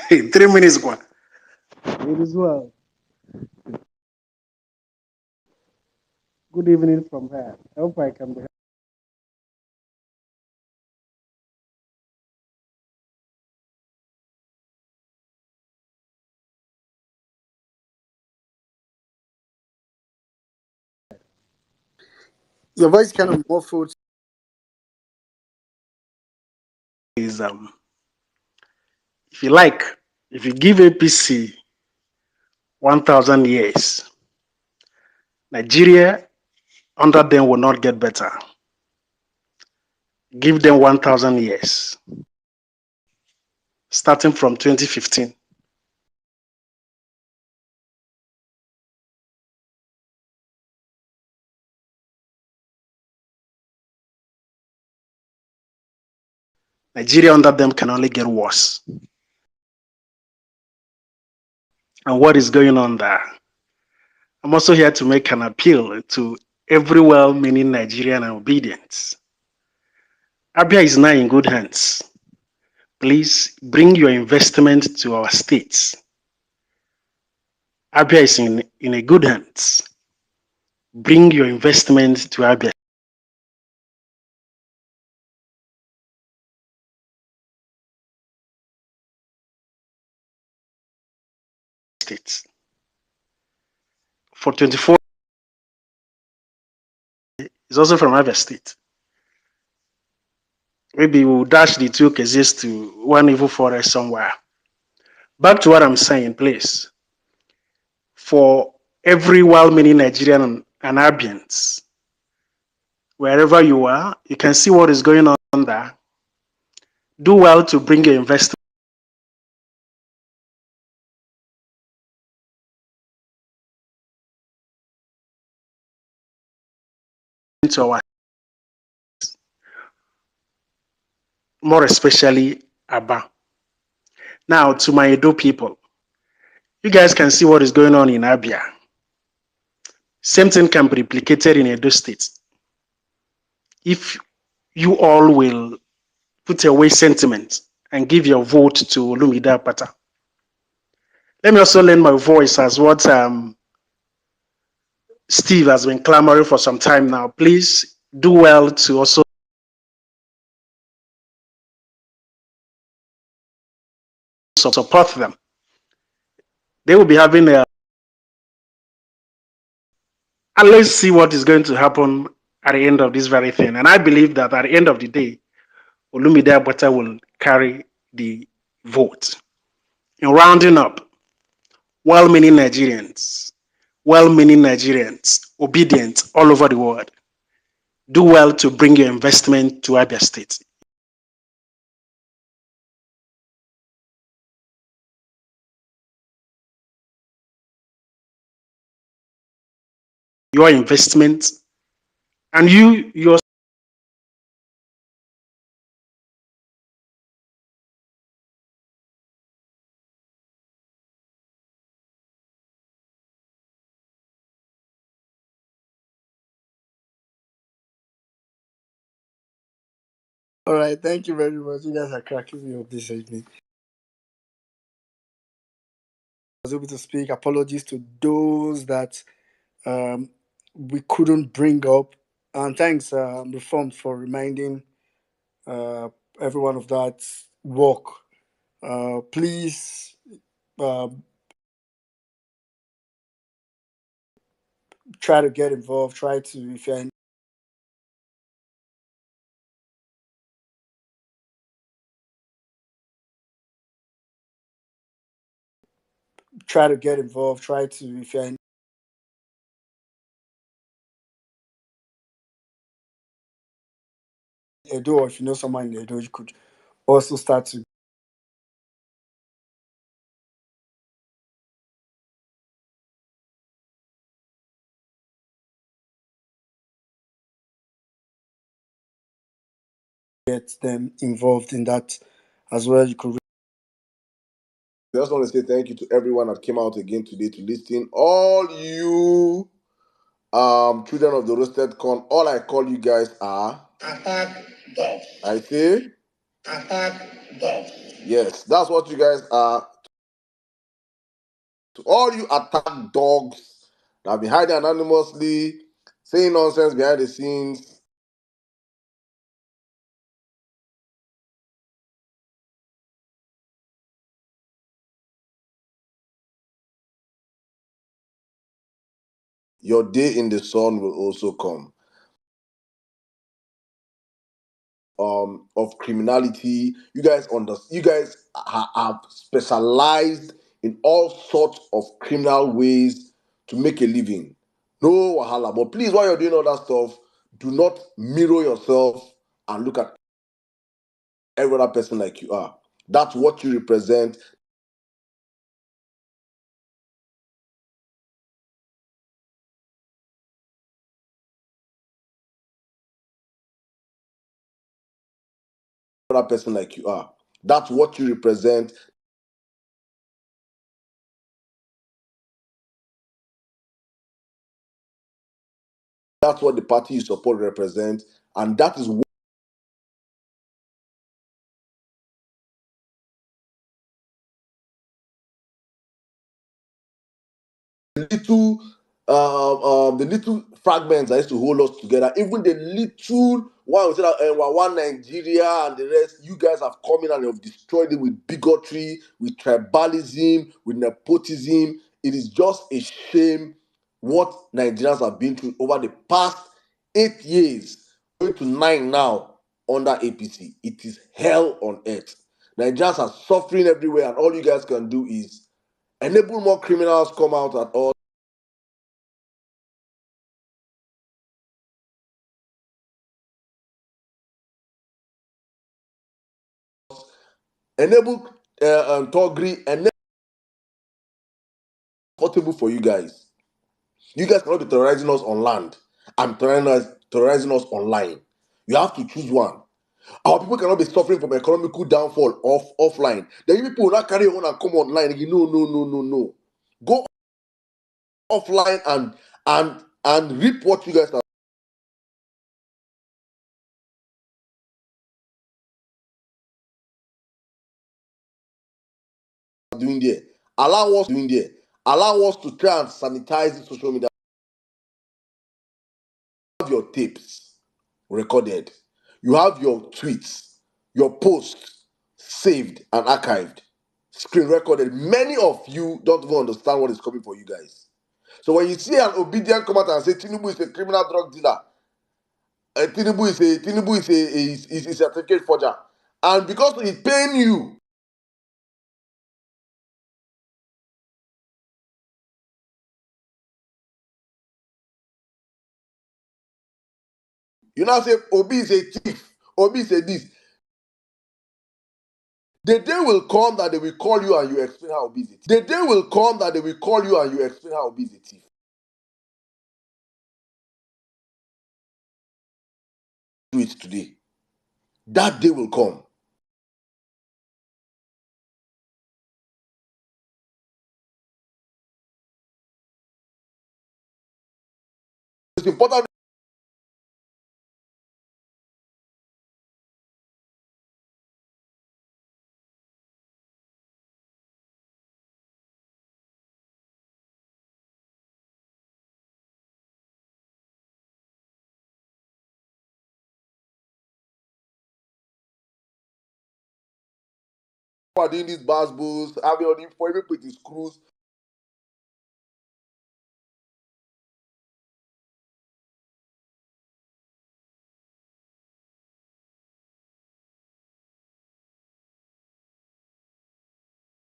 Hey, 3 minutes, one. It is well. Good evening from her. I hope I can be. Your voice kind of muffled. Is if you like, if you give APC 1,000 years, Nigeria under them will not get better. Give them 1,000 years, starting from 2015. Nigeria under them can only get worse. And what is going on there? I'm also here to make an appeal to every well-meaning Nigerian and obedient. Abia is now in good hands. Please bring your investment to our states. Abia is in a good hands. Bring your investment to Abia State. For 24 is also from Abia State. Maybe we'll dash the two cases to one evil forest somewhere. Back to what I'm saying, please. For every well-meaning Nigerian and Abians, wherever you are, you can see what is going on there. Do well to bring your investment to our, more especially Aba. Now, to my Edo people, you guys can see what is going on in Abia. Same thing can be replicated in Edo State. If you all will put away sentiment and give your vote to Olumide Apata. Let me also lend my voice as what Steve has been clamoring for some time now. Please do well to also support them. They will be having a, and let's see what is going to happen at the end of this very thing. And I believe that at the end of the day, Olumide Apata will carry the vote. In rounding up, well-meaning Nigerians, obedient all over the world, do well to bring your investment to Abia State. your investment, and your All right, thank you very much. You guys are cracking me up this evening. I was able to speak. Apologies to those that um, we couldn't bring up. And thanks, Reformed, for reminding uh, everyone of that work. Please uh, try to get involved. Try to, if you're in, try to get involved. Try to, if you're in Edo, or if you know someone in Edo, you could also start to get them involved in that as well. You could. I just want to say thank you to everyone that came out again today to listen. All you children of the roasted corn, all I call you guys are attack dogs. I say attack dogs. Yes, that's what you guys are. To all you attack dogs that have been hiding anonymously, saying nonsense behind the scenes. Your day in the sun will also come. Of criminality, you guys have specialized in all sorts of criminal ways to make a living. No wahala. But please, while you're doing all that stuff, do not mirror yourself and look at every other person like you are. That's what you represent. Other person like you are. That's what you represent. That's what the party you support represents, and that is what the little fragments that used to hold us together, even the little one we said that one Nigeria and the rest, you guys have come in and have destroyed it with bigotry, with tribalism, with nepotism. It is just a shame what Nigerians have been through over the past 8 years, going to 9 now under APC. It is hell on earth. Nigerians are suffering everywhere, and all you guys can do is enable more criminals come out at all. Enable Togri, enable comfortable for you guys. You guys cannot be terrorizing us on land and terrorizing us online. You have to choose one. Our people cannot be suffering from economical downfall offline. Then you people will not carry on and come online. You no, no, no, no, no. Go offline and reap what you guys are doing there. Allow us to try and sanitize the social media. You have your tapes recorded. You have your tweets, your posts saved and archived, screen recorded. Many of you don't even understand what is coming for you guys. So when you see an obedient come out and say Tinubu is a criminal drug dealer, Tinubu is a certificate forger, and because it's paying you, you now say Obi is a thief, Obi is a this. The day will come that they will call you and you explain how Obi is a thief. The day will come that they will call you and you explain how Obi is a thief. do it today. That day will come. It's important. For doing these bars bulls, having all the for even put his screws.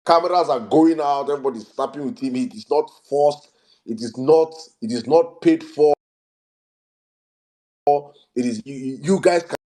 Cameras are going out, everybody's snapping with him. It is not forced, it is not paid for. It is you guys can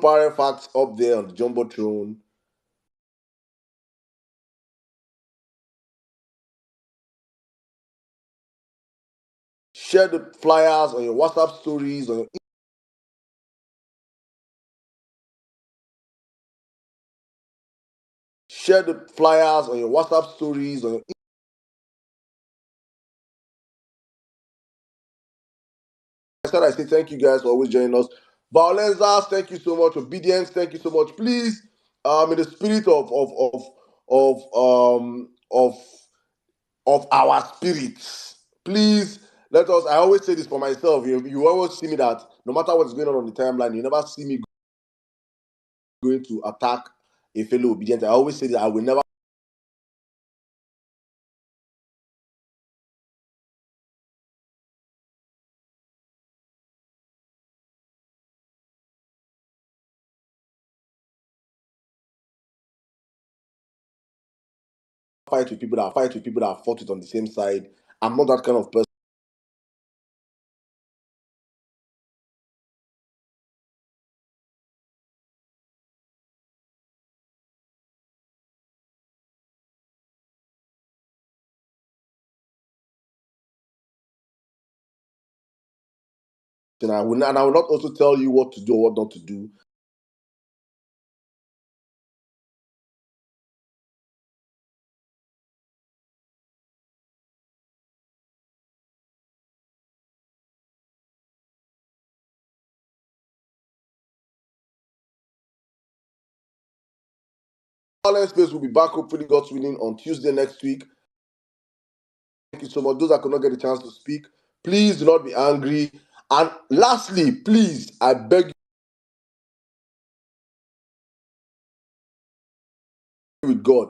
power facts up there on the Jumbotron. Share the flyers on your WhatsApp stories, on your share the flyers on your WhatsApp stories, on your I say thank you guys for always joining us. Vawulence, thank you so much. Obedience, thank you so much. Please, in the spirit of our spirits, please let us. I always say this for myself. You always see me that no matter what is going on the timeline, you never see me going to attack a fellow obedient. I always say that I will never fight with people that have fought it on the same side. I'm not that kind of person. And I will not also tell you what to do or what not to do. Vawulence Space will be back hopefully God's willing on Tuesday next week. Thank you so much. Those that could not get a chance to speak, please do not be angry. And lastly, please, I beg you with God.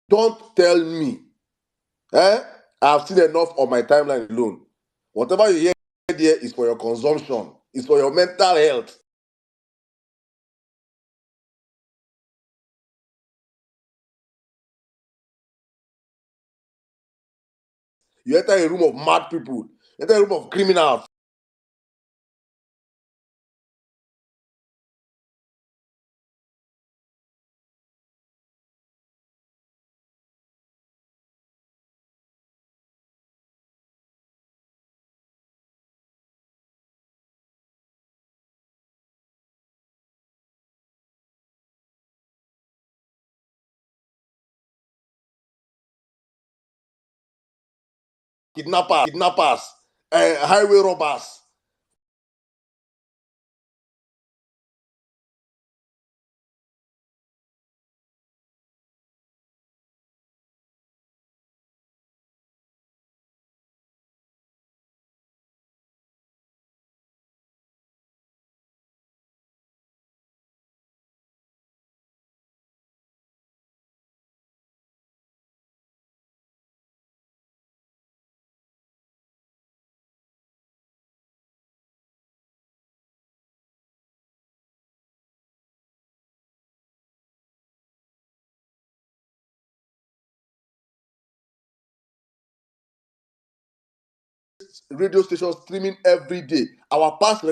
Don't tell me. I've seen enough on my timeline alone. Whatever you hear there is for your consumption. It's for your mental health. You enter a room of mad people. You enter a room of criminals. Kidnappers, highway robbers. radio stations streaming every day. Our past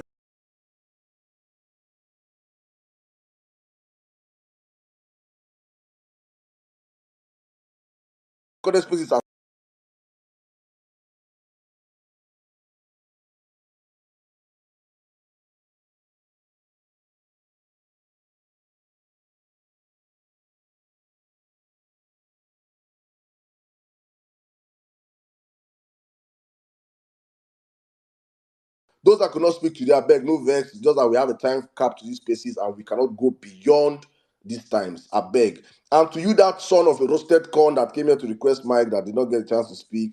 recorded spaces are those that could not speak today, I beg, no vex. It's just that we have a time cap to these spaces and we cannot go beyond these times. I beg. And to you, that son of a roasted corn that came here to request mic that did not get a chance to speak,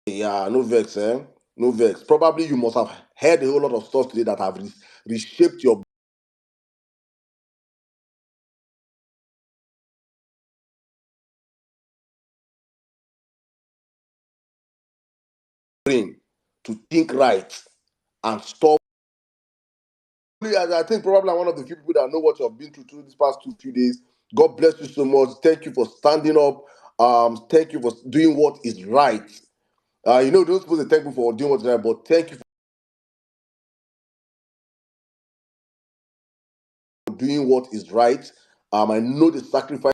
yeah, no vex, eh? No vex. Probably you must have heard a whole lot of stuff today that have reshaped your brain to think right and stop. I think probably I'm one of the few people that know what you've been through these past few days. God bless you so much. Thank you for standing up. Thank you for doing what is right. Don't supposed to thank you for doing what's right, but thank you for doing what is right. I know the sacrifice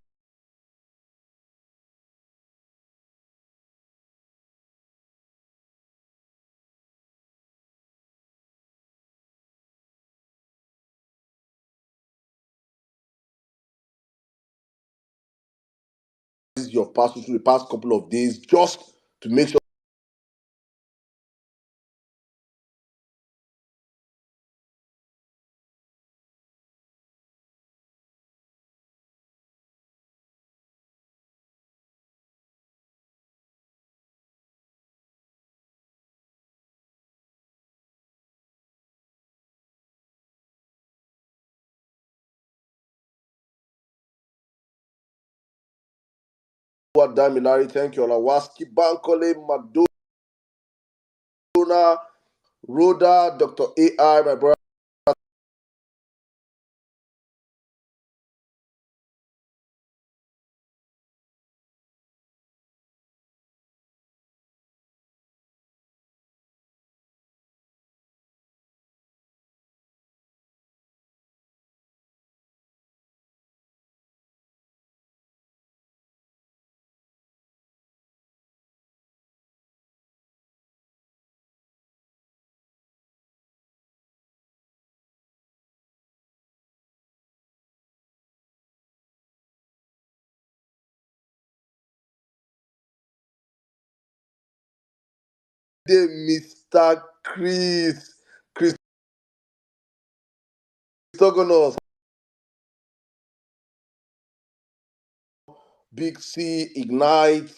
you've passed through the past couple of days just to make sure what Damilari, thank you, Olawaski, Bankole, Madonna, Rhoda, Dr. AI, my brother. Mr. Christogonos, Big C, Ignite.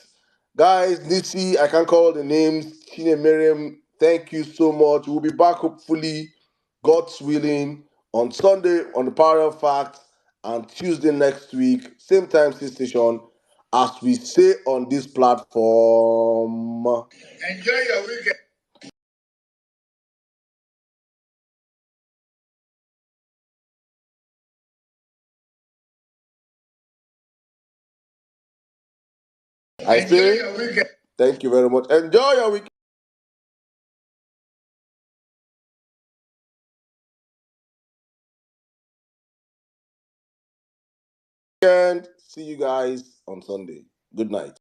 Guys, Nisi, I can't call the names. Chine Miriam, thank you so much. We'll be back hopefully, God's willing, on Sunday on the Power of Fact and Tuesday next week, same time, same station, as we say on this platform. Enjoy your weekend. I say, thank you very much. Enjoy your weekend. See you guys on Sunday. Good night.